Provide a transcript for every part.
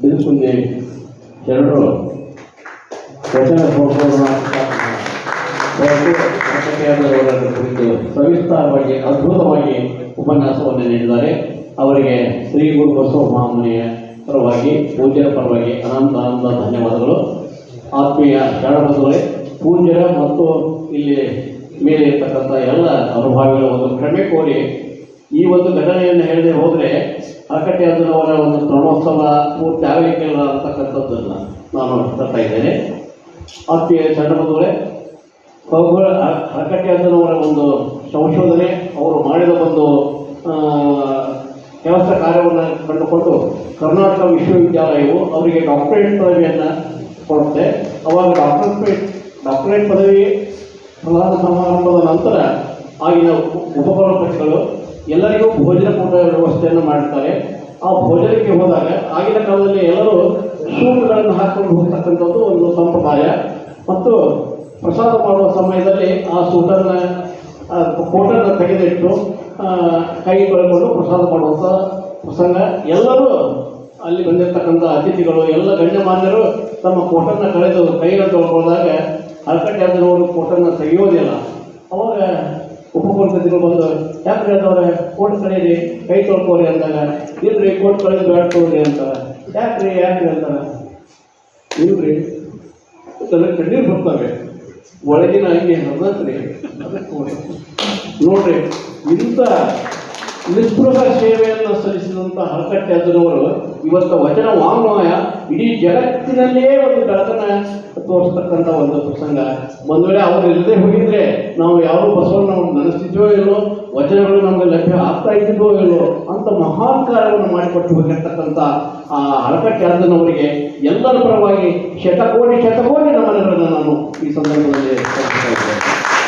ಬಿರುಕುಂದಿ ಶರಣರು ವಚನ ಕುರಿತು ಸವಿಸ್ತಾರವಾಗಿ ಅದ್ಭುತವಾಗಿ ಉಪನ್ಯಾಸವನ್ನು ನೀಡಿದ್ದಾರೆ. ಅವರಿಗೆ ಶ್ರೀ ಗುರು ಬಸವ ಮಹಾಮುನಿಯ ಪರವಾಗಿ ಪೂಜ್ಯರ ಪರವಾಗಿ ಅನಂತ ಧನ್ಯವಾದಗಳು. ಆತ್ಮೀಯ ಶರಣಬಂಧುಗಳೇ, ಪೂಜ್ಯರ ಮತ್ತು ಇಲ್ಲಿ ಮೇಲೆ ಇರ್ತಕ್ಕಂಥ ಎಲ್ಲ ಅನುಭವಿಗಳ ಒಂದು ಕ್ಷಮೆ ಕೋರಿ ಈ ಒಂದು ಘಟನೆಯನ್ನು ಹೇಳದೆ ಹೋದರೆ ಅರಕಟ್ಟೆ ಅವರ ಒಂದು ಪ್ರಣೋತ್ಸವ ಪೂರ್ತಿ ಆಗಲಿಕ್ಕಿಲ್ಲ ಅಂತಕ್ಕಂಥದ್ದನ್ನು ನಾನು ತರ್ತಾ ಇದ್ದೇನೆ. ಆತ್ಮೀಯ ಶರಣಬಂಧುಗಳೇ, ಅರಕಟ್ಟೆ ಅವರ ಒಂದು ಸಂಶೋಧನೆ, ಅವರು ಮಾಡಿದ ಒಂದು ಕೆಲಸ ಕಾರ್ಯವನ್ನು ಕಂಡುಕೊಂಡು ಕರ್ನಾಟಕ ವಿಶ್ವವಿದ್ಯಾಲಯವು ಅವರಿಗೆ ಡಾಕ್ಟರೇಟ್ ಪದವಿಯನ್ನು ಕೊಡುತ್ತೆ. ಅವಾಗ ಡಾಕ್ಟರೇಟ್ ಪದವಿ ಪ್ರಧಾನ ಸಮಾರಂಭದ ನಂತರ ಆಗಿನ ಉಪಕುಲಪತಿಗಳು ಎಲ್ಲರಿಗೂ ಭೋಜನ ಕೂಟ ವ್ಯವಸ್ಥೆಯನ್ನು ಮಾಡ್ತಾರೆ. ಆ ಭೋಜನಕ್ಕೆ ಹೋದಾಗ ಆಗಿನ ಕಾಲದಲ್ಲಿ ಎಲ್ಲರೂ ಸೂಟ್ಗಳನ್ನು ಹಾಕೊಂಡು ಹೋಗ್ತಕ್ಕಂಥದ್ದು ಒಂದು ಸಂಪ್ರದಾಯ. ಮತ್ತು ಪ್ರಸಾದ ಮಾಡುವ ಸಮಯದಲ್ಲಿ ಆ ಸೂಟನ್ನು ಕೋಟನ್ನು ತೆಗೆದಿಟ್ಟು ಕೈ ತೊಳೆಕೊಂಡು ಪ್ರಸಾದ ಮಾಡುವಂಥ ಪ್ರಸಂಗ. ಎಲ್ಲರೂ ಅಲ್ಲಿ ಬಂದಿರತಕ್ಕಂಥ ಅತಿಥಿಗಳು ಎಲ್ಲ ಗಣ್ಯಮಾನ್ಯರು ತಮ್ಮ ಕೋಟನ್ನು ಕಳೆದು ಕೈಯನ್ನು ತೊಳ್ಕೊಂಡಾಗ ಅರಕಟ್ಟೆ ಆದವರು ಕೋಟನ್ನು ತೆಗೆಯೋದಿಲ್ಲ. ಅವಾಗ ಉಪಕುಲಪತಿಗಳು ಬಂದು ಯಾಕೆ ಹೇಳಿದವ್ರೆ ಕೋಟ್ ಕಳೆಯಿರಿ, ಕೈ ತೊಳ್ಕೋರಿ ಅಂದಾಗ ಇಲ್ರಿ ಕೋಟ್ ಕಳೆದು ಬೇಡ ತೊಗೊಳ್ರಿ ಅಂತಾರೆ. ಯಾಕ್ರಿ ಅಂತಾರೆ. ಇಲ್ರಿ ಕಣ್ಣೀರು ಬರ್ತವೆ, ಒಳಗಿನ ಹಂಗೆ ಹರ್ದತ್ರಿ. ಅದಕ್ಕೆ ನೋಡ್ರಿ, ಇಂಥ ನಿಸ್ಪೃಹ ಸೇವೆಯನ್ನು ಸಲ್ಲಿಸಿದಂಥ ಅರಕಟ್ಟೆ ಅಜ್ಜನವರು ಇವತ್ತು ವಚನ ವಾಂಗ್ಮಯ ಇಡೀ ಜಗತ್ತಿನಲ್ಲೇ ಒಂದು ಬೆಳಕನ್ನ ತೋರಿಸ್ತಕ್ಕಂಥ ಒಂದು ಪ್ರಸಂಗ. ಒಂದು ವೇಳೆ ಅವರು ಇಲ್ಲದೆ ಹೋಗಿದ್ರೆ ನಾವು ಯಾರು ಬಸವಣ್ಣ ನೆನೆಸ್ತಿದ್ವೋ ಇಲ್ಲೋ, ವಚನಗಳು ನಮಗೆ ಲಭ್ಯ ಆಗ್ತಾ ಇದ್ದಿದ್ವೋ ಇಲ್ಲೋ ಅಂತ ಮಹಾನ್ ಕಾರ್ಯವನ್ನು ಮಾಡಿಕೊಟ್ಟು ಹೋಗಿರ್ತಕ್ಕಂಥ ಆ ಅರಕಟ್ಟೆ ಅಜ್ಜನವರಿಗೆ ಎಲ್ಲರ ಪರವಾಗಿ ಶತಕೋಟಿ ನಮನಗಳನ್ನು ನಾನು ಈ ಸಂದರ್ಭದಲ್ಲಿ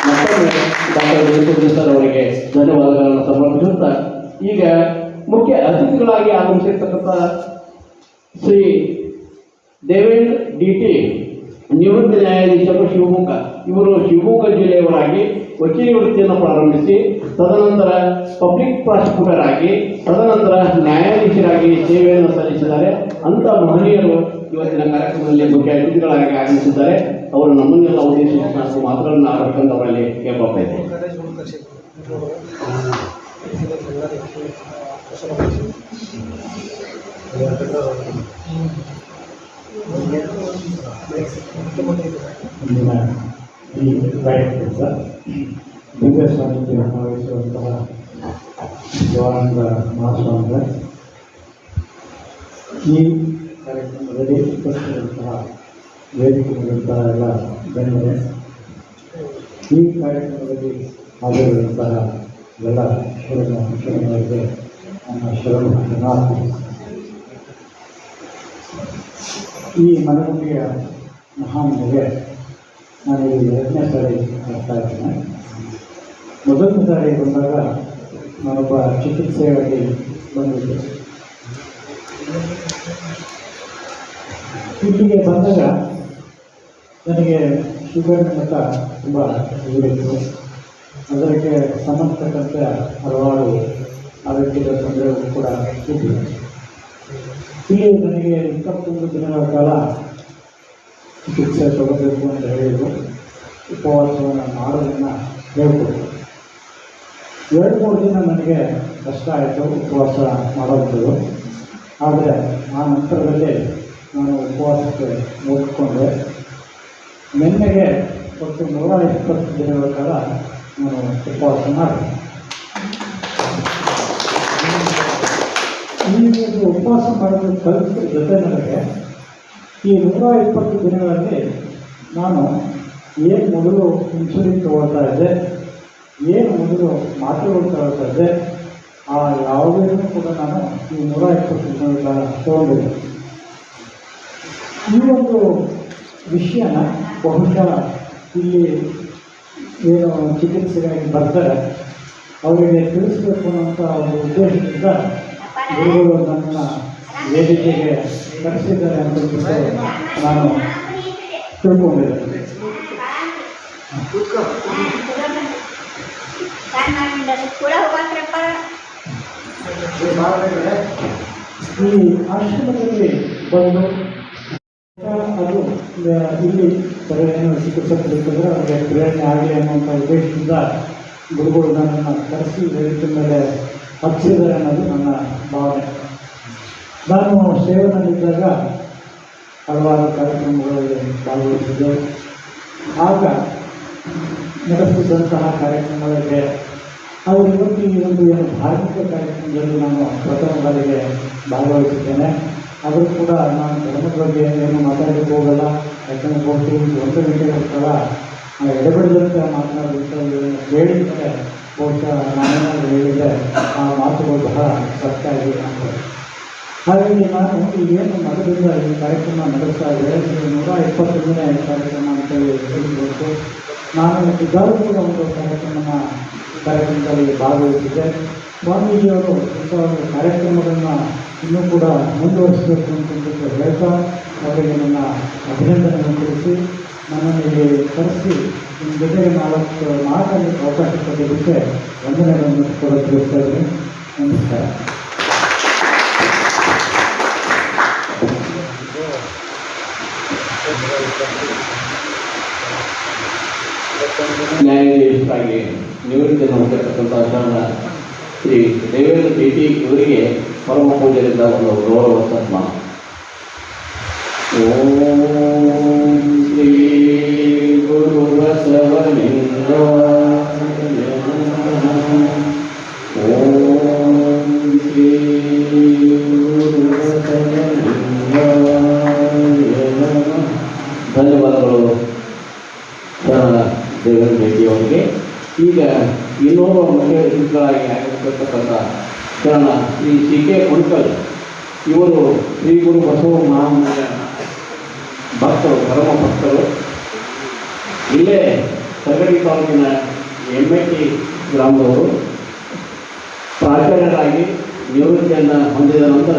ಮತ್ತೊಮ್ಮೆ ಡಾಕ್ಟರ್ ಬಿರುಕುಂದಿ ಸರ್ ಅವರಿಗೆ ಧನ್ಯವಾದಗಳನ್ನು ಸಮರ್ಪಿಸುತ್ತಾ, ಈಗ ಮುಖ್ಯ ಅತಿಥಿಗಳಾಗಿ ಆಗಮಿಸಿರ್ತಕ್ಕಂಥ ಶ್ರೀ ದೇವೇಂದ್ರ ಡಿ.ಟಿ. ನಿವೃತ್ತ ನ್ಯಾಯಾಧೀಶರು ಶಿವಮೊಗ್ಗ. ಇವರು ಶಿವಮೊಗ್ಗ ಜಿಲ್ಲೆಯವರಾಗಿ ವಕೀಲಿ ವೃತ್ತಿಯನ್ನು ಪ್ರಾರಂಭಿಸಿ ತದನಂತರ ಪಬ್ಲಿಕ್ ಪ್ರಾಸಿಕ್ಯೂಟರ್ ಆಗಿ ತದನಂತರ ನ್ಯಾಯಾಧೀಶರಾಗಿ ಸೇವೆಯನ್ನು ಸಲ್ಲಿಸಿದ್ದಾರೆ. ಅಂಥ ಮಹನೀಯರು ಇವತ್ತಿನ ಕಾರ್ಯಕ್ರಮದಲ್ಲಿ ಮುಖ್ಯ ಅತಿಥಿಗಳಾಗಿ ಆಗಮಿಸಿದ್ದಾರೆ. ಅವರು ನಮ್ಮನ್ನೆಲ್ಲ ಉದ್ದೇಶಿಸಿ ನಾನು ಮಾತುಗಳನ್ನು ಆಡಬೇಕಂತ ಅವರಲ್ಲಿ ಕೇಳ್ಕೊಳ್ತಾ ಇದ್ದೇನೆ. ಈ ಕಾರ್ಯಕ್ರಮದ ದಿವ್ಯ ಸಾನ್ನಿಧ್ಯ ವಹಿಸುವಂತಹ ಶಿವಾನಂದ ಮಹಾಸ್ವಾಮಿಗಳ ಈ ಕಾರ್ಯಕ್ರಮದಲ್ಲಿ ಉಪಸ್ಥಿತಿರುವಂತಹ ವೇದಿಕೆಯಲ್ಲಿರುವಂತಹ ಎಲ್ಲ ಗಣ್ಯರೇ, ಈ ಕಾರ್ಯಕ್ರಮದಲ್ಲಿ ಹಾಜರಿರುವಂತಹ ಎಲ್ಲ ಶರಣರಿಗೆ ನನ್ನ ಶರಣು. ಈ ಮನಗುಂಡಿಯ ಮಹಾಮನೆಗೆ ನಾನು ಈ 2ನೇ ಸಾರಿ ಬರ್ತಾ ಇದ್ದೇನೆ. ಮೊದಲನೇ ಸಾರಿ ಬಂದಾಗ ನಾನೊಬ್ಬ ಚಿಕಿತ್ಸೆಯಾಗಿ ಬಂದಿದ್ದೆ. ಇಲ್ಲಿಗೆ ಬಂದಾಗ ನನಗೆ ಶುಗರ್ ಮಟ್ಟ ತುಂಬ ಇಳಿತು. ಅದಕ್ಕೆ ಸಂಬಂಧಪಟ್ಟಂತೆ ಹಲವಾರು ಆರೋಗ್ಯದ ತೊಂದರೆಗಳು ಕೂಡ ಇದ್ದಿವೆ. ಇಲ್ಲಿ ನನಗೆ 21 ದಿನಗಳ ಕಾಲ ಚಿಕಿತ್ಸೆ ತಗೋಬೇಕು ಅಂತ ಹೇಳಿದರು. ಉಪವಾಸವನ್ನು ಮಾಡೋದನ್ನು ಹೇಳ್ಕೊಡ್ತು. 2-3 ದಿನ ನನಗೆ ಕಷ್ಟ ಆಯಿತು ಉಪವಾಸ ಮಾಡೋದು. ಆದರೆ ಆ ನಂತರದಲ್ಲಿ ನಾನು ಉಪವಾಸಕ್ಕೆ ಮುಗಿಸ್ಕೊಂಡೆ. ನಿನ್ನೆಗೆ ಒಟ್ಟು 120 ದಿನಗಳ ಕಾಲ ನಾನು ಉಪವಾಸ ಮಾಡಿದೆ. ಈ ಒಂದು ಉಪವಾಸ ಮಾಡೋದು ಕಲಿತ ಜೊತೆ ನನಗೆ ಈ 120 ದಿನಗಳಲ್ಲಿ ನಾನು ಏನು ಮೊದಲು ಇನ್ಸುಲಿನ್ ತಗೊಳ್ತಾ ಇದ್ದೆ, ಏನು ಮೊದಲು ಮಾತ್ರೆಗಳು ತಗೊಳ್ತಾ ಇದ್ದೆ, ಆ ಯಾವುದೂ ಕೂಡ ನಾನು ಈ 120 ದಿನಗಳ ಕಾಲ ತಗೊಂಡಿದ್ದೆ. ಈ ಒಂದು ವಿಷಯನ ಬಹುಶಃ ಇಲ್ಲಿ ಏನು ಚಿಕಿತ್ಸೆಗಾಗಿ ಬರ್ತಾರೆ ಅವರಿಗೆ ತಿಳಿಸಬೇಕು ಅನ್ನೋಂಥ ಒಂದು ಉದ್ದೇಶದಿಂದ ಗುರುಗಳು ನನ್ನ ವೇದಿಕೆಗೆ ಕರೆಸಿದ್ದಾರೆ ಅಂತ ನಾನು ತಿಳ್ಕೊಂಡಿದ್ದೆ. ಈ ಆಶ್ರಮದಲ್ಲಿ ಬಂದು ಅದು ಇಲ್ಲಿ ಏನು ಚಿಕಿತ್ಸೆ ಪಡೆಯುತ್ತಿದ್ರೆ ಅವರಿಗೆ ಪ್ರೇರಣೆ ಆಗಲಿ ಅನ್ನುವಂಥ ಉದ್ದೇಶದಿಂದ ಗುರುಗಳು ನನ್ನನ್ನು ಕರೆಸಿ ವೇದಿಕೆ ಮೇಲೆ ಹಚ್ಚಿದ್ದಾರೆ ಅನ್ನೋದು ನನ್ನ ಭಾವನೆ. ನಾನು ಸೇವನಲ್ಲಿದ್ದಾಗ ಹಲವಾರು ಕಾರ್ಯಕ್ರಮಗಳಲ್ಲಿ ಭಾಗವಹಿಸಿದ್ದೆ. ಆಗ ನಡೆಸುತ್ತಿದ್ದಂತಹ ಕಾರ್ಯಕ್ರಮಗಳಿಗೆ ಅವರು ಇವತ್ತು ಈ ಒಂದು ಏನು ಧಾರ್ಮಿಕ ಕಾರ್ಯಕ್ರಮದಲ್ಲಿ ನಾನು ಪ್ರಥಮ ಬಾರಿಗೆ ಭಾಗವಹಿಸಿದ್ದೇನೆ. ಆದರೂ ಕೂಡ ನಾನು ಧರ್ಮದ ಬಗ್ಗೆ ಏನು ಮಾತಾಡಲಿಕ್ಕೆ ಹೋಗಲ್ಲ. ಯಾಕಂದರೆ ಬಹುಶಃ ಒಂದು ಗಂಟೆಗಳ ಕಾಲ ಎಡೆಬಿಡದಂತೆ ಮಾತನಾಡುವಂಥ ಕೇಳಿದರೆ ಬಹುಶಃ ನಾನೇನಾದರೂ ಹೇಳಿದರೆ ಆ ಮಾತುಗಳು ಬಹಳ ಸತ್ಯ ಆಗಿದೆ ಅಂತ. ಹಾಗಾಗಿ ನಾನು ಈಗೇನು ಮಠದಿಂದ ಈ ಕಾರ್ಯಕ್ರಮ ನಡೆಸ್ತಾ ಇದ್ದೆ, 121ನೇ ಕಾರ್ಯಕ್ರಮ ಅಂತೇಳಿ ತಿಳಿದುಕೊಂಡು ನಾನು ಸಿದ್ಧಾರ್ಥದ ಒಂದು ಕಾರ್ಯಕ್ರಮದಲ್ಲಿ ಭಾಗವಹಿಸಿದ್ದೆ. ಸ್ವಾಮೀಜಿಯವರು ಇಂಥ ಒಂದು ಕಾರ್ಯಕ್ರಮಗಳನ್ನು ಇನ್ನೂ ಕೂಡ ಮುಂದುವರಿಸಬೇಕು ಅಂತಂದ್ಬಿಟ್ಟು ಹೇಳ್ತಾ ಅವರಿಗೆ ನನ್ನ ಅಭಿನಂದನೆಯನ್ನು ತಿಳಿಸಿ ನನ್ನನ್ನು ಇಲ್ಲಿ ಕರೆಸಿ ನಿಮ್ಮ ಜೊತೆಗೆ ಮಾತಲ್ಲಿ ಅವಕಾಶ ಕೊಟ್ಟಿದ್ದಕ್ಕೆ ವಂದನೆಗಳನ್ನು ತಿಳಿಸ್ತಾ ಇದ್ದೀನಿ. ನಮಸ್ಕಾರ. ನ್ಯಾಯಾಧೀಶರಾಗಿ ನಿವೃತ್ತಿಯನ್ನು ಹೊಂದಿರತಕ್ಕಂಥ ಶರಣ ಶ್ರೀ ದೇವೇಂದ್ರ ಭೇಟಿ ಇವರಿಗೆ ಪರಮ ಪೂಜೆಯಿಂದ ಒಂದು ಗೌರವ ಸನ್ಮಾನ. ಓಂ ಶ್ರೀ ಗುರು ಬಸವಲಿಂಗ ಓಂ ಶ್ರೀ ಗುರು ಬಸವಲಿಂಗ. ಧನ್ಯವಾದಗಳು ಶರಣ ದೇವೇಂದ್ರ ಭೇಟಿ ಅವರಿಗೆ. ಈಗ ಇನ್ನೂರು ಮುಖ್ಯಗಳಾಗಿ ಆಗಿರತಕ್ಕಂಥ ಶರಣ ಶ್ರೀ CK ಕುಣಕಲ್ ಇವರು ಶ್ರೀ ಗುರು ಬಸವ ಮಹಾಮನೆಯ ಭಕ್ತರು, ಪರಮ ಭಕ್ತರು. ಇಲ್ಲೇ ತಗಡಿ ತಾಲೂಕಿನ MIT ಗ್ರಾಮದವರು. ಪ್ರಾಚಾರ್ಯರಾಗಿ ನಿವೃತ್ತಿಯನ್ನು ಹೊಂದಿದ ನಂತರ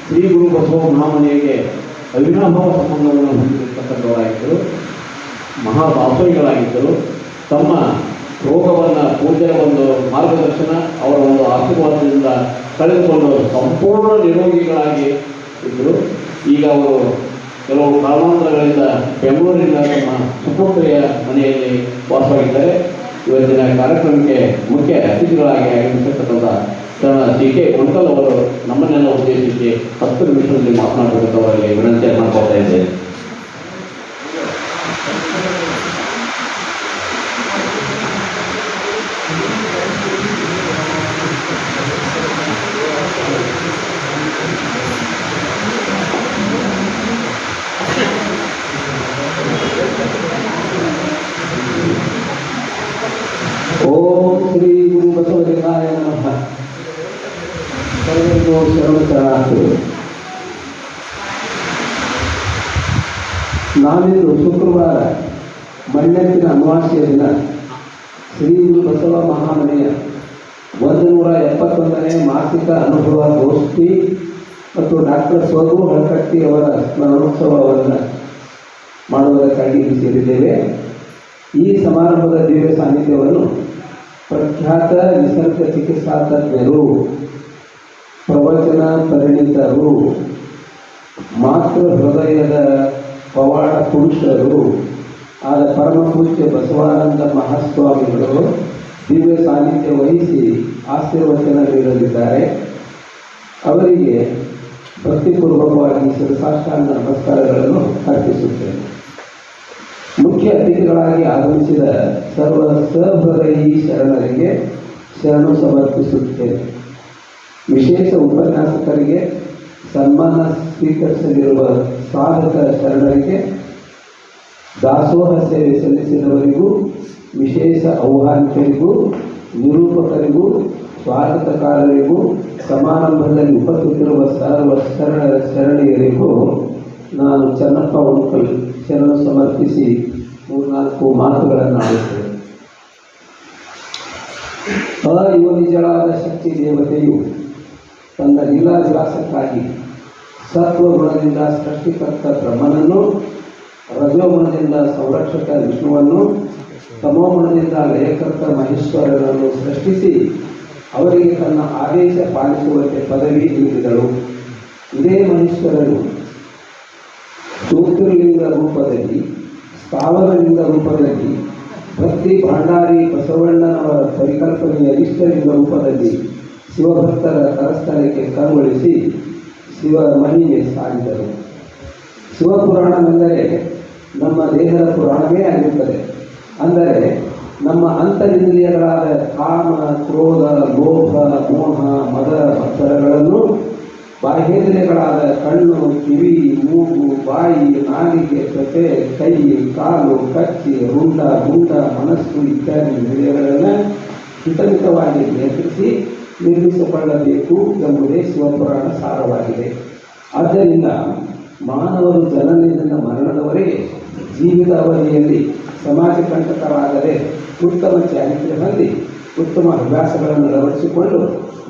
ಶ್ರೀ ಗುರು ಬಸವ ಮಹಾಮನೆಗೆ ಅವಿನಾಭಾವ ಸಂಬಂಧವನ್ನು ಹೊಂದಿರತಕ್ಕಂಥವರಾಗಿದ್ದರು. ಮಹಾಭಾಷಿಗಳಾಗಿದ್ದರು. ತಮ್ಮ ರೋಗವನ್ನು ಪೂಜ್ಯರ ಒಂದು ಮಾರ್ಗದರ್ಶನ, ಅವರ ಒಂದು ಆಶೀರ್ವಾದದಿಂದ ಕಳೆದುಕೊಂಡು ಸಂಪೂರ್ಣ ನಿರೋಗಿಗಳಾಗಿ ಇದ್ದರು. ಈಗ ಅವರು ಕೆಲವು ಕಾರಣಾಂತರಗಳಿಂದ ಬೆಂಗಳೂರಿನ ತಮ್ಮ ಸುಪುತ್ರಿಯ ಮನೆಯಲ್ಲಿ ವಾಸವಾಗಿದ್ದಾರೆ. ಇವತ್ತಿನ ಕಾರ್ಯಕ್ರಮಕ್ಕೆ ಮುಖ್ಯ ಅತಿಥಿಗಳಾಗಿ ಆಗಮಿಸಿರ್ತಕ್ಕಂಥ ಶರಣ CK ಕುಣಕಲ್ ಅವರು ನಮ್ಮನ್ನೆಲ್ಲ ಉದ್ದೇಶಿಸಿ 10 ನಿಮಿಷದಲ್ಲಿ ಮಾತನಾಡಬೇಕಂತ ಅವರಿಗೆ ವಿನಂತಿಯನ್ನು ಮಾಡ್ಕೊಳ್ತಾ ಇದ್ದೇನೆ. ಓಂ ಶ್ರೀ ಗುರು ಬಸವಲಿಂಗಾಯ ನಮಃ. ಸರ್ವರಿಗೂ ಶರಣಾರ್ಥಿಗಳು. ನಾಳಿದ್ದು ಶುಕ್ರವಾರ ಮಣ್ಣೆತ್ತಿನ ಅಮಾವಾಸ್ಯೆಯ ದಿನ ಶ್ರೀ ಗುರು ಬಸವ ಮಹಾಮನೆಯ 171ನೇ ಮಾಸಿಕ ಅನುಭವ ಗೋಷ್ಠಿ ಮತ್ತು ಡಾಕ್ಟರ್ ಸ್ವಗು ಹಳಕಟ್ಟಿ ಅವರ ಸ್ಮರಣೋತ್ಸವವನ್ನು ಮಾಡುವುದಕ್ಕಾಗಿ ಸೇರಿದ್ದೇವೆ. ಈ ಸಮಾರಂಭದ ದಿವ್ಯ ಸಾನ್ನಿಧ್ಯವನ್ನು ಪ್ರಖ್ಯಾತ ನಿಸರ್ಗ ಚಿಕಿತ್ಸಾ ತಜ್ಞರು, ಪ್ರವಚನ ಪರಿಣಿತರು, ಮಾತೃ ಹೃದಯದ ಪವಾಡ ಪುರುಷರು ಆದ ಪರಮ ಪೂಜ್ಯ ಬಸವಾನಂದ ಮಹಾಸ್ವಾಮಿಗಳು ದಿವ್ಯ ಸಾನ್ನಿಧ್ಯ ವಹಿಸಿ ಆಶೀರ್ವಚನ ನೀಡಲಿದ್ದಾರೆ. ಅವರಿಗೆ ಭಕ್ತಿಪೂರ್ವಕವಾಗಿ ಶಿರಸಾಷ್ಟಾಂಗ ನಮಸ್ಕಾರಗಳನ್ನು ಅರ್ಪಿಸುತ್ತೇನೆ. ಮುಖ್ಯ ಅತಿಥಿಗಳಾಗಿ ಆಗಮಿಸಿದ ಸರ್ವ ಸಹೃದಯಿ ಶರಣರಿಗೆ ಶರಣು ಸಮರ್ಪಿಸುತ್ತೇನೆ. ವಿಶೇಷ ಉಪನ್ಯಾಸಕರಿಗೆ ಸನ್ಮಾನ ಸ್ವೀಕರಿಸಲಿರುವ ಸಾಧಕ ಶರಣರಿಗೆ, ದಾಸೋಹ ಸೇವೆ ಸಲ್ಲಿಸಿದವರಿಗೂ, ವಿಶೇಷ ಆಹ್ವಾನಿತರಿಗೂ, ನಿರೂಪಕರಿಗೂ, ಸ್ವಾಗತಕಾರರಿಗೂ, ಸಮಾರಂಭದಲ್ಲಿ ಉಪಸ್ಥಿತಿರುವ ಸರ್ವ ಶರಣೆಯರಿಗೂ ನಾನು ಚನ್ನಪ್ಪ ಉಣಕಲ್ ಶರಣು ಸಮರ್ಪಿಸಿ 3-4 ಮಾತುಗಳನ್ನು ಆಡುತ್ತೇನೆ. ಅಯೋನಿಜಳಾದ ಶಕ್ತಿ ದೇವತೆಯು ತನ್ನ ಲೀಲಾವಿಲಾಸಕ್ಕಾಗಿ ಸತ್ವಗುಣದಿಂದ ಸೃಷ್ಟಿಕರ್ತ ಬ್ರಹ್ಮನನ್ನು, ರಜೋಗುಣದಿಂದ ಸಂರಕ್ಷಕ ವಿಷ್ಣುವನ್ನು, ತಮೋಗುಣದಿಂದ ಲಯಕರ್ತ ಮಹೇಶ್ವರನನ್ನು ಸೃಷ್ಟಿಸಿ ಅವರಿಗೆ ತನ್ನ ಆದೇಶ ಪಾಲಿಸುವಂತೆ ಪದವಿ ನೀಡಿದಳು. ಇದೇ ಮನುಷ್ಯರನ್ನು ಜ್ಯೋತಿರ್ಲಿಂಗ ರೂಪದಲ್ಲಿ, ಸ್ಥಾವರಲಿಂಗ ರೂಪದಲ್ಲಿ, ಭಕ್ತಿ ಭಂಡಾರಿ ಬಸವಣ್ಣನವರ ಪರಿಕಲ್ಪನೆಯ ಇಷ್ಟಲಿಂಗ ರೂಪದಲ್ಲಿ ಶಿವಭಕ್ತರ ಕರಸ್ಥಳಕ್ಕೆ ಕರುವಳಿಸಿ ಶಿವ ಮಹಿಮೆ ಸಾರಿದರು. ಶಿವಪುರಾಣವೆಂದರೆ ನಮ್ಮ ದೇಹದ ಪುರಾಣವೇ ಆಗಿರುತ್ತದೆ. ಅಂದರೆ ನಮ್ಮ ಅಂತರಿಂದ್ರಿಯಗಳಾದ ಕಾಮ, ಕ್ರೋಧ, ಲೋಭ, ಮೋಹ, ಮದ ಮತ್ಸರಗಳನ್ನು ಬಾಹ್ಯೇಂದ್ರಿಯಗಳಾದ ಕಣ್ಣು, ಕಿವಿ, ಮೂಗು, ಬಾಯಿ, ನಾಲಿಗೆ, ತ್ವಚೆ, ಕೈ, ಕಾಲು, ಕಚ್ಚಿ, ರುಂಡ, ಮುಂಡ, ಮನಸ್ಸು ಇತ್ಯಾದಿ ಇಂದ್ರಿಯಗಳನ್ನು ಹಿತಮಿತವಾಗಿ ನಿಯಂತ್ರಿಸಿ ನಿರ್ಮಿಸಿಕೊಳ್ಳಬೇಕು ಎಂಬುದೇ ಶಿವಪುರಾಣ ಸಾರವಾಗಿದೆ. ಆದ್ದರಿಂದ ಮಾನವರು ಜನನದಿಂದ ಮರಣದವರೆಗೆ ಜೀವಿತ ಅವಧಿಯಲ್ಲಿ ಸಮಾಜ ಕಂಟಕರಾಗದೆ ಉತ್ತಮ ಚಾರಿತ್ರ್ಯ ಹೊಂದಿ ಉತ್ತಮ ಅಭ್ಯಾಸಗಳನ್ನು ಅಳವಡಿಸಿಕೊಂಡು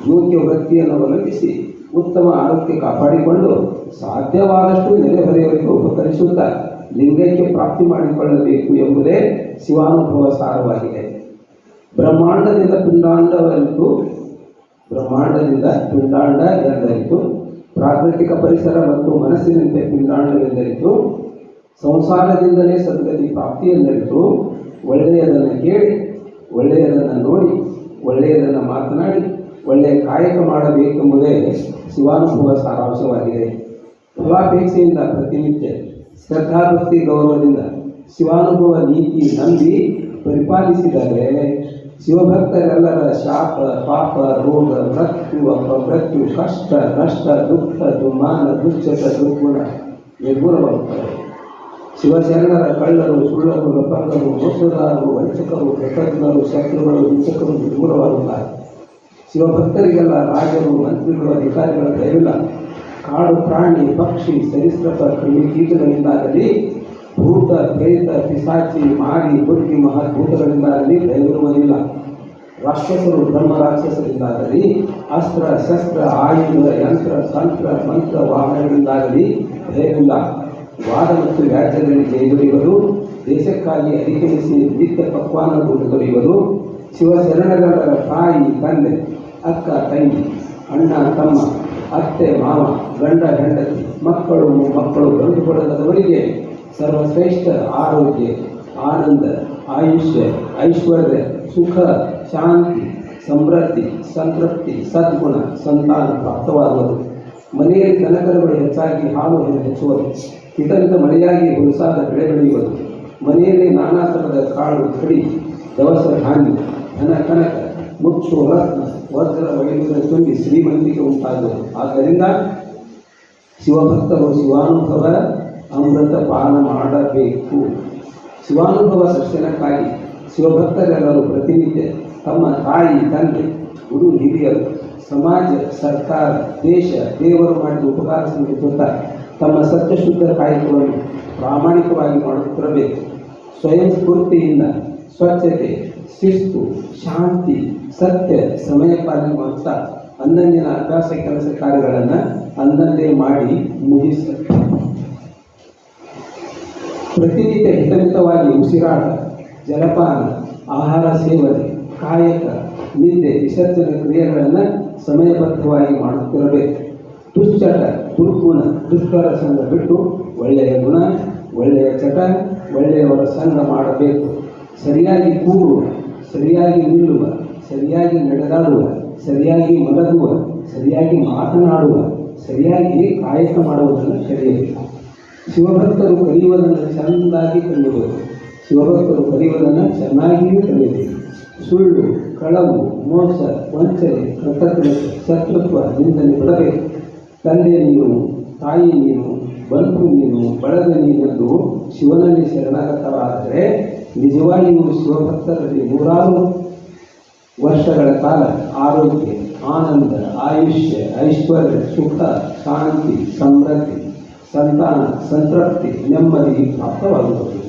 ಯೋಗ್ಯ ವೃತ್ತಿಯನ್ನು ಅವಲಂಬಿಸಿ ಉತ್ತಮ ಆರೋಗ್ಯ ಕಾಪಾಡಿಕೊಂಡು ಸಾಧ್ಯವಾದಷ್ಟು ನೆರೆಹೊರೆಯವರಿಗೆ ಉಪಕರಿಸುತ್ತಾ ಲಿಂಗೈಕ್ಯ ಪ್ರಾಪ್ತಿ ಮಾಡಿಕೊಳ್ಳಬೇಕು ಎಂಬುದೇ ಶಿವಾನುಭವ ಸಾರವಾಗಿದೆ. ಬ್ರಹ್ಮಾಂಡದಿಂದ ಪಿಂಡಾಂಡ ಎಂದರಿತು. ಪ್ರಾಕೃತಿಕ ಪರಿಸರ ಮತ್ತು ಮನಸ್ಸಿನಂತೆ ಪಿಂಡಾಂಡವೆಂದರಿತು. ಸಂಸಾರದಿಂದಲೇ ಸದ್ಗತಿ ಪ್ರಾಪ್ತಿ ಎಂದರಿತು. ಒಳ್ಳೆಯದನ್ನು ಕೇಳಿ, ಒಳ್ಳೆಯದನ್ನು ನೋಡಿ, ಒಳ್ಳೆಯದನ್ನು ಮಾತನಾಡಿ ಒಳ್ಳೆಯ ಕಾಯಕ ಮಾಡಬೇಕೆಂಬುದೇ ಶಿವಾನುಭವ ಸಾರಾಂಶವಾಗಿದೆ. ಫಲಾಪೇಕ್ಷೆಯಿಂದ ಪ್ರತಿನಿತ್ಯ ಶ್ರದ್ಧಾಭಕ್ತಿ ಗೌರವದಿಂದ ಶಿವಾನುಭವ ನೀತಿ ನಂಬಿ ಪರಿಪಾಲಿಸಿದರೆ ಶಿವಭಕ್ತರೆಲ್ಲರ ಶಾಪ, ಪಾಪ, ರೋಗ, ಮೃತ್ಯು, ಅಪಮೃತ್ಯು, ಕಷ್ಟ, ನಷ್ಟ, ದುಃಖ, ದುಮ್ಮಾನ, ದುಶ್ಚಟ, ದುರ್ಗುಣ ನಿರ್ಮೂಲವಾಗುತ್ತವೆ. ಶಿವಶರಣರ ಕಳ್ಳರು, ಸುಳ್ಳರು, ರಪಂಗರು, ಮೋಸಗಾರರು, ವಂಚಕರು, ಕೃತಜ್ಞರು, ಶತ್ರುಗಳು, ಹಿಂಸಕರು ನಿರ್ಮೂಲವಾಗುತ್ತಾರೆ. ಶಿವಭಕ್ತರಿಗೆಲ್ಲ ರಾಜರು, ಮಂತ್ರಿಗಳು, ಅಧಿಕಾರಿಗಳ ದಯವಿಲ್ಲ. ಕಾಡು ಪ್ರಾಣಿ, ಪಕ್ಷಿ, ಸರೀಸೃಪ, ಕ್ರಿಮಿ ಕೀಟಗಳಿಂದಾಗಲಿ, ಭೂತ, ಪ್ರೇತ, ಪಿಶಾಚಿ, ಮಾರಿ, ಬುದ್ಧಿ, ಮಹಾಭೂತಗಳಿಂದಾಗಲಿ ದಯವಿರುವುದಿಲ್ಲ. ರಾಕ್ಷಸರು, ಬ್ರಹ್ಮ ರಾಕ್ಷಸರಿಂದಾಗಲಿ, ಅಸ್ತ್ರ, ಶಸ್ತ್ರ, ಆಯುಧ, ಯಂತ್ರ, ತಂತ್ರ, ಮಂತ್ರ, ವಾಹನಗಳಿಂದಾಗಲಿ ಭಯವಿಲ್ಲ. ವಾದ ಮತ್ತು ವ್ಯಾಜ್ಯದಲ್ಲಿ ಜಯದೊರೆಯುವುದು, ದೇಶಕ್ಕಾಗಿ ಅಧಿಗಮಿಸಿ ನಿತ್ಯ ಪಕ್ವಾನಗಳು ದೊರೆಯುವುದು, ಶಿವಶರಣರ ತಾಯಿ, ತಂದೆ, ಅಕ್ಕ, ತಂಗಿ, ಅಣ್ಣ, ತಮ್ಮ, ಅತ್ತೆ, ಮಾವ, ಗಂಡ, ಹೆಂಡತಿ, ಮಕ್ಕಳು, ಮೊಮ್ಮಕ್ಕಳು, ಬಂಧುಬಳಗದವರಿಗೆ ಸರ್ವಶ್ರೇಷ್ಠ ಆರೋಗ್ಯ, ಆನಂದ, ಆಯುಷ್ಯ, ಐಶ್ವರ್ಯ, ಸುಖ, ಶಾಂತಿ, ಸಮೃದ್ಧಿ, ಸಂತೃಪ್ತಿ, ಸದ್ಗುಣ, ಸಂತಾನ ಪ್ರಾಪ್ತವಾಗುವುದು. ಮನೆಯಲ್ಲಿ ದನಕರುಗಳು ಹೆಚ್ಚಾಗಿ ಹಾಲು ಹೆಚ್ಚುವುದು, ಹಿತಮಿತ ಮಳೆಯಾಗಿ ಹುಲಸಾದ ಬೆಳೆ ಬೆಳೆಯುವುದು. ಮನೆಯಲ್ಲಿ ನಾನಾ ಥರದ ಕಾಳು, ಕಡಿ, ದವಸ ಧಾನ್ಯ, ಧನ ಕನಕ, ಮುಚ್ಚು, ರತ್ನ, ವಜ್ರ, ವೈಢೂರ್ಯ ತುಂಬಿ ಶ್ರೀಮಂತಿಕೆ ಉಂಟಾಗುವುದು. ಆದ್ದರಿಂದ ಶಿವಭಕ್ತರು ಶಿವಾನುಭವ ಅಮೃತ ಪಾನ ಮಾಡಬೇಕು. ಶಿವಾನುಭವ ದರ್ಶನಕ್ಕಾಗಿ ಶಿವಭಕ್ತರೆಲ್ಲರೂ ಪ್ರತಿನಿತ್ಯ ತಮ್ಮ ತಾಯಿ, ತಂದೆ, ಗುರು ಹಿರಿಯರು, ಸಮಾಜ, ಸರ್ಕಾರ, ದೇಶ, ದೇವರು ಮಾಡಿದ ಉಪಕಾರ ಸಂಘಟಿಸುತ್ತಾ ತಮ್ಮ ಸತ್ಯಶುದ್ಧ ಕಾಯಕವನ್ನು ಪ್ರಾಮಾಣಿಕವಾಗಿ ಮಾಡುತ್ತಿರಬೇಕು. ಸ್ವಯಂ ಸ್ಫೂರ್ತಿಯಿಂದ ಸ್ವಚ್ಛತೆ, ಶಿಸ್ತು, ಶಾಂತಿ, ಸತ್ಯ, ಸಮಯ ಪಾಲನೆ ಮಾಡುತ್ತಾ ಅಂದಂದಿನ ಅಭ್ಯಾಸ ಕೆಲಸ ಕಾರ್ಯಗಳನ್ನು ಅಂದಂದೇ ಮಾಡಿ ಮುಗಿಸಬೇಕು. ಪ್ರತಿನಿತ್ಯ ಹಿತಮಿತವಾಗಿ ಉಸಿರಾಟ, ಜಲಪಾನ, ಆಹಾರ ಸೇವನೆ, ಕಾಯಕ, ನಿದ್ದೆ, ವಿಸರ್ಜನೆ ಕ್ರಿಯೆಗಳನ್ನು ಸಮಯಬದ್ಧವಾಗಿ ಮಾಡುತ್ತಿರಬೇಕು. ದುಶ್ಚಟ, ದುರ್ಗುಣ, ದುಷ್ಕರ ಸಂಘ ಬಿಟ್ಟು ಒಳ್ಳೆಯ ಗುಣ, ಒಳ್ಳೆಯ ಚಟ, ಒಳ್ಳೆಯವರ ಸಂಘ ಮಾಡಬೇಕು. ಸರಿಯಾಗಿ ಕೂಡುವ, ಸರಿಯಾಗಿ ನಿಲ್ಲುವ, ಸರಿಯಾಗಿ ನಡೆದಾಡುವ, ಸರಿಯಾಗಿ ಮಲಗುವ, ಸರಿಯಾಗಿ ಮಾತನಾಡುವ, ಸರಿಯಾಗಿ ಕಾಯಕ ಮಾಡುವುದನ್ನು ಕಲಿಯಬೇಕು. ಶಿವಭಕ್ತರು ಕಲಿಯುವುದನ್ನು ಚೆನ್ನಾಗಿ ಕಲಿಯಬೇಕು. ಶಿವಭಕ್ತರು ಕಲಿಯುವುದನ್ನು ಚೆನ್ನಾಗಿಯೂ ಕಲಿಯಬೇಕು. ಸುಳ್ಳು, ಕಳವು, ಮೋಸ, ವಂಚನೆ, ಕೃತಜ್ಞತೆ, ಶತ್ರುತ್ವ, ನಿಂದನೆ ಬಿಡಬೇಕು. ತಂದೆ ನೀನು, ತಾಯಿ ನೀನು, ಬಂಧು ನೀನು, ಬಳಗ ನೀನೆಂದು ಶಿವನಲ್ಲಿ ಶರಣಾಗತರಾದರೆ ನಿಜವಾಗಿಯೂ ಶಿವಭಕ್ತರಲ್ಲಿ ನೂರಾರು ವರ್ಷಗಳ ಕಾಲ ಆರೋಗ್ಯ, ಆನಂದ, ಆಯುಷ್ಯ, ಐಶ್ವರ್ಯ, ಸುಖ, ಶಾಂತಿ, ಸಮೃದ್ಧಿ, ಸಂತಾನ, ಸಂತೃಪ್ತಿ, ನೆಮ್ಮದಿ ಪ್ರಾಪ್ತವಾಗುತ್ತದೆ.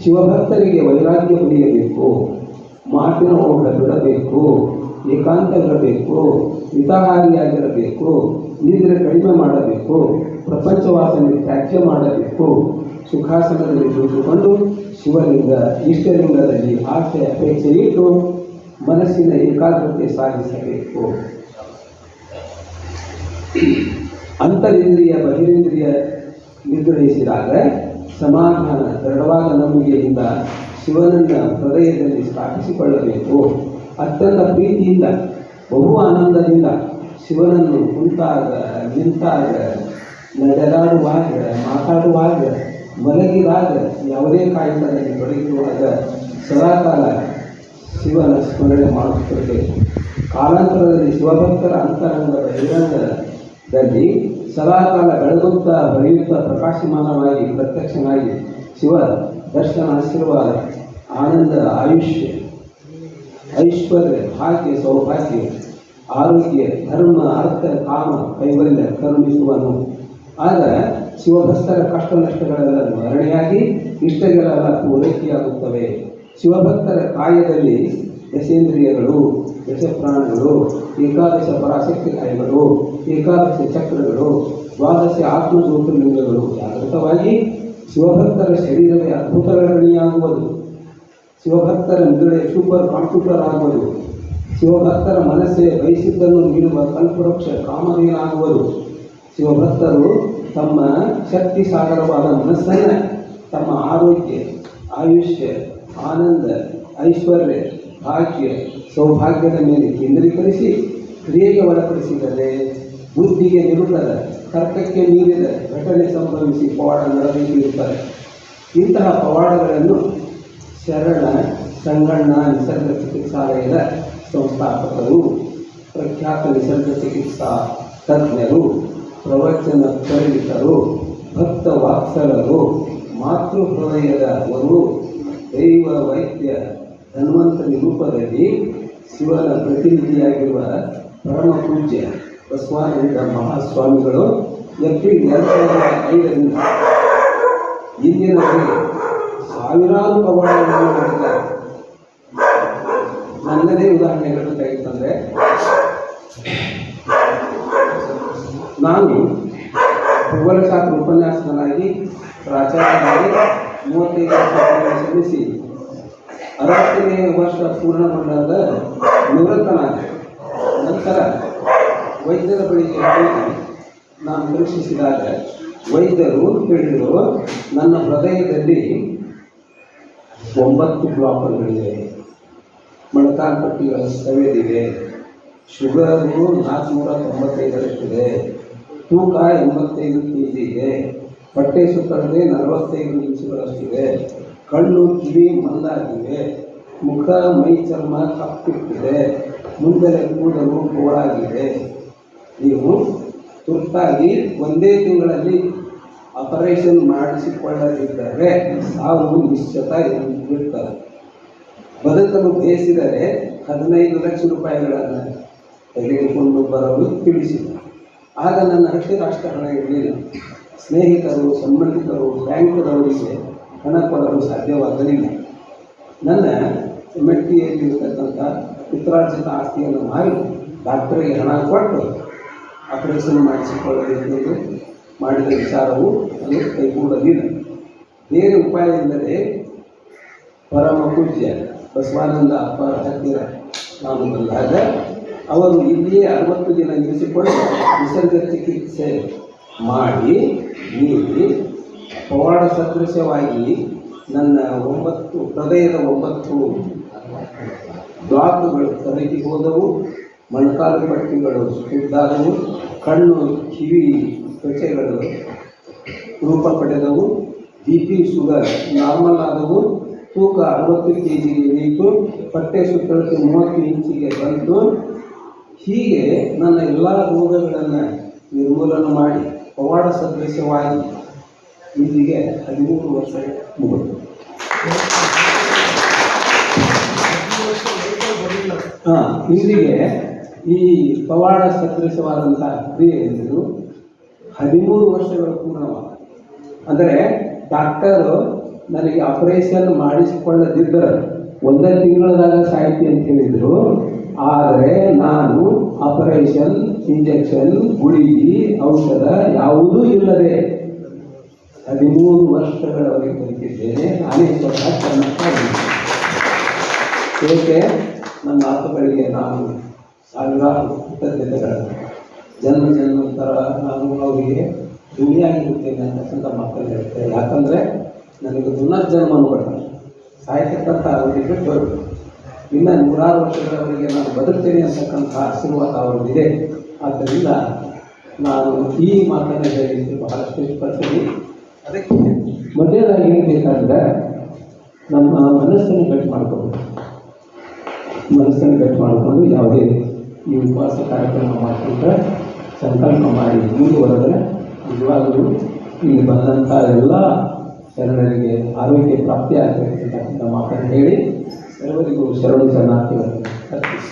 ಶಿವಭಕ್ತರಿಗೆ ವೈರಾಗ್ಯ ಉಳಿಯಬೇಕು, ಮಾತಿನ ಓಟ ಬಿಡಬೇಕು, ಏಕಾಂತವಿರಬೇಕು, ಮಿತಾಹಾರಿಯಾಗಿರಬೇಕು, ನಿದ್ರೆ ಕಡಿಮೆ ಮಾಡಬೇಕು, ಪ್ರಪಂಚವಾಸನೆ ತ್ಯಾಜ್ಯ ಮಾಡಬೇಕು. ಸುಖಾಸನದಲ್ಲಿ ಕುಳಿತುಕೊಂಡು ಶಿವಲಿಂಗ, ಇಷ್ಟಲಿಂಗದಲ್ಲಿ ಆಸೆ ಅಪೇಕ್ಷೆ ಇಟ್ಟು ಮನಸ್ಸಿನ ಏಕಾಗ್ರತೆ ಸಾಧಿಸಬೇಕು. ಅಂತರಿಂದ್ರಿಯ ಬಹಿರೇಂದ್ರಿಯ ನಿಗ್ರಹಿಸಿದಾಗ ಸಮಾಧಾನ ದೃಢವಾದ ನಂಬಿಕೆಯಿಂದ ಶಿವನನ್ನ ಹೃದಯದಲ್ಲಿ ಸ್ಥಾಪಿಸಿಕೊಳ್ಳಬೇಕು. ಅತ್ಯಂತ ಪ್ರೀತಿಯಿಂದ ಬಹು ಆನಂದದಿಂದ ಶಿವನನ್ನು ಕುಂತಾಗ, ನಿಂತಾಗ, ನಡೆದಾಡುವಾಗ, ಮಾತಾಡುವಾಗ, ಮಲಗಿದಾಗ, ಯಾವುದೇ ಕಾಯಕದಲ್ಲಿ ತೊಡಗಿರುವಾಗ ಸದಾಕಾಲ ಶಿವನ ಸ್ಮರಣೆ ಮಾಡುತ್ತಿರಬೇಕು. ಕಾಲಾಂತರದಲ್ಲಿ ಶಿವಭಕ್ತರ ಅಂತರಂಗದ ಬಹಿರಂಗದಲ್ಲಿ ಸದಾಕಾಲ ಬೆಳಗುತ್ತಾ ಬೆಳೆಯುತ್ತಾ ಪ್ರಕಾಶಮಾನವಾಗಿ ಪ್ರತ್ಯಕ್ಷನಾಗಿ ಶಿವ ದರ್ಶನ, ಆಶೀರ್ವಾದ, ಆನಂದ, ಆಯುಷ್ಯ, ಐಶ್ವರ್ಯ, ಭಾಗ್ಯ, ಸೌಭಾಗ್ಯ, ಆರೋಗ್ಯ, ಧರ್ಮ, ಅರ್ಥ, ಕಾಮ, ಕೈವಲ್ಯ ಕರುಣಿಸುವನು. ಆಗ ಶಿವಭಕ್ತರ ಕಷ್ಟ ನಷ್ಟಗಳೆಲ್ಲ ನಿವಾರಣೆಯಾಗಿ ಇಷ್ಟಗಳೆಲ್ಲ ಪೂರೈಕೆಯಾಗುತ್ತವೆ. ಶಿವಭಕ್ತರ ಕಾಯದಲ್ಲಿ ದಶೇಂದ್ರಿಯಗಳು, ದಶಪ್ರಾಣಗಳು, ಏಕಾದಶ ಪರಾಶಕ್ತಿ ಕಾಯಗಳು, ಏಕಾದಶ ಚಕ್ರಗಳು, ದ್ವಾದಶ ಆತ್ಮಜ್ಯೋತಿರ್ಲಿಂಗಗಳು ಜಾಗೃತವಾಗಿ ಶಿವಭಕ್ತರ ಶರೀರವೇ ಅದ್ಭುತಗಣಿಯಾಗುವುದು. ಶಿವಭಕ್ತರ ಮಿದುಳೆ ಸೂಪರ್ ಕಂಪ್ಯೂಟರ್ ಆಗುವುದು. ಶಿವಭಕ್ತರ ಮನಸ್ಸೇ ಬಯಸಿದ್ದನ್ನು ನೀಡುವ ಕಲ್ಪವೃಕ್ಷ ಕಾಮಧೇನಾಗುವುದು. ಶಿವಭಕ್ತರು ತಮ್ಮ ಶಕ್ತಿ ಸಾಗರವಾದ ಮನಸ್ಸನ್ನು ತಮ್ಮ ಆರೋಗ್ಯ, ಆಯುಷ್ಯ, ಆನಂದ, ಐಶ್ವರ್ಯ, ಭಾಗ್ಯ, ಸೌಭಾಗ್ಯದ ಮೇಲೆ ಕೇಂದ್ರೀಕರಿಸಿ ಕ್ರಿಯೆಗೆ ಒಳಪಡಿಸಿದರೆ ಬುದ್ಧಿಗೆ ನಿರುಳದ, ತರ್ಕಕ್ಕೆ ಮೀರಿದ ಘಟನೆ ಸಂಭವಿಸಿ ಪವಾಡ ನಡೆದಿರುತ್ತಾರೆ. ಇಂತಹ ಪವಾಡಗಳನ್ನು ಶರಣ ಸಂಗಣ್ಣ ನಿಸರ್ಗ ಚಿಕಿತ್ಸಾಲಯದ ಸಂಸ್ಥಾಪಕರು, ಪ್ರಖ್ಯಾತ ನಿಸರ್ಗ ಚಿಕಿತ್ಸಾ ತಜ್ಞರು, ಪ್ರವಚನ ಪರಿಣಿತರು, ಭಕ್ತ ವಾತ್ಸಲರು, ಮಾತೃ ಹೃದಯದವರು, ದೈವ ವೈದ್ಯ ಧನ್ವಂತ ನಿರೂಪದಲ್ಲಿ ಶಿವನ ಪ್ರತಿನಿಧಿಯಾಗಿರುವ ಪರಮ ಪೂಜ್ಯ ಬಸವಾನಂದ ಮಹಾಸ್ವಾಮಿಗಳು ಏಪ್ರಿಲ್ 2005ರಿಂದ ಇಂದಿನವರೆಗೆ ಸಾವಿರಾರು ಪವಾಡಗಳನ್ನು ಮಾಡಿದ್ದಾರೆ. ನನ್ನದೇ ಉದಾಹರಣೆಗಳನ್ನು ತೆಗೆದುಕೊಂಡ್ರೆ, ನಾನು ಭೂಗೋಳಶಾಸ್ತ್ರ ಉಪನ್ಯಾಸಕನಾಗಿ ಪ್ರಾಚಾರ್ಯನಾಗಿ 35 ವರ್ಷ ಸಲ್ಲಿಸಿ 60ನೇ ವರ್ಷ ಪೂರ್ಣಗೊಂಡಾಗ ನಿವೃತ್ತನಾದ ನಂತರ ವೈದ್ಯರ ಬಳಿಗೆ ಹೋಗಿ ನಾನು ಪರೀಕ್ಷಿಸಿದಾಗ ವೈದ್ಯರು ಹೇಳಿದರು, ನನ್ನ ಹೃದಯದಲ್ಲಿ 9 ಬ್ಲಾಕ್ಗಳಿವೆ, ಮೊಣಕಾಲ್ಪಟ್ಟಿಗಳ ಸವೆದಿವೆ, ಶುಗರು 495ರಷ್ಟಿದೆ, ತೂಕ 85 kg ಇದೆ, ಹೊಟ್ಟೆ ಸುತ್ತಳತೆ 45 ಇಂಚುಗಳಷ್ಟಿದೆ, ಕಣ್ಣು ಕಿವಿ ಮಂದಾಗಿವೆ, ಮುಖ ಮೈ ಚರ್ಮ ಕಪ್ಪಿಟ್ಟಿದೆ, ಮುಂದೆ ಕೂದಲು ಬೋಳಾಗಿದೆ. ನೀವು ತುರ್ತಾಗಿ ಒಂದೇ ತಿಂಗಳಲ್ಲಿ ಆಪರೇಷನ್ ಮಾಡಿಸಿಕೊಳ್ಳದಿದ್ದರೆ ಸಾವು ನಿಶ್ಚಿತ ಇರುತ್ತದೆ. ಬದುಕಲು ಬಯಸಿದರೆ 15 ಲಕ್ಷ ರೂಪಾಯಿಗಳನ್ನು ತೆಗೆದುಕೊಂಡು ಬರಲು ತಿಳಿಸಿದ. ಆಗ ನನ್ನ ಹತ್ತಿರ ಹಣ ಇರಲಿಲ್ಲ. ಸ್ನೇಹಿತರು, ಸಂಬಂಧಿಕರು, ಬ್ಯಾಂಕ್ನವರಿಗೆ ಹಣ ಕೊಡಲು ಸಾಧ್ಯವಾಗಲಿಲ್ಲ. ನನ್ನ ಮೆಟ್ಟಿಯಲ್ಲಿರ್ತಕ್ಕಂಥ ಪಿತ್ರಾರ್ಜಿತ ಆಸ್ತಿಯನ್ನು ಮಾರಿ ಡಾಕ್ಟರಿಗೆ ಹಣ ಕೊಟ್ಟು ಆಪರೇಷನ್ ಮಾಡಿಸಿಕೊಳ್ಳಬೇಕೆಂದು ಮಾಡಿದ ವಿಚಾರವು ಅದು ಕೈಗೂಡಲಿಲ್ಲ. ಬೇರೆ ಉಪಾಯ ಎಂದರೆ ಪರಮ ಪೂಜ್ಯ ಬಸವಾನಂದ ಅಪ್ಪರ ಹತ್ತಿರ ನಾನು ಬಂದಾಗ ಅವರು ಇಲ್ಲಿಯೇ 60 ದಿನ ಇರಿಸಿಕೊಂಡು ನಿಸರ್ಗ ಚಿಕಿತ್ಸೆ ಮಾಡಿ ನೀಡಿ ಪವಾಡ ಸದೃಶವಾಗಿ ನನ್ನ 9 ಹೃದಯದ 9 ಬ್ಲಾಕ್ಗಳು ಕರಗಿ ಹೋದವು, ಮೊಣಕಾಲು ಪಟ್ಟಿಗಳು ಸುದ್ದಾದವು, ಕಣ್ಣು ಕಿವಿ ತ್ವಚೆಗಳು ರೂಪ ಪಡೆದವು, BP ಶುಗರ್ ನಾರ್ಮಲ್ ಆದವು, ತೂಕ 60 kg ಇಳಿಯಿತು, ಹೊಟ್ಟೆ ಸುತ್ತಳತೆ 30 ಇಂಚಿಗೆ ಬಂತು. ಹೀಗೆ ನನ್ನ ಎಲ್ಲ ರೋಗಗಳನ್ನು ನಿರ್ಮೂಲನೆ ಮಾಡಿ ಪವಾಡ ಸದೃಶವಾಗಿ ಇಲ್ಲಿಗೆ 13 ವರ್ಷ ಮುಗಿದು. ಇಲ್ಲಿಗೆ ಈ ಪವಾಡ ಸದೃಶವಾದಂಥ ಕ್ರಿಯೆ ಎಂದರು 13 ವರ್ಷಗಳ ಪೂರ್ಣವಾದ. ಅಂದರೆ ಡಾಕ್ಟರು ನನಗೆ ಆಪರೇಷನ್ ಮಾಡಿಸಿಕೊಳ್ಳದಿದ್ದರೆ 1 ತಿಂಗಳದಾಗ ಸಾಹಿತಿ ಅಂತ ಹೇಳಿದರು. ಆದರೆ ನಾನು ಆಪರೇಷನ್, ಇಂಜೆಕ್ಷನ್, ಗುಳಿಗೆ, ಔಷಧ ಯಾವುದೂ ಇಲ್ಲದೆ 13 ವರ್ಷಗಳವರೆಗೆ ಬದುಕಿದ್ದೇನೆ. ನಾನೇ ಸ್ವತಃ ಏಕೆ ನನ್ನ ಆತ್ಮಗಳಿಗೆ ನಾನು ಸಾವಿರಾರು ಕೃತಜ್ಞತೆಗಳನ್ನು ಜನ್ಮಾಂತರ ನಾನು ಅವರಿಗೆ ಋಣಿಯಾಗಿರುತ್ತೇನೆ ಅಂತಕ್ಕಂಥ ಮಾತನ್ನು ಹೇಳ್ತೇನೆ. ಯಾಕಂದರೆ ನನಗೆ ಪುನರ್ಜನ್ಮವನ್ನು ಕೊಡ್ತಾರೆ, ಸಾಯ್ತಕ್ಕಂಥ ಅವರಿಗೆ ಬಿಟ್ಟು ಇನ್ನು 100 ವರ್ಷಗಳವರೆಗೆ ನಾನು ಬದುಕ್ತೇನೆ ಅಂತಕ್ಕಂಥ ಆಶೀರ್ವಾದ ಅವ್ರದ್ದಿದೆ. ಆದ್ದರಿಂದ ನಾನು ಈ ಮಾತನ್ನು ಹೇಳಿ ಬಹಳಷ್ಟು ಇಷ್ಟಪಡ್ತೀನಿ. ಅದಕ್ಕೆ ಮೊದಲನೇದಾಗಿ ಹೇಳಬೇಕಾದ್ರೆ ನಮ್ಮ ಮನಸ್ಸನ್ನು ಗಟ್ಟಿ ಮಾಡ್ಕೋಬೇಕು. ಮನಸ್ಸನ್ನು ಗಟ್ಟಿ ಮಾಡಿಕೊಂಡು ಯಾವುದೇ ಈ ಉಪವಾಸ ಕಾರ್ಯಕ್ರಮ ಮಾಡಿಕೊಂಡ್ರೆ ಸಂಕಲ್ಪ ಮಾಡಿ ಮುಂದುವರೆದರೆ ನಿಜವಾಗಲೂ ಇಲ್ಲಿ ಬಂದಂಥ ಎಲ್ಲ ಶರಣರಿಗೆ ಆರೋಗ್ಯ ಪ್ರಾಪ್ತಿ ಆಗಬೇಕು ಅಂತಕ್ಕಂಥ ಮಾತನ್ನು ಹೇಳಿ ಸರ್ವರಿಗೂ ಶರಣಾರ್ಥಿಗಳನ್ನು ಅರ್ಪಿಸಿ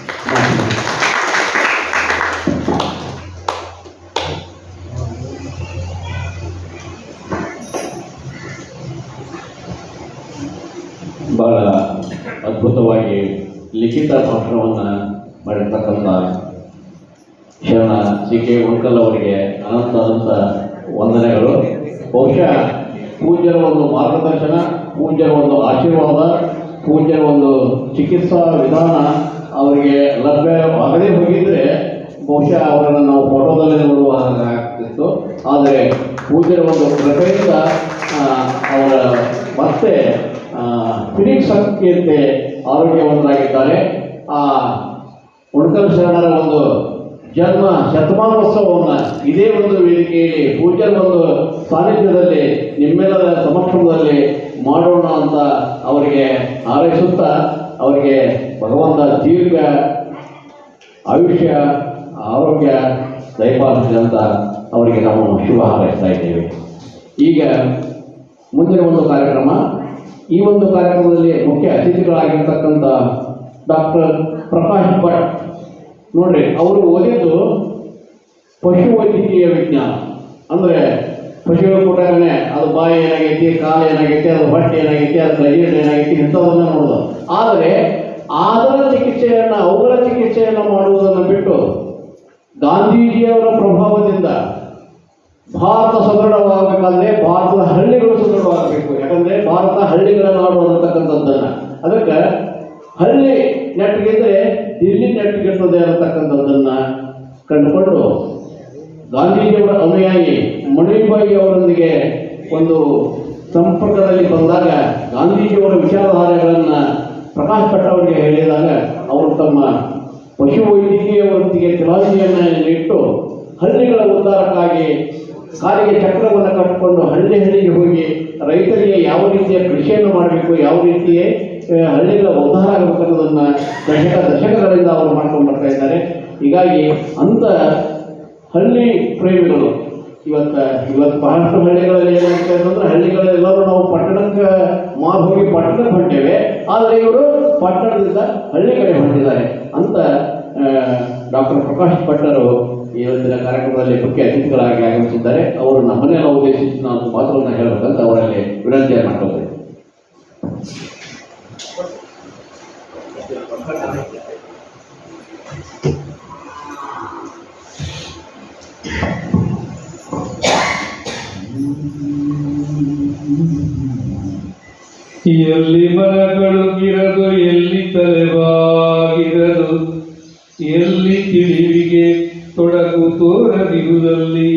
ಬಹಳ ಅದ್ಭುತವಾಗಿ ಲಿಖಿತ ಭಾಷಣವನ್ನು ಮಾಡಿರ್ತಕ್ಕಂಥ ಶರಣ ಸಿ ಕೆ ಉಣ್ಕಲ್ ಅವರಿಗೆ ಅನಂತ ವಂದನೆಗಳು. ಬಹುಶಃ ಪೂಜ್ಯರ ಒಂದು ಮಾರ್ಗದರ್ಶನ, ಪೂಜ್ಯರ ಒಂದು ಆಶೀರ್ವಾದ, ಪೂಜ್ಯರ ಒಂದು ಚಿಕಿತ್ಸಾ ವಿಧಾನ ಅವರಿಗೆ ಲಭ್ಯವಾಗದೇ ಹೋಗಿದ್ದರೆ ಬಹುಶಃ ಅವರನ್ನು ನಾವು ಫೋಟೋದಲ್ಲಿ ನೋಡುವ ಆಗ್ತಿತ್ತು. ಆದರೆ ಪೂಜ್ಯರ ಒಂದು ಕೃಪೆಯಿಂದ ಅವರ ಮತ್ತೆ ಫಿನಿಕ್ಸ್ ಸಂಖ್ಯೆಯಂತೆ ಆರೋಗ್ಯವಂತರಾಗಿದ್ದಾರೆ. ಆ ಉಣ್ಕಲ್ ಶರಣರ ಒಂದು ಜನ್ಮ ಶತಮಾನೋತ್ಸವವನ್ನು ಇದೇ ಒಂದು ವೇದಿಕೆಯಲ್ಲಿ ಪೂಜ್ಯರ ಒಂದು ಸಾನ್ನಿಧ್ಯದಲ್ಲಿ ನಿಮ್ಮೆಲ್ಲರ ಸಮಕ್ಷಮದಲ್ಲಿ ಮಾಡೋಣ ಅಂತ ಅವರಿಗೆ ಹಾರೈಸುತ್ತಾ ಅವರಿಗೆ ಭಗವಂತ ದೀರ್ಘ ಆಯುಷ್ಯ ಆರೋಗ್ಯ ದಯಪಾಲಿಸಲಿ ಅಂತ ಅವರಿಗೆ ನಾವು ಶುಭ ಹಾರೈಸ್ತಾ ಇದ್ದೇವೆ. ಈಗ ಮುಂದಿನ ಒಂದು ಕಾರ್ಯಕ್ರಮ, ಈ ಒಂದು ಕಾರ್ಯಕ್ರಮದಲ್ಲಿ ಮುಖ್ಯ ಅತಿಥಿಗಳಾಗಿರ್ತಕ್ಕಂಥ ಡಾಕ್ಟರ್ ಪ್ರಕಾಶ್ ಭಟ್ ನೋಡ್ರಿ, ಅವರು ಓದಿದ್ದು ಪಶುವೈದ್ಯಕೀಯ ವಿಜ್ಞಾನ. ಅಂದರೆ ಪಶುಗಳ ಕೊಟ್ಟಾಗನೆ ಅದು ಬಾಯಿ ಏನಾಗೈತಿ, ಕಾಲು ಏನಾಗೈತಿ, ಅದು ಹೊಟ್ಟೆ ಏನಾಗೈತಿ, ಅದು ಕೈಯಲ್ಲಿ ಏನಾಗೈತಿ ಇಂಥದನ್ನು ನೋಡೋದು. ಆದರೆ ಅವುಗಳ ಚಿಕಿತ್ಸೆಯನ್ನು ಮಾಡುವುದನ್ನು ಬಿಟ್ಟು ಗಾಂಧೀಜಿಯವರ ಪ್ರಭಾವದಿಂದ ಭಾರತ ಸದೃಢವಾಗಬೇಕಾದ್ರೆ ಭಾರತದ ಹಳ್ಳಿಗಳು ಸದೃಢವಾಗಬೇಕು. ಯಾಕಂದರೆ ಭಾರತ ಹಳ್ಳಿಗಳ ನಾಡು ಅನ್ನತಕ್ಕಂಥದ್ದನ್ನು, ಅದಕ್ಕೆ ಹಳ್ಳಿ ನೆಟ್ಟಗಿದ್ರೆ ದಿಲ್ಲಿ ನೆಟ್ಟಗಿರ್ತದೆ ಅನ್ನತಕ್ಕಂಥದ್ದನ್ನು ಕಂಡುಕೊಂಡು ಗಾಂಧೀಜಿಯವರ ಅನುಯಾಯಿ ಮಣಿಬಾಯಿ ಅವರೊಂದಿಗೆ ಒಂದು ಸಂಪರ್ಕದಲ್ಲಿ ಬಂದಾಗ ಗಾಂಧೀಜಿಯವರ ವಿಚಾರಧಾರೆಗಳನ್ನು ಪ್ರಕಾಶ್ ಭಟ್ ಅವರಿಗೆ ಹೇಳಿದಾಗ ಅವರು ತಮ್ಮ ಪಶುವೈದ್ಯಕೀಯವರೊಂದಿಗೆ ಕಾಳಜಿಯನ್ನು ಇಟ್ಟು ಹಳ್ಳಿಗಳ ಉದ್ಧಾರಕ್ಕಾಗಿ ಕಾಲಿಗೆ ಚಕ್ರವನ್ನು ಕಟ್ಟಿಕೊಂಡು ಹಳ್ಳಿಗೆ ಹೋಗಿ ರೈತರಿಗೆ ಯಾವ ರೀತಿಯ ಕೃಷಿಯನ್ನು ಮಾಡಬೇಕು, ಯಾವ ರೀತಿಯ ಹಳ್ಳಿಗಳ ಉದ್ಧಾರ ಆಗಬೇಕನ್ನೋದನ್ನು ದಶಕಗಳಿಂದ ಅವರು ಮಾಡ್ಕೊಂಡು ಬರ್ತಾ ಇದ್ದಾರೆ. ಹೀಗಾಗಿ ಅಂಥ ಹಳ್ಳಿ ಪ್ರೇಮಿಗಳು ಇವತ್ತು ಬಹಳಷ್ಟು ಹಳ್ಳಿಗಳಲ್ಲಿ ಏನಾಗ್ತದೆ ಅಂತಂದ್ರೆ ಹಳ್ಳಿಗಳೆಲ್ಲರೂ ನಾವು ಪಟ್ಟಣಕ್ಕೆ ಹೋಗಿ ಪಟ್ಟಣಕ್ಕೆ ಹೊಂಟೇವೆ, ಆದರೆ ಇವರು ಪಟ್ಟಣದಿಂದ ಹಳ್ಳಿ ಕಡೆ ಹೊಂಟಿದ್ದಾರೆ ಅಂತ ಡಾಕ್ಟರ್ ಪ್ರಕಾಶ್ ಭಟ್ಟರು ಇವತ್ತಿನ ಕಾರ್ಯಕ್ರಮದಲ್ಲಿ ಮುಖ್ಯ ಅತಿಥಿಗಳಾಗಿ ಆಗಮಿಸಿದ್ದಾರೆ. ಅವರು ನಮ್ಮನ್ನೆಲ್ಲ ಉದ್ದೇಶಿಸಿ ನಾವು ಮಾತುಗಳನ್ನು ಹೇಳಬೇಕಂತ ಅವರಲ್ಲಿ ವಿನಂತಿಯನ್ನು ಮಾಡ್ಕೊಳ್ತೇವೆ. ಎಲ್ಲಿ ಮರಗಳು ಗಿರದು, ಎಲ್ಲಿ ತಲೆಬಾಗಿರದು, ಎಲ್ಲಿ ತಿಳಿವಿಗೆ ತೊಡಗು ತೋರದಿರುವುದಲ್ಲಿ,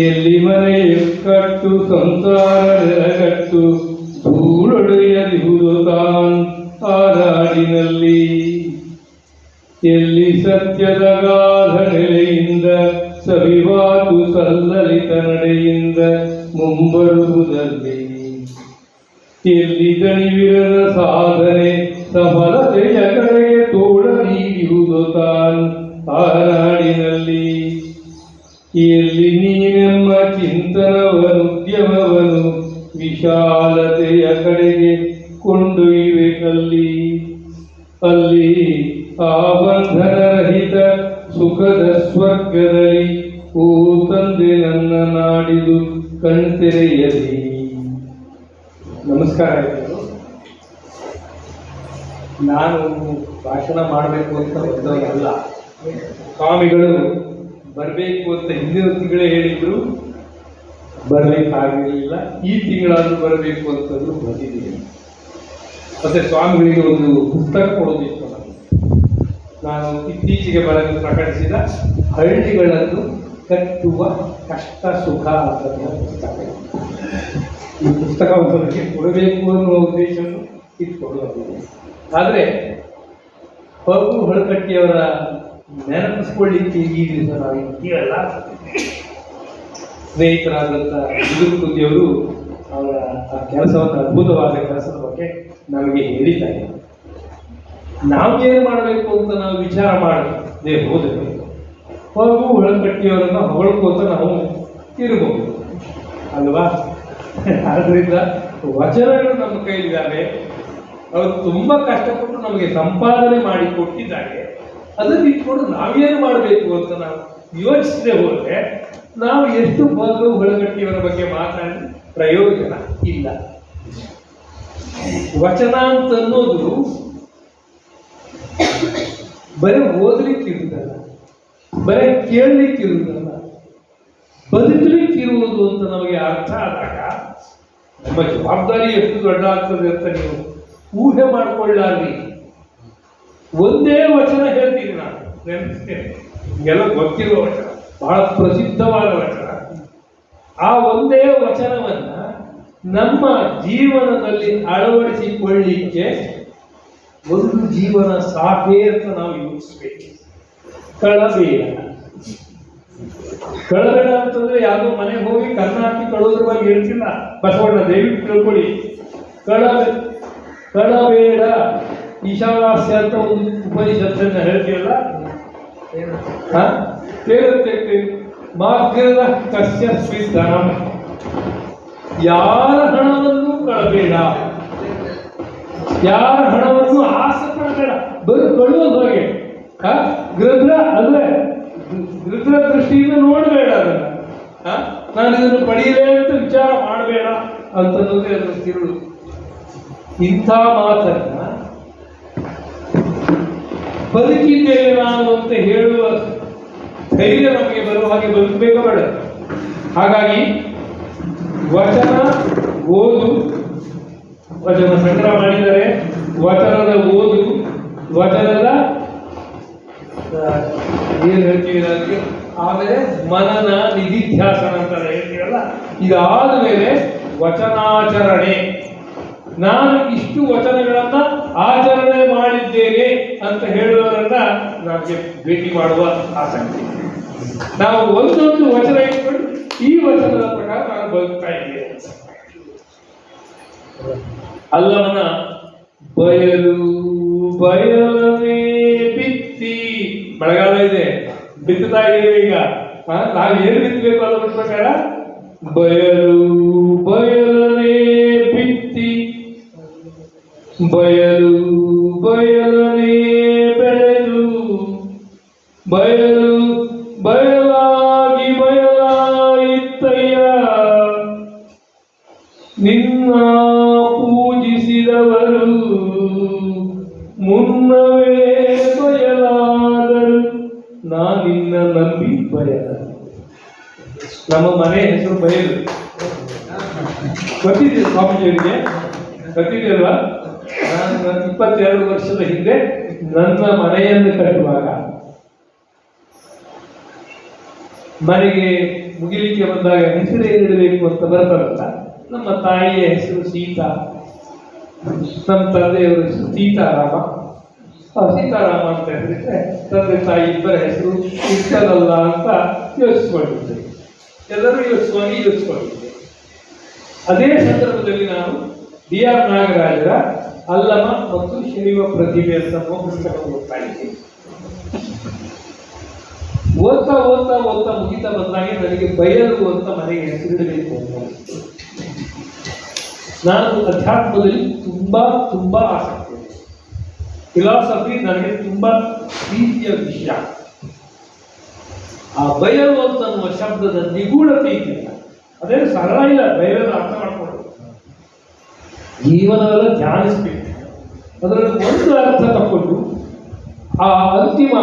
ಎಲ್ಲಿ ಮನೆಯ ಕಟ್ಟು ಸಂಸಾರ ನೆಲಗಟ್ಟು ಧೂಳೊಡೆಯದಿರುವುದು ತಾನ್ ಆ ನಾಡಿನಲ್ಲಿ, ಎಲ್ಲಿ ಸತ್ಯದ ಗಾಢ ನೆಲೆಯಿಂದ ಸವಿವಾತು ಸಲ್ಲಲಿತ ನಡೆಯಿಂದ ಮುಂಬರುವುದಲ್ಲಿ, ಎಲ್ಲಿ ದಣಿವಿರದ ಸಾಧನೆ ಸಫಲತೆಯ ಕಡೆಗೆ ತೋಳದಿರುವುದು ತಾನ್ ಆ ನಾಡಿನಲ್ಲಿ, ಎಲ್ಲಿ ನೀನೆಮ್ಮ ಚಿಂತನವನುದ್ಯಮವನು ವಿಶಾಲತೆಯ ಕಡೆಗೆ ಕೊಂಡೊಯ್ಯುವೆ ಅಲ್ಲಿ ಆ ಬಂಧನರಹಿತ ಸುಖದ ಸ್ವರ್ಗದಲ್ಲಿ ಓ ತಂದೆ ನನ್ನ ನಾಡಿದು ಕಣ್ತೆರೆಯಲಿ. ನಮಸ್ಕಾರ. ನಾನು ಭಾಷಣ ಮಾಡಬೇಕು ಅಂತ ಬಂದವರಲ್ಲ. ಸ್ವಾಮಿಗಳು ಬರಬೇಕು ಅಂತ ಹಿಂದಿನ ತಿಂಗಳೇ ಹೇಳಿದ್ರು, ಬರಲಿಕ್ಕಾಗಲಿಲ್ಲ. ಈ ತಿಂಗಳಾದರೂ ಬರಬೇಕು ಅಂತಂದ್ರು ಬಂದಿದ್ದೀನಿ. ಮತ್ತೆ ಸ್ವಾಮಿಗಳಿಗೆ ಒಂದು ಪುಸ್ತಕ ಕೊಡೋದಿತ್ತು ನನಗೆ. ನಾನು ಇತ್ತೀಚೆಗೆ ಬರೆದು ಪ್ರಕಟಿಸಿದ ಹಳ್ಳಿಗಳನ್ನು ಕಟ್ಟುವ ಕಷ್ಟ ಸುಖ ಅಂತ ಪುಸ್ತಕ. ಈ ಪುಸ್ತಕ ಒಬ್ಬರಿಗೆ ಕೊಡಬೇಕು ಅನ್ನುವ ಉದ್ದೇಶವನ್ನು ಇಟ್ಕೊಳ್ಳೋದು. ಆದರೆ ಪಗು ಹೊಳಕಟ್ಟಿಯವರ ನೆನಪಿಸ್ಕೊಳ್ಳಿಕ್ಕೆ ಈ ದಿವಸ ನಾವು ಇದ್ದೀವಲ್ಲ, ಸ್ನೇಹಿತರಾದಂಥ ಬಿದುರುಕುದಿಯವರು ಅವರ ಆ ಕೆಲಸವನ್ನು, ಅದ್ಭುತವಾದ ಕೆಲಸದ ಬಗ್ಗೆ ನಮಗೆ ಹೇಳಿದ್ದಾರೆ. ನಾವು ಏನು ಮಾಡಬೇಕು ಅಂತ ನಾವು ವಿಚಾರ ಮಾಡದೆ ಹೋದರೆ ಪಗು ಹೊಳಕಟ್ಟಿಯವರನ್ನು ಹೊಗಳ್ಕೋತ ನಾವು ಇರಬಹುದು ಅಲ್ವಾ? ಆದ್ದರಿಂದ ವಚನಗಳು ನಮ್ಮ ಕೈಲಿದ್ದಾವೆ. ಅವರು ತುಂಬಾ ಕಷ್ಟಪಟ್ಟು ನಮಗೆ ಸಂಪಾದನೆ ಮಾಡಿ ಕೊಟ್ಟಿದ್ದಾರೆ. ಅದನ್ನು ಇಟ್ಕೊಂಡು ನಾವೇನು ಮಾಡಬೇಕು ಅಂತ ನಾವು ಯೋಚಿಸದೆ ಹೋದರೆ ನಾವು ಎಷ್ಟು ಬಗ್ಗು ಹೊಳಗಟ್ಟಿಯವರ ಬಗ್ಗೆ ಮಾತಾಡಿ ಪ್ರಯೋಜನ ಇಲ್ಲ. ವಚನ ಅಂತ ಅನ್ನೋದು ಬರೀ ಓದಲಿಕ್ಕಿರುವುದಲ್ಲ, ಬರೀ ಕೇಳಲಿಕ್ಕಿರುವುದಲ್ಲ, ಬದುಕಲಿಕ್ಕಿರುವುದು ಅಂತ ನಮಗೆ ಅರ್ಥ ಆದಾಗ ನಮ್ಮ ಜವಾಬ್ದಾರಿ ಎಷ್ಟು ದೊಡ್ಡ ಆಗ್ತದೆ ಅಂತ ನೀವು ಊಹೆ ಮಾಡಿಕೊಳ್ಳಾರ್ರಿ. ಒಂದೇ ವಚನ ಹೇಳ್ತೀನಿ, ನಾನು ನೆನಪಿಸ್ತೇನೆ, ನಿಮಗೆಲ್ಲ ಗೊತ್ತಿರುವ ವಚನ, ಬಹಳ ಪ್ರಸಿದ್ಧವಾದ ವಚನ. ಆ ಒಂದೇ ವಚನವನ್ನ ನಮ್ಮ ಜೀವನದಲ್ಲಿ ಅಳವಡಿಸಿಕೊಳ್ಳಿಕ್ಕೆ ಒಂದು ಜೀವನ ಸಾಕೆ ಅಂತ ನಾವು ಯೋಚಿಸ್ಬೇಕು. ಕಳಬೇಡ. ಕಳಬೇಡ ಅಂತಂದ್ರೆ ಯಾವುದೋ ಮನೆಗೆ ಹೋಗಿ ಕನ್ನ ಹಾಕಿ ಕಳೋದ್ರ ಬಗ್ಗೆ ಹೇಳ್ತಿಲ್ಲ ಬಸವಣ್ಣ, ದಯವಿಟ್ಟು ತಿಳ್ಕೊಳ್ಳಿ. ಕಳಬೇಡ ಈಶಾವಾಸ್ಯ ಅಂತ ಒಂದು ಉಪನಿಷತ್ತನ್ನ ಹೇಳ್ತೀರಲ್ಲ, ಕೇಳುತ್ತೇವೆ. ಮಾರ್ಗದ ಕಸ್ಯ ಸ್ವಿಧನಂ, ಯಾರ ಹಣವನ್ನು ಕಳಬೇಡ, ಯಾರ ಹಣವನ್ನು ಆಸೆ ಪಡಬೇಡ, ಬರೀ ಕಳುವುದು ಹಾಗೆ ಗೃದ್ರ ಅಲ್ವೇ, ಗೃದ್ರ ದೃಷ್ಟಿಯಿಂದ ನೋಡಬೇಡ ಅದನ್ನ. ನಾನು ಇದನ್ನು ಪಡೆಯಲೇ ಅಂತ ವಿಚಾರ ಮಾಡಬೇಡ ಅಂತನ್ನೋದೇ ಅದರ ತಿರುಳು. ಇಂಥ ಮಾತನ್ನ ಬದುಕಿದ್ದೇನೆ ನಾನು ಅಂತ ಹೇಳುವ ಧೈರ್ಯ ನಮಗೆ ಬರುವ ಹಾಗೆ ಬದುಕಬೇಕ ಬೇಡ. ಹಾಗಾಗಿ ವಚನ ಓದು, ವಚನ ಸಂಗ್ರಹ ಮಾಡಿದರೆ ವಚನದ ಓದು, ವಚನದ ಏನ್ ಹೇಳ್ತೀವಿ ಅದಕ್ಕೆ, ಆಮೇಲೆ ಮನನ ನಿಧಿಧ್ಯಾಸನ ಅಂತ ಹೇಳ್ತೀವಲ್ಲ, ಇದಾದ ಮೇಲೆ ವಚನಾಚರಣೆ. ನಾನು ಇಷ್ಟು ವಚನಗಳನ್ನ ಆಚರಣೆ ಮಾಡಿದ್ದೇನೆ ಅಂತ ಹೇಳುವವರನ್ನ ನಮಗೆ ಭೇಟಿ ಮಾಡುವ ಆಸಕ್ತಿ. ನಾವು ಒಂದೊಂದು ವಚನ ಇಟ್ಕೊಂಡು ಈ ವಚನದ ಪ್ರಕಾರ ನಾನು ಬದುಕ್ತಾ ಇದ್ದೇನೆ. ಅಲ್ಲವನ ಬಯಲು ಬಯಲನೇ ಬಿತ್ತಿ, ಮಳೆಗಾಲ ಇದೆ, ಬಿತ್ತುತ್ತಾ ಇದ್ದೇವೆ ಈಗ. ನಾವು ಏನು ಬಿತ್ತಬೇಕು ಅನ್ನೋ ಪ್ರಕಾರ ಬಯಲು ಬಯಲನೇ ಬಿತ್ತಿ, ಬಯಲು ಬಯಲನೇ ಬೆಳೆದು, ಬಯಲು ಬಯಲಾಗಿ ಬಯಲಾಯಿತ್ತಯ್ಯ, ನಿನ್ನ ಪೂಜಿಸಿದವರು ಮುನ್ನವೇ ಬಯಲಾದರು, ನಾನಿನ್ನ ನಂಬಿ ಬಯಲ. ನಮ್ಮ ಮನೆ ಹೆಸರು ಬಯಲು, ಗೊತ್ತಿದೆ ಸ್ವಾಮೀಜಿಯವರಿಗೆ, ಗೊತ್ತಿದೆಯಲ್ವಾ? ನಾನು 22 ವರ್ಷದ ಹಿಂದೆ ನನ್ನ ಮನೆಯನ್ನು ಕಟ್ಟುವಾಗ ಮನೆಗೆ ಮುಗಿಲಿಕ್ಕೆ ಬಂದಾಗ ಹೆಸರು ಏನಿಡಬೇಕು ಅಂತ ಬರ್ತಾರಲ್ಲ, ನಮ್ಮ ತಾಯಿಯ ಹೆಸರು ಸೀತಾ, ನಮ್ಮ ತಂದೆಯವರ ಹೆಸರು ಸೀತಾರಾಮ. ಸೀತಾರಾಮ ಅಂತ ಹೇಳಿದ್ರೆ ತಂದೆ ತಾಯಿ ಇಬ್ಬರ ಹೆಸರು ಇಷ್ಟಲ್ಲ ಅಂತ ಯೋಚಿಸ್ಕೊಂಡಿದ್ದೆ, ಎಲ್ಲರೂ ಯೋಚಿಸ್ಕೊಂಡಿದ್ದೆ. ಅದೇ ಸಂದರ್ಭದಲ್ಲಿ ನಾನು D.R. ನಾಗರಾಜರ ಅಲ್ಲಮ ಮತ್ತು ಶೈವ ಪ್ರತಿಭೆ ಅಂತ ಪುಸ್ತಕ ಓದ್ತಾ ಇದ್ದೀನಿ. ಓದ್ತಾ ಓದ್ತಾ ಓದ್ತಾ ಮುಗಿತಾ ಬಂದಾಗೆ ನನಗೆ ಬಯಲು ಅಂತ ಮನೆಗೆ ಹೆಸರಿಡಬೇಕು ಅಂತ. ನಾನು ಅಧ್ಯಾತ್ಮದಲ್ಲಿ ತುಂಬಾ ತುಂಬಾ ಆಸಕ್ತಿ, ಫಿಲಾಸಫಿ ನನಗೆ ತುಂಬಾ ಪ್ರೀತಿಯ ವಿಷಯ. ಆ ಬಯಲು ಅಂತನ್ನುವ ಶಬ್ದದ ನಿಗೂಢತೆ ಇದೆಯಲ್ಲ, ಅದೇನು ಸರಳ ಇಲ್ಲ. ಬಯಲನ್ನು ಅರ್ಥ ಮಾಡ್ಕೊಂಡು ಜೀವನವೆಲ್ಲ ಧ್ಯಾನಿಸ್ಬೇಕು. ಅದರಲ್ಲಿ ಒಂದು ಅರ್ಥ ತಕ್ಕೊಂಡು ಆ ಅಂತಿಮ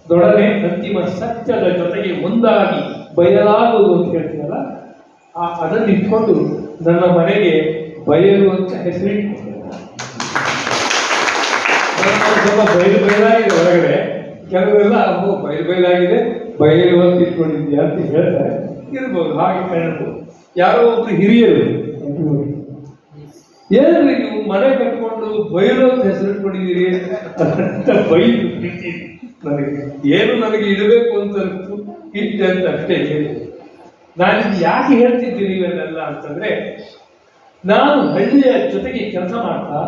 ದೊಡನೆ, ಅಂತಿಮ ಸತ್ಯದ ಜೊತೆಗೆ ಒಂದಾಗಿ ಬಯಲಾಗುವುದು ಅಂತ ಹೇಳ್ತೀನಲ್ಲ, ಅದನ್ನು ಇಟ್ಕೊಂಡು ನನ್ನ ಮನೆಗೆ ಬಯಲು ಅಂತ ಹೆಸರಿಟ್ಕೊಂಡೆ. ಸ್ವಲ್ಪ ಬಯಲಾಗಿದೆ ಹೊರಗಡೆ, ಕೆಲವರೆಲ್ಲ ಬಯಲಾಗಿದೆ ಬಯಲು ಅಂತ ಇಟ್ಕೊಂಡಿದ್ಯಾ ಅಂತ ಹೇಳ್ತಾರೆ. ಇರ್ಬೋದು, ಹಾಗೆ ಕಾಣ್ಬೋದು. ಯಾರೋ ಒಬ್ರು ಹಿರಿಯರು ಏನ್ರಿ ನೀವು ಮನೆ ಕಟ್ಕೊಂಡು ಬಯಲು ಅಂತ ಹೆಸರಿಟ್ಕೊಂಡಿದ್ದೀರಿ ಅಂತ ಬೈದು ನನಗೆ ಏನು ನನಗೆ ಇಡಬೇಕು ಅಂತ ಇಟ್ಟೆ ಅಂತ ಅಷ್ಟೇ ಹೇಳಿ. ನಾನಿದು ಯಾಕೆ ಹೇಳ್ತಿದ್ದೀನಿ ಇವೆಲ್ಲ ಅಂತಂದ್ರೆ, ನಾನು ಹಳ್ಳಿಯ ಜೊತೆಗೆ ಕೆಲಸ ಮಾಡ್ತಾ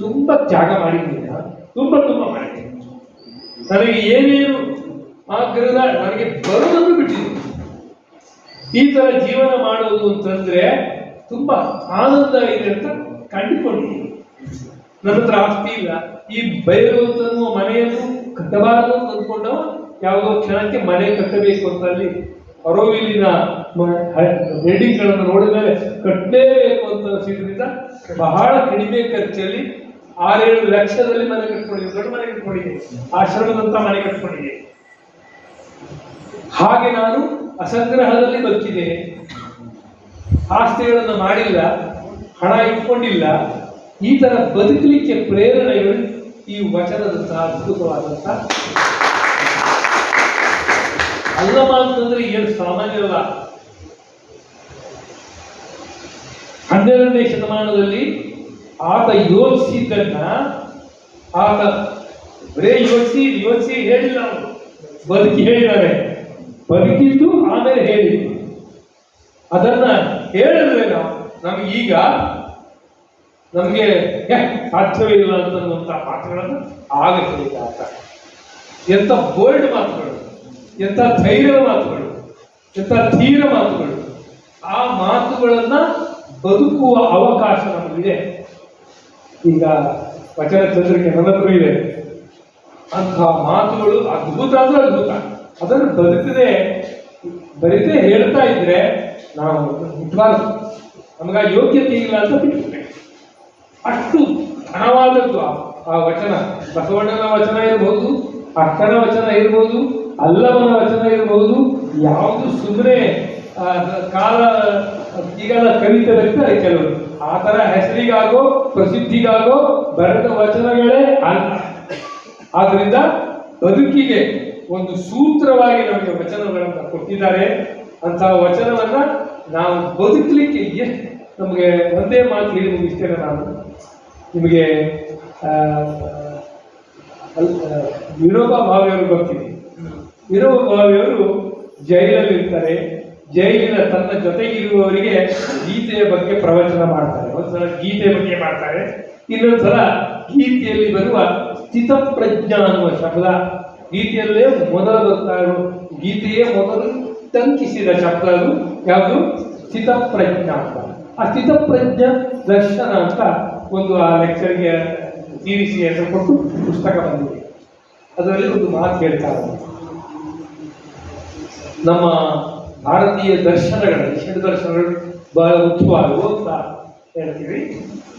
ತುಂಬಾ ತ್ಯಾಗ ಮಾಡಿದ್ದೀನಿ, ತುಂಬಾ ಮಾಡಿದ್ದೀನಿ. ನನಗೆ ಏನೇನು ಆಗ್ರಹ ನನಗೆ ಬರೋದನ್ನು ಬಿಟ್ಟಿದ್ದೀನಿ. ಈ ತರ ಜೀವನ ಮಾಡೋದು ಅಂತಂದ್ರೆ ತುಂಬಾ ಆನಂದ ಇದೆ ಅಂತ ಕಂಡುಕೊಂಡಿದ್ದೀನಿ. ನನ್ನ ಹತ್ರ ಆಸ್ತಿ ಇಲ್ಲ, ಈ ಬಯಲು ಅಂತನ್ನುವ ಮನೆಯನ್ನು ಕಟ್ಟಬಾರದು ಅಂತ ಅಂದ್ಕೊಂಡವ ಯಾವುದೋ ಕ್ಷಣಕ್ಕೆ ಮನೆ ಕಟ್ಟಬೇಕು ಅಂತ ಅಲ್ಲಿ ಅರೋವಿಲಿನ ಬಿಲ್ಡಿಂಗ್ಗಳನ್ನು ನೋಡಿದ ಮೇಲೆ ಕಟ್ಟಲೇಬೇಕು ಅಂತ ಅನಿಸಿದ್ರಿಂದ ಬಹಳ ಕಡಿಮೆ ಖರ್ಚಲ್ಲಿ 6-7 ಲಕ್ಷದಲ್ಲಿ ಮನೆ ಕಟ್ಕೊಂಡಿದ್ದೀನಿ, ದೊಡ್ಡ ಮನೆ ಕಟ್ಕೊಂಡಿದ್ದೀನಿ, ಆಶ್ರಮದಂತ ಮನೆ ಕಟ್ಕೊಂಡಿದ್ದೀನಿ. ಹಾಗೆ ನಾನು ಅಸಂಗ್ರಹದಲ್ಲಿ ಬದುಕಿದ್ದೇನೆ, ಆಸ್ತಿಗಳನ್ನು ಮಾಡಿಲ್ಲ, ಹಣ ಇಟ್ಕೊಂಡಿಲ್ಲ. ಈ ತರ ಬದುಕಲಿಕ್ಕೆ ಪ್ರೇರಣೆಗಳು ಈ ವಚನದಂತಹ ಅದ್ಭುತವಾದಂತ ಅಲ್ಲಮ ಅಂತಂದ್ರೆ ಏನು ಸಾಮಾನ್ಯವಲ್ಲ. 12ನೇ ಶತಮಾನದಲ್ಲಿ ಆತ ಯೋಚಿಸಿದ್ದನ್ನ ಆತ ಬರೇ ಯೋಚಿಸಿ ಹೇಳಿಲ್ಲ, ಅವನು ಬದುಕಿ ಹೇಳಿದ್ದಾರೆ. ಬದುಕಿದ್ದು ಆಮೇಲೆ ಹೇಳಿದ್ದು. ಅದನ್ನ ಹೇಳಿದ್ರೆ ನಮಗೀಗ ನಮಗೆ ಸಾಧ್ಯವೇ ಇಲ್ಲ ಅಂತನ್ನುವಂಥ ಮಾತುಗಳನ್ನು ಆಗ ಹೇಳಿದ ಆತ. ಎಂಥ ಬೋಲ್ಡ್ ಮಾತುಗಳು, ಎಂಥ ಧೈರ್ಯದ ಮಾತುಗಳು, ಎಂಥ ಧೀರ ಮಾತುಗಳು. ಆ ಮಾತುಗಳನ್ನ ಬದುಕುವ ಅವಕಾಶ ನಮಗಿದೆ. ಈಗ ವಚನ ಚಂದ್ರಿಕೆ ನನ್ನ ಹತ್ರ ಇದೆ. ಅಂತಹ ಮಾತುಗಳು ಅದ್ಭುತ ಅಂದ್ರೆ ಅದ್ಭುತ. ಅದನ್ನು ಬದುಕದೆ ಬರೀದೇ ಹೇಳ್ತಾ ಇದ್ರೆ ನಾವು ಮುಟ್ಬಾರ್ದು, ನಮಗ ಯೋಗ್ಯತೆ ಇಲ್ಲ ಅಂತ ಬಿಟ್ಟಿದೆ. ಅಷ್ಟು ಘನವಾದದ್ದು ಆ ವಚನ. ಬಸವಣ್ಣನ ವಚನ ಇರ್ಬೋದು, ಅಕ್ಕನ ವಚನ ಇರ್ಬೋದು, ಅಲ್ಲಮನ ವಚನ ಇರ್ಬೋದು. ಯಾವುದು ಸುಮ್ಮನೆ ಕಾಲ ಈಗೆಲ್ಲ ಕವಿತೆ ಬರೀತಾರೆ ಕೆಲವರು, ಆ ತರ ಹೆಸರಿಗಾಗೋ ಪ್ರಸಿದ್ಧಿಗಾಗೋ ಬರೆದ ವಚನಗಳೇ ಅಲ್ಲ. ಆದ್ರಿಂದ ಬದುಕಿಗೆ ಒಂದು ಸೂತ್ರವಾಗಿ ನಮಗೆ ವಚನಗಳನ್ನು ಕೊಟ್ಟಿದ್ದಾರೆ. ಅಂತಹ ವಚನವನ್ನ ನಾವು ಬದುಕಲಿಕ್ಕೆ ಎಷ್ಟು ನಮಗೆ ಒಂದೇ ಮಾತು ಹೇಳಿ ಮುಗಿಸ್ತೇನೆ. ನಾನು ನಿಮಗೆ ವಿನೋಬಾ ಭಾವೆಯವರು ಬರ್ತೀನಿ. ವಿನೋಬಾ ಭಾವೆಯವರು ಜೈಲಲ್ಲಿ ಇರ್ತಾರೆ. ಜೈಲಿನ ತನ್ನ ಜೊತೆಗಿರುವವರಿಗೆ ಗೀತೆಯ ಬಗ್ಗೆ ಪ್ರವಚನ ಮಾಡ್ತಾರೆ. ಒಂದ್ಸಲ ಗೀತೆಯ ಬಗ್ಗೆ ಮಾಡ್ತಾರೆ, ಇನ್ನೊಂದ್ಸಲ ಗೀತೆಯಲ್ಲಿ ಬರುವ ಸ್ಥಿತಪ್ರಜ್ಞ ಅನ್ನುವ ಶಬ್ದ. ಗೀತೆಯಲ್ಲೇ ಮೊದಲು ಬರ್ತಾ ಇರೋ, ಗೀತೆಯೇ ಮೊದಲು ಟಂಕಿಸಿದ ಶಬ್ದ ಅದು ಯಾವುದು? ಸ್ಥಿತಪ್ರಜ್ಞ ಅಂತ. ಆ ಸ್ಥಿತಪ್ರಜ್ಞ ದರ್ಶನ ಅಂತ ಒಂದು ಆ ಲೆಕ್ಚರ್ಗೆ ತೀರಿಸಿ ಅಂತ ಕೊಟ್ಟು ಪುಸ್ತಕ ಬಂದಿದೆ. ಅದರಲ್ಲಿ ಒಂದು ಮಾತು ಹೇಳ್ತಾರೆ, ನಮ್ಮ ಭಾರತೀಯ ದರ್ಶನಗಳಲ್ಲಿ 6 ದರ್ಶನಗಳು ಬಹಳ ಮುಖ್ಯವಾದವು ಅಂತ ಹೇಳ್ತೀವಿ.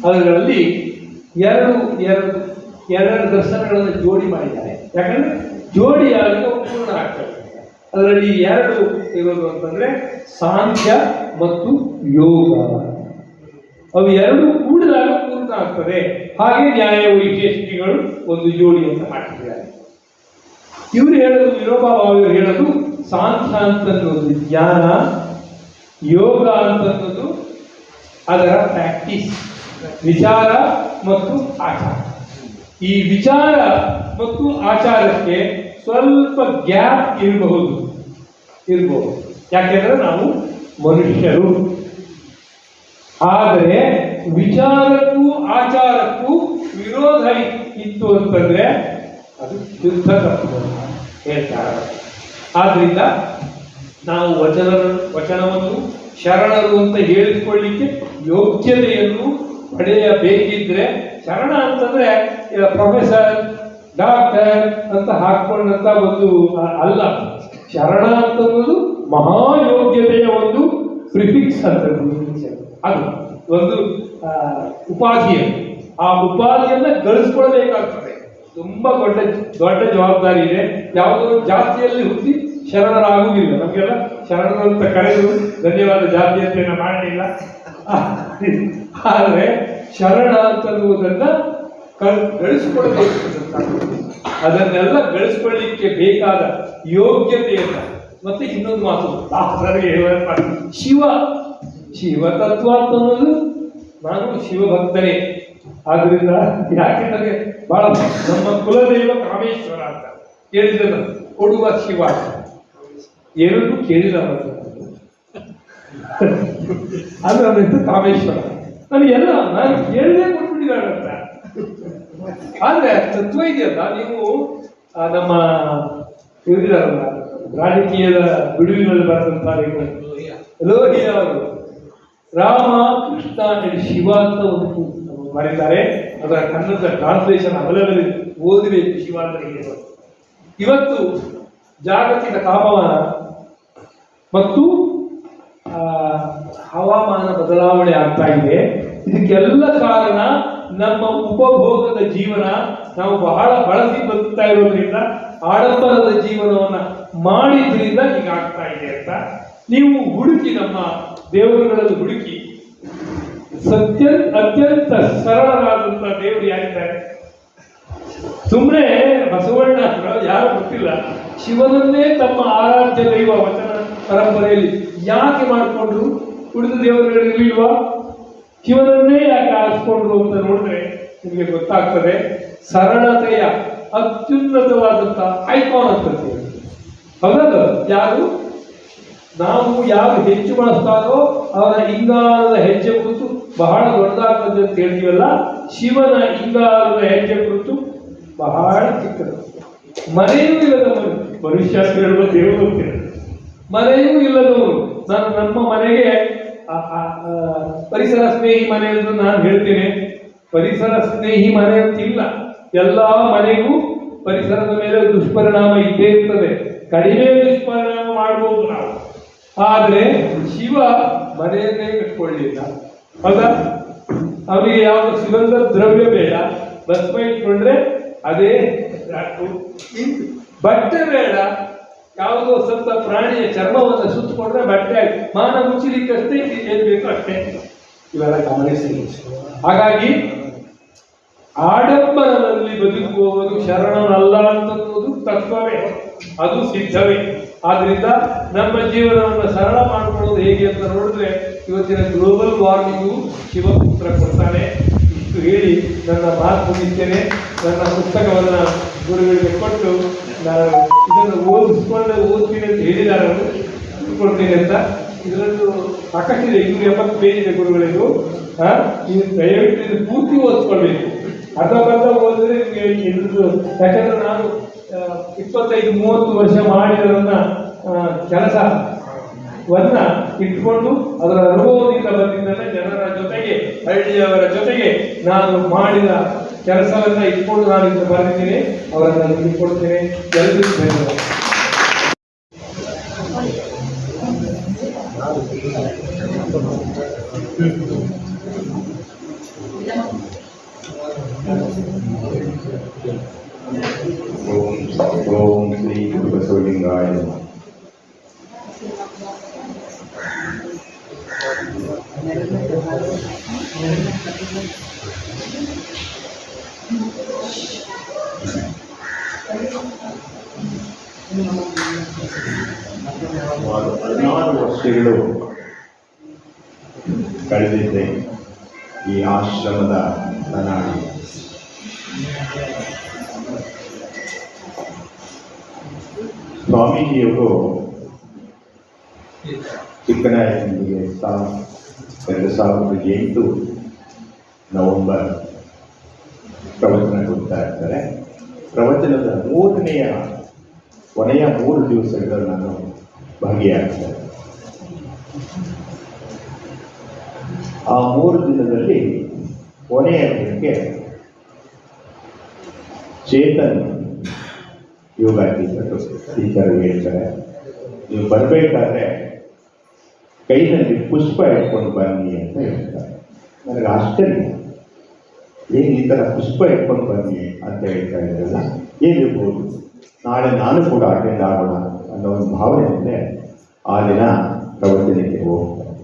ಅದರಲ್ಲಿ ಎರಡು ದರ್ಶನಗಳನ್ನು ಜೋಡಿ ಮಾಡಿದ್ದಾರೆ. ಯಾಕಂದ್ರೆ ಜೋಡಿಯಾಗಿ ಪೂರ್ಣ ಆಗ್ತದೆ. ಅದರಲ್ಲಿ 2 ಇರೋದು ಅಂತಂದ್ರೆ ಸಾಂಖ್ಯ ಮತ್ತು ಯೋಗ. ಅವು 2 ಕೂಡಿದಾಗ ಪೂರ್ಣ ಆಗ್ತದೆ. ಹಾಗೆ ನ್ಯಾಯ ವೈಶೇಷಿಕಗಳು ಒಂದು ಜೋಡಿ ಅಂತ ಮಾಡ್ತಿದ್ದಾರೆ. ಇವರು ಹೇಳೋದು, ವಿನೋಬಾ ಭಾವೆಯವರು ಹೇಳೋದು, ಸಾಂಖ್ಯ ಅಂತನ್ನೋದು ಜ್ಞಾನ, ಯೋಗ ಅಂತನ್ನೋದು ಅದರ ಪ್ರಾಕ್ಟೀಸ್, ವಿಚಾರ ಮತ್ತು ಆಚಾರ. ಈ ವಿಚಾರ ಮತ್ತು ಆಚಾರಕ್ಕೆ ಸ್ವಲ್ಪ ಗ್ಯಾಪ್ ಇರಬಹುದು. ಯಾಕೆಂದ್ರೆ ನಾವು ಮನುಷ್ಯರು. ಆದರೆ ವಿಚಾರಕ್ಕೂ ಆಚಾರಕ್ಕೂ ವಿರೋಧ ಇತ್ತು ಅಂತಂದ್ರೆ ಅದು ಶುದ್ಧ ತಪ್ಪು ಹೇಳ್ತಾರೆ. ಆದ್ರಿಂದ ನಾವು ವಚನವನ್ನು ಶರಣರು ಅಂತ ಹೇಳಿಕೊಳ್ಳಿಕ್ಕೆ ಯೋಗ್ಯತೆಯನ್ನು ಪಡೆಯಬೇಕಿದ್ರೆ, ಶರಣ ಅಂತಂದ್ರೆ ಪ್ರೊಫೆಸರ್ ಡಾಕ್ಟರ್ ಅಂತ ಹಾಕೊಂಡಂತ ಒಂದು ಅಲ್ಲ. ಶರಣ ಅಂತನ್ನೋದು ಮಹಾಯೋಗ್ಯತೆಯ ಒಂದು ಪ್ರಿಫಿಕ್ಸ್ ಅಂತ, ಅದು ಒಂದು ಉಪಾಧಿಯನ್ನು. ಆ ಉಪಾಧಿಯನ್ನ ಗಳಿಸ್ಕೊಳ್ಬೇಕಾಗ್ತದೆ. ತುಂಬಾ ದೊಡ್ಡ ಜವಾಬ್ದಾರಿ ಇದೆ. ಯಾವುದೋ ಜಾತಿಯಲ್ಲಿ ಹುಟ್ಟಿ ಶರಣರಾಗುವುದಿಲ್ಲ. ನಮಗೆಲ್ಲ ಶರಣರು ಅಂತ ಕರೆದು ಧನ್ಯವಾದ, ಜಾತಿಯಂತೆಯನ್ನು ಮಾಡಲಿಲ್ಲ. ಆದರೆ ಶರಣ ಅಂತನ್ನುವುದನ್ನ ಗಳಿಸ್ಕೊಳ್ಬೇಕು. ಅದನ್ನೆಲ್ಲ ಗಳಿಸ್ಕೊಳ್ಳಿಕ್ಕೆ ಬೇಕಾದ ಯೋಗ್ಯತೆಯನ್ನ ಮತ್ತೆ ಇನ್ನೊಂದು ಮಾತು ಶಿವ ತತ್ವ ಅಂತ ಅನ್ನೋದು, ನಾನು ಶಿವಭಕ್ತನೇ. ಆದ್ರಿಂದ ಯಾಕೆ ನನಗೆ ಬಹಳ ನಮ್ಮ ಕುಲದೈವ ಕಾಮೇಶ್ವರ ಅಂತ ಕೇಳಿದ ಕೊಡುವ ಶಿವ ಏನೂ ಕೇಳಿದ ಅದು ನನ್ನ ಹೆಸರು ಕಾಮೇಶ್ವರ. ನನಗೆಲ್ಲ ನಾನು ಕೇಳದೆ ಕೊಟ್ಬಿಟ್ಟಿದ್ದಾಳಂತ. ಆದ್ರೆ ತತ್ವ ಇದೆಯಲ್ಲ, ನೀವು ನಮ್ಮ ಹೇಳಿದಾರಲ್ಲ ರಾಜಕೀಯದ ಬಿಡುವಿನಲ್ಲಿ ಬರೆದಂತ ಲೋಹಿಯ ಅವರು ರಾಮ ಕೃಷ್ಣ ಶಿವ ಅಂತ ಒಂದು ಬರೀತಾರೆ. ಅದರ ಕನ್ನಡದ ಟ್ರಾನ್ಸ್ಲೇಷನ್ ಅವೈಲೇಬಲ್, ಓದಬೇಕು. ಶಿವ ಅಂದ್ರೆ ಏನು? ಇವತ್ತು ಜಾಗತಿಕ ತಾಪಮಾನ ಮತ್ತು ಹವಾಮಾನ ಬದಲಾವಣೆ ಆಗ್ತಾ ಇದೆ. ಇದಕ್ಕೆಲ್ಲ ಕಾರಣ ನಮ್ಮ ಉಪಭೋಗದ ಜೀವನ. ನಾವು ಬಹಳ ಬಳಸಿ ಬದುಕ್ತಾ ಇರೋದ್ರಿಂದ, ಆಡಂಬರದ ಜೀವನವನ್ನ ಮಾಡಿದ್ರಿಂದ ಈಗ ಆಗ್ತಾ ಇದೆ ಅಂತ ನೀವು ಹುಡುಕಿ, ನಮ್ಮ ದೇವರುಗಳಲ್ಲಿ ಹುಡುಕಿ. ಅತ್ಯಂತ ಸರಳರಾದಂತ ದೇವರು ಯಾರಿದ್ದಾರೆ? ಸುಮ್ಮನೆ ಬಸವಣ್ಣ ಯಾರು ಗೊತ್ತಿಲ್ಲ, ಶಿವನನ್ನೇ ತಮ್ಮ ಆರಾಧ್ಯ ದೈವ ವಚನ ಪರಂಪರೆಯಲ್ಲಿ ಯಾಕೆ ಮಾಡಿಕೊಂಡ್ರು? ಉಳಿದ ದೇವರುಗಳಿರ್ಲಿಲ್ವಾ? ಶಿವನನ್ನೇ ಯಾಕೆ ಆರಿಸ್ಕೊಂಡ್ರು ಅಂತ ನೋಡಿದ್ರೆ ನಿಮಗೆ ಗೊತ್ತಾಗ್ತದೆ. ಸರಳತೆಯ ಅತ್ಯುನ್ನತವಾದಂತ ಐಕಾನ್ ಅಂತ ಹೌದಲ್ಲ. ಯಾರು ನಾವು ಯಾರು ಹೆಚ್ಚು ಬಳಸ್ತಾರೋ ಅವರ ಇಂಗಾಲದ ಹೆಜ್ಜೆ ಕುರಿತು ಬಹಳ ದೊಡ್ಡದಾಗ್ತದೆ ಅಂತ ಹೇಳ್ತೀವಲ್ಲ, ಶಿವನ ಇಂಗಾಲದ ಹೆಜ್ಜೆ ಕುರಿತು ಬಹಳ ಚಿಕ್ಕದು. ಮನೆಯೂ ಇಲ್ಲದವರು ಮನುಷ್ಯ ಹೇಳುವ ದೇವರು ಮನೆಯೂ ಇಲ್ಲದವರು. ನಾನು ನಮ್ಮ ಮನೆಗೆ ಪರಿಸರ ಸ್ನೇಹಿ ಮನೆ ಎಂದು ನಾನು ಹೇಳ್ತೇನೆ. ಪರಿಸರ ಸ್ನೇಹಿ ಮನೆ ಅಂತಿಲ್ಲ. ಎಲ್ಲಾ ಮನೆಗೂ ಪರಿಸರದ ಮೇಲೆ ದುಷ್ಪರಿಣಾಮ ಇದ್ದೇ ಇರ್ತದೆ. ಕಡಿಮೆ ದುಷ್ಪರಿಣಾಮ ಮಾಡಬಹುದು ನಾವು. ಆದ್ರೆ ಶಿವ ಮನೆಯನ್ನೇ ಕಟ್ಕೊಳ್ಳಿಲ್ಲ. ಹೌದಾ? ಅವನಿಗೆ ಯಾವುದು ಸುಗಂಧ ದ್ರವ್ಯ ಬೇಡ, ಭಸ್ಮ ಇಟ್ಕೊಂಡ್ರೆ ಅದೇ ಸಾಕು. ಬಟ್ಟೆ ಬೇಡ, ಯಾವುದೋ ಸ್ವಲ್ಪ ಪ್ರಾಣಿಯ ಚರ್ಮವನ್ನು ಸುತ್ತಕೊಂಡ್ರೆ ಬಟ್ಟೆ ಆಯ್ತು. ಮಾನ ಮುಚ್ಚಲಿಕ್ಕಷ್ಟೇ ಏನ್ ಬೇಕು ಅಷ್ಟೇ. ಇವೆಲ್ಲ ಗಮನಿಸಿ. ಹಾಗಾಗಿ ಆಡಂಬರದಲ್ಲಿ ಬದುಕುವವರು ಶರಣನಲ್ಲ ಅಂತನ್ನುವುದು ತತ್ವವೇ, ಅದು ಸಿದ್ಧವೇ. ಆದ್ರಿಂದ ನಮ್ಮ ಜೀವನವನ್ನು ಸರಳ ಮಾಡಿಕೊಳ್ಳೋದು ಹೇಗೆ ಅಂತ ನೋಡಿದ್ರೆ ಇವತ್ತಿನ ಗ್ಲೋಬಲ್ ವಾರ್ಮಿಂಗು ಶಿವಪುತ್ರ ಕೊಡ್ತಾನೆ. ಇಷ್ಟು ಹೇಳಿ ನನ್ನ ಮಾತು ಮುಗಿಸ್ತೇನೆ. ನನ್ನ ಪುಸ್ತಕವನ್ನು ಗುರುಗಳಿಗೆ ಕೊಟ್ಟು ನಾನು ಇದನ್ನು ಓದ್ತೀನಿ ಅಂತ ಹೇಳಿದ್ದಾರೆ, ಕೊಡ್ತೀನಿ ಅಂತ. ಇದರದ್ದು ಸಾಕಷ್ಟಿದೆ, 270 ಪೇಜ್ ಇದೆ ಗುರುಗಳಿಗೂ. ಇದು ದಯವಿಟ್ಟು ಇದು ಪೂರ್ತಿ ಓದಿಸ್ಕೊಳ್ಬೇಕು. ಅರ್ಧ ಓದಿದ್ರೆ ನಿಮಗೆ ಇದ್ರದ್ದು, ಯಾಕಂದ್ರೆ ನಾನು 25-30 ವರ್ಷ ಮಾಡಿರೋದನ್ನ ಕೆಲಸವನ್ನ ಇಟ್ಕೊಂಡು ಅದರ ಅನುಭವದಿಂದ ಬಂದಿದ್ದನ್ನ ಜನರ ಜೊತೆಗೆ, ಹಳ್ಳಿಯವರ ಜೊತೆಗೆ ನಾನು ಮಾಡಿದ ಕೆಲಸವನ್ನ ಇಟ್ಕೊಂಡು ನಾನು ಇದು ಬರೆದಿದ್ದೀನಿ. ಅವರನ್ನು ಇಟ್ಕೊಳ್ತೇನೆ. ಎಲ್ಲರಿಗೂ ಧನ್ಯವಾದ. ಓಂ ಶ್ರೀ ಗುರು ಬಸವಲಿಂಗಾಯ ನಮಃ. ಸುಮಾರು 16 ವರ್ಷಗಳು ಕಳೆದಿದ್ದೆ ಈ ಆಶ್ರಮದ ನಾಡಿ. ಸ್ವಾಮೀಜಿಯವರು ಚಿಕ್ಕನಾಯಕನಿಗೆ 2008 ನವೆಂಬರ್ ಪ್ರವಚನ ಕೊಡ್ತಾ ಇರ್ತಾರೆ. ಪ್ರವಚನದ ಕೊನೆಯ 3 ದಿವಸಗಳು ನಾನು ಭಾಗಿಯಾಗ್ತೇನೆ. ಆ 3 ದಿನದಲ್ಲಿ ಕೊನೆಯ ದಿನಕ್ಕೆ ಚೇತನ್ ಯೋಗ ಟೀಚರ್ ಹೇಳ್ತಾರೆ, ನೀವು ಬರಬೇಕಾದ್ರೆ ಕೈನಲ್ಲಿ ಪುಷ್ಪ ಇಟ್ಕೊಂಡು ಬನ್ನಿ ಅಂತ ಹೇಳ್ತಾರೆ. ನನಗೆ ಆಶ್ಚರ್ಯ, ಏನು ಈ ಥರ ಪುಷ್ಪ ಇಟ್ಕೊಂಡು ಬನ್ನಿ ಅಂತ ಹೇಳ್ತಾ ಇದ್ರಲ್ಲ, ಏನಿರ್ಬೋದು, ನಾಳೆ ನಾನು ಕೂಡ ಅಟೆಂಡ್ ಆಗೋಣ ಅನ್ನೋ ಒಂದು ಭಾವನೆಯಲ್ಲೇ ಆ ದಿನ ಪ್ರವಚನಕ್ಕೆ ಹೋಗ್ತಾರೆ.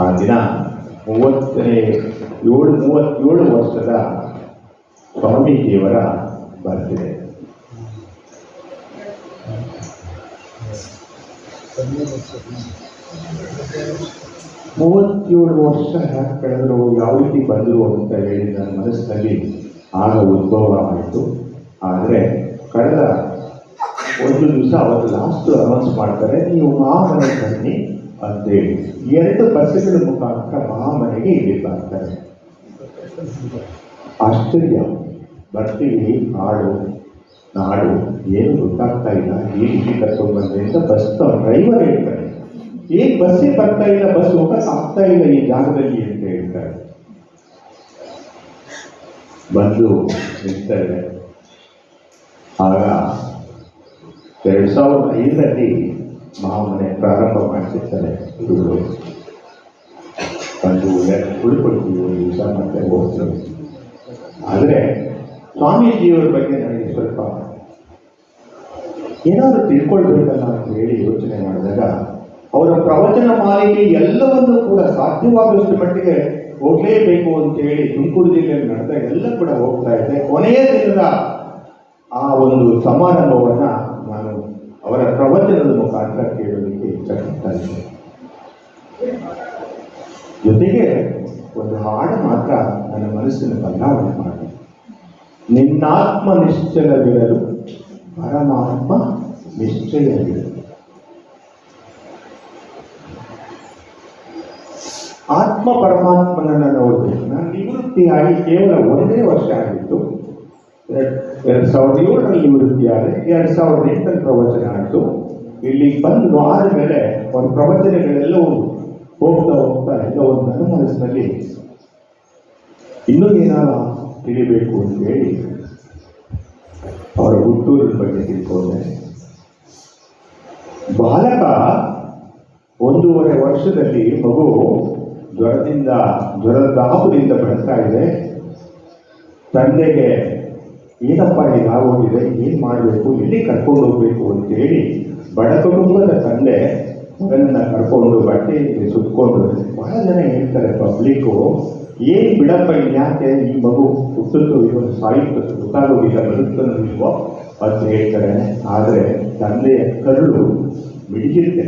ಆ ದಿನ ಮೂವತ್ತೇಳು ವರ್ಷದ ಸ್ವಾಮೀಜಿಯವರ ಬರ್ತಿದೆ. ಮೂವತ್ತೇಳು ವರ್ಷ ಯಾಕೆ ಕಳೆದ್ರು, ಯಾವ ರೀತಿ ಬಂದರು ಅಂತ ಹೇಳಿ ನನ್ನ ಮನಸ್ಸಿನಲ್ಲಿ ಆಗ ಉದ್ಭವ ಆಯಿತು. ಆದರೆ ಕಳೆದ ಒಂದು ದಿವಸ ಅವತ್ತು ಲಾಸ್ಟ್ ಅನೌನ್ಸ್ ಮಾಡ್ತಾರೆ, ನೀವು ಮಹಾಮನೆಗೆ ಬನ್ನಿ ಅಂತೇಳಿ 2 ಬಸ್ಸುಗಳ ಮುಖಾಂತರ ಮಹಾಮನೆಗೆ ಇಲ್ಲಿ ಬರ್ತಾರೆ. ಆಶ್ಚರ್ಯ, ಬರ್ತೀವಿ, ಹಾಡು ನಾಡು ಏನು ಗೊತ್ತಾಗ್ತಾ ಇಲ್ಲ, ಏನು ಇಲ್ಲಿ ಕರ್ಕೊಂಡ್ಬಂದೆ ಅಂತ ಬಸ್ ಡ್ರೈವರ್ ಹೇಳ್ತಾರೆ. ಏನು ಬಸ್ಸೇ ಬರ್ತಾ ಇಲ್ಲ, ಬಸ್ ಹೋಗಕ್ಕೆ ಆಗ್ತಾ ಇಲ್ಲ ಈ ಜಾಗದಲ್ಲಿ ಅಂತ ಹೇಳ್ತಾರೆ. ಬಂದು ನಿಲ್ತಾರೆ. ಆಗ 2005ರಲ್ಲಿ ಮಹಾಮನೆ ಪ್ರಾರಂಭ ಮಾಡಿಸಿರ್ತಾರೆ. ಇವರು ಬಂದು ಉಳ್ಕೊಳ್ತೀವಿ ಒಂದು ದಿವಸ ಮತ್ತೆ ಹೋಗ್ತೀವಿ. ಆದರೆ ಸ್ವಾಮೀಜಿಯವರ ಬಗ್ಗೆ ನನಗೆ ಸ್ವಲ್ಪ ಏನಾದರೂ ತಿಳ್ಕೊಳ್ಬೇಕಲ್ಲ ಅಂತ ಹೇಳಿ ಯೋಚನೆ ಮಾಡಿದಾಗ ಅವರ ಪ್ರವಚನ ಮಾಲಿಕೆ ಎಲ್ಲವನ್ನೂ ಕೂಡ ಸಾಧ್ಯವಾದಷ್ಟು ಮಟ್ಟಿಗೆ ಹೋಗಲೇಬೇಕು ಅಂತ ಹೇಳಿ ತುಮಕೂರು ಜಿಲ್ಲೆಯಲ್ಲಿ ನಡೆದ ಎಲ್ಲ ಕೂಡ ಹೋಗ್ತಾ ಇದೆ. ಕೊನೆಯ ದಿನದ ಆ ಒಂದು ಸಮಾರಂಭವನ್ನು ನಾನು ಅವರ ಪ್ರವಚನದ ಮುಖಾಂತರ ಕೇಳೋದಕ್ಕೆ ಇಷ್ಟಪಡ್ತಾ ಇದ್ದೆ. ಜೊತೆಗೆ ಒಂದು ಹಾಡು ಮಾತ್ರ ನನ್ನ ಮನಸ್ಸಿನ ಬದಲಾವಣೆ ಮಾಡಿ, ನಿನ್ನಾತ್ಮ ನಿಶ್ಚಲವಿರಲು ಪರಮಾತ್ಮ ನಿಶ್ಚಯವಿರಲು. ಆತ್ಮ ಪರಮಾತ್ಮನನ್ನು ನೋಡಬೇಕು. ನಾನು ನಿವೃತ್ತಿಯಾಗಿ ಕೇವಲ 1 ವರ್ಷ ಆಗಿತ್ತು. 2007ರಲ್ಲಿ ನಿವೃತ್ತಿಯಾದರೆ 2008ರಲ್ಲಿ ಪ್ರವಚನ ಆಯಿತು. ಇಲ್ಲಿಗೆ ಬಂದು ಆದಮೇಲೆ ಒಂದು ಪ್ರವಚನಗಳೆಲ್ಲವೂ ಹೋಗ್ತಾ ಎಲ್ಲ ಒಂದು ನನ್ನ ಮನಸ್ಸಿನಲ್ಲಿ ಇನ್ನೂ ಏನಾರ ತಿಳಿಬೇಕು ಅಂತ ಹೇಳಿ ಅವರ ಹುಟ್ಟೂರಿನ ಬಗ್ಗೆ ತಿಳ್ಕೊಂಡೆ. ಬಾಲಕ 1.5 ವರ್ಷದಲ್ಲಿ ಮಗು ಜ್ವರದ ದಾಪದಿಂದ ಬರ್ತಾ ಇದೆ. ತಂದೆಗೆ ಏನಪ್ಪ ಹೀಗಾಗೋಗಿದೆ, ಏನು ಮಾಡಬೇಕು, ಎಲ್ಲಿ ಕರ್ಕೊಂಡು ಹೋಗ್ಬೇಕು ಅಂತೇಳಿ ಬಡ ಕುಟುಂಬದ ತಂದೆ ಮಗನನ್ನು ಕರ್ಕೊಂಡು ಬಟ್ಟೆಯಲ್ಲಿ ಸುತ್ಕೊಂಡು ಬಹಳ ಜನ ಹೇಳ್ತಾರೆ ಪಬ್ಲಿಕ್ಕು, ಏನು ಬಿಡಪ್ಪ ಯಾಕೆ ಈ ಮಗು ಹುಟ್ಟುತ್ತೋ ಇವನು ಸಾಯುತ್ತೋ ಗೊತ್ತಾಗೋದಿಲ್ಲ, ಬದುಕ್ತಾನೋ ಇಲ್ವೋ ಅಂತ ಹೇಳ್ತಾರೆ. ಆದರೆ ತಂದೆಯ ಕರುಳು ಮಿಡಿಯುತ್ತೆ.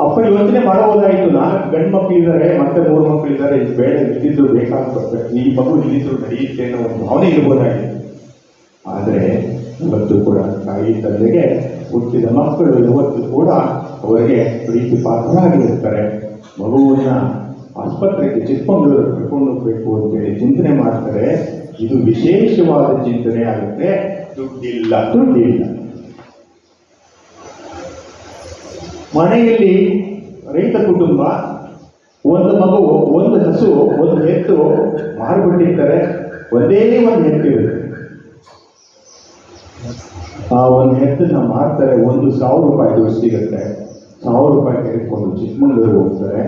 ಅಪ್ಪ ಯೋಚನೆ ಮಾಡಬಹುದಾಯಿತು, 4 ಗಂಡು ಮಕ್ಕಳಿದ್ದಾರೆ, ಮತ್ತೆ 3 ಮಕ್ಕಳಿದ್ದಾರೆ, ಇದು ಬೇಡ, ಇಲ್ಲಿದ್ರು ಬೇಕಾಗ್ತದೆ, ಈ ಮಗು ಇಲ್ಲಿದ್ರು ನಡೆಯುತ್ತೆ ಅನ್ನೋ ಒಂದು ಭಾವನೆ ಇರ್ಬೋದಾಗಿತ್ತು. ಆದರೆ ಇವತ್ತು ಕೂಡ ತಾಯಿ ತಂದೆಗೆ ಹುಟ್ಟಿದ ಮಕ್ಕಳು ಯಾವತ್ತೂ ಕೂಡ ಅವರಿಗೆ ಪ್ರೀತಿ ಪಾತ್ರರಾಗಿರ್ತಾರೆ. ಮಗುವನ್ನ ಆಸ್ಪತ್ರೆಗೆ ಚಿಕ್ಕಮಗಳೂರು ಕರ್ಕೊಂಡು ಹೋಗ್ಬೇಕು ಅಂತೇಳಿ ಚಿಂತನೆ ಮಾಡ್ತಾರೆ. ಇದು ವಿಶೇಷವಾದ ಚಿಂತನೆ ಆಗುತ್ತೆ. ದುಡ್ಡಿಲ್ಲ. ಮನೆಯಲ್ಲಿ ರೈತ ಕುಟುಂಬ, ಒಂದು ಮಗು, ಒಂದು ಹಸು, ಒಂದು ಎತ್ತು ಮಾರಿಬಿಟ್ಟಿರ್ತಾರೆ. ಒಂದೇ ಒಂದು ಎತ್ತಿರುತ್ತೆ. ಆ ಒಂದು ಎತ್ತನ್ನ ಮಾರ್ತಾರೆ, 1,000 ರೂಪಾಯಿ ದುಡ್ಡು ಸಿಗುತ್ತೆ. 1,000 ರೂಪಾಯಿ ತೆಗೆದುಕೊಂಡು ಚಿಕ್ಕಮಗಳೂರು ಹೋಗ್ತಾರೆ.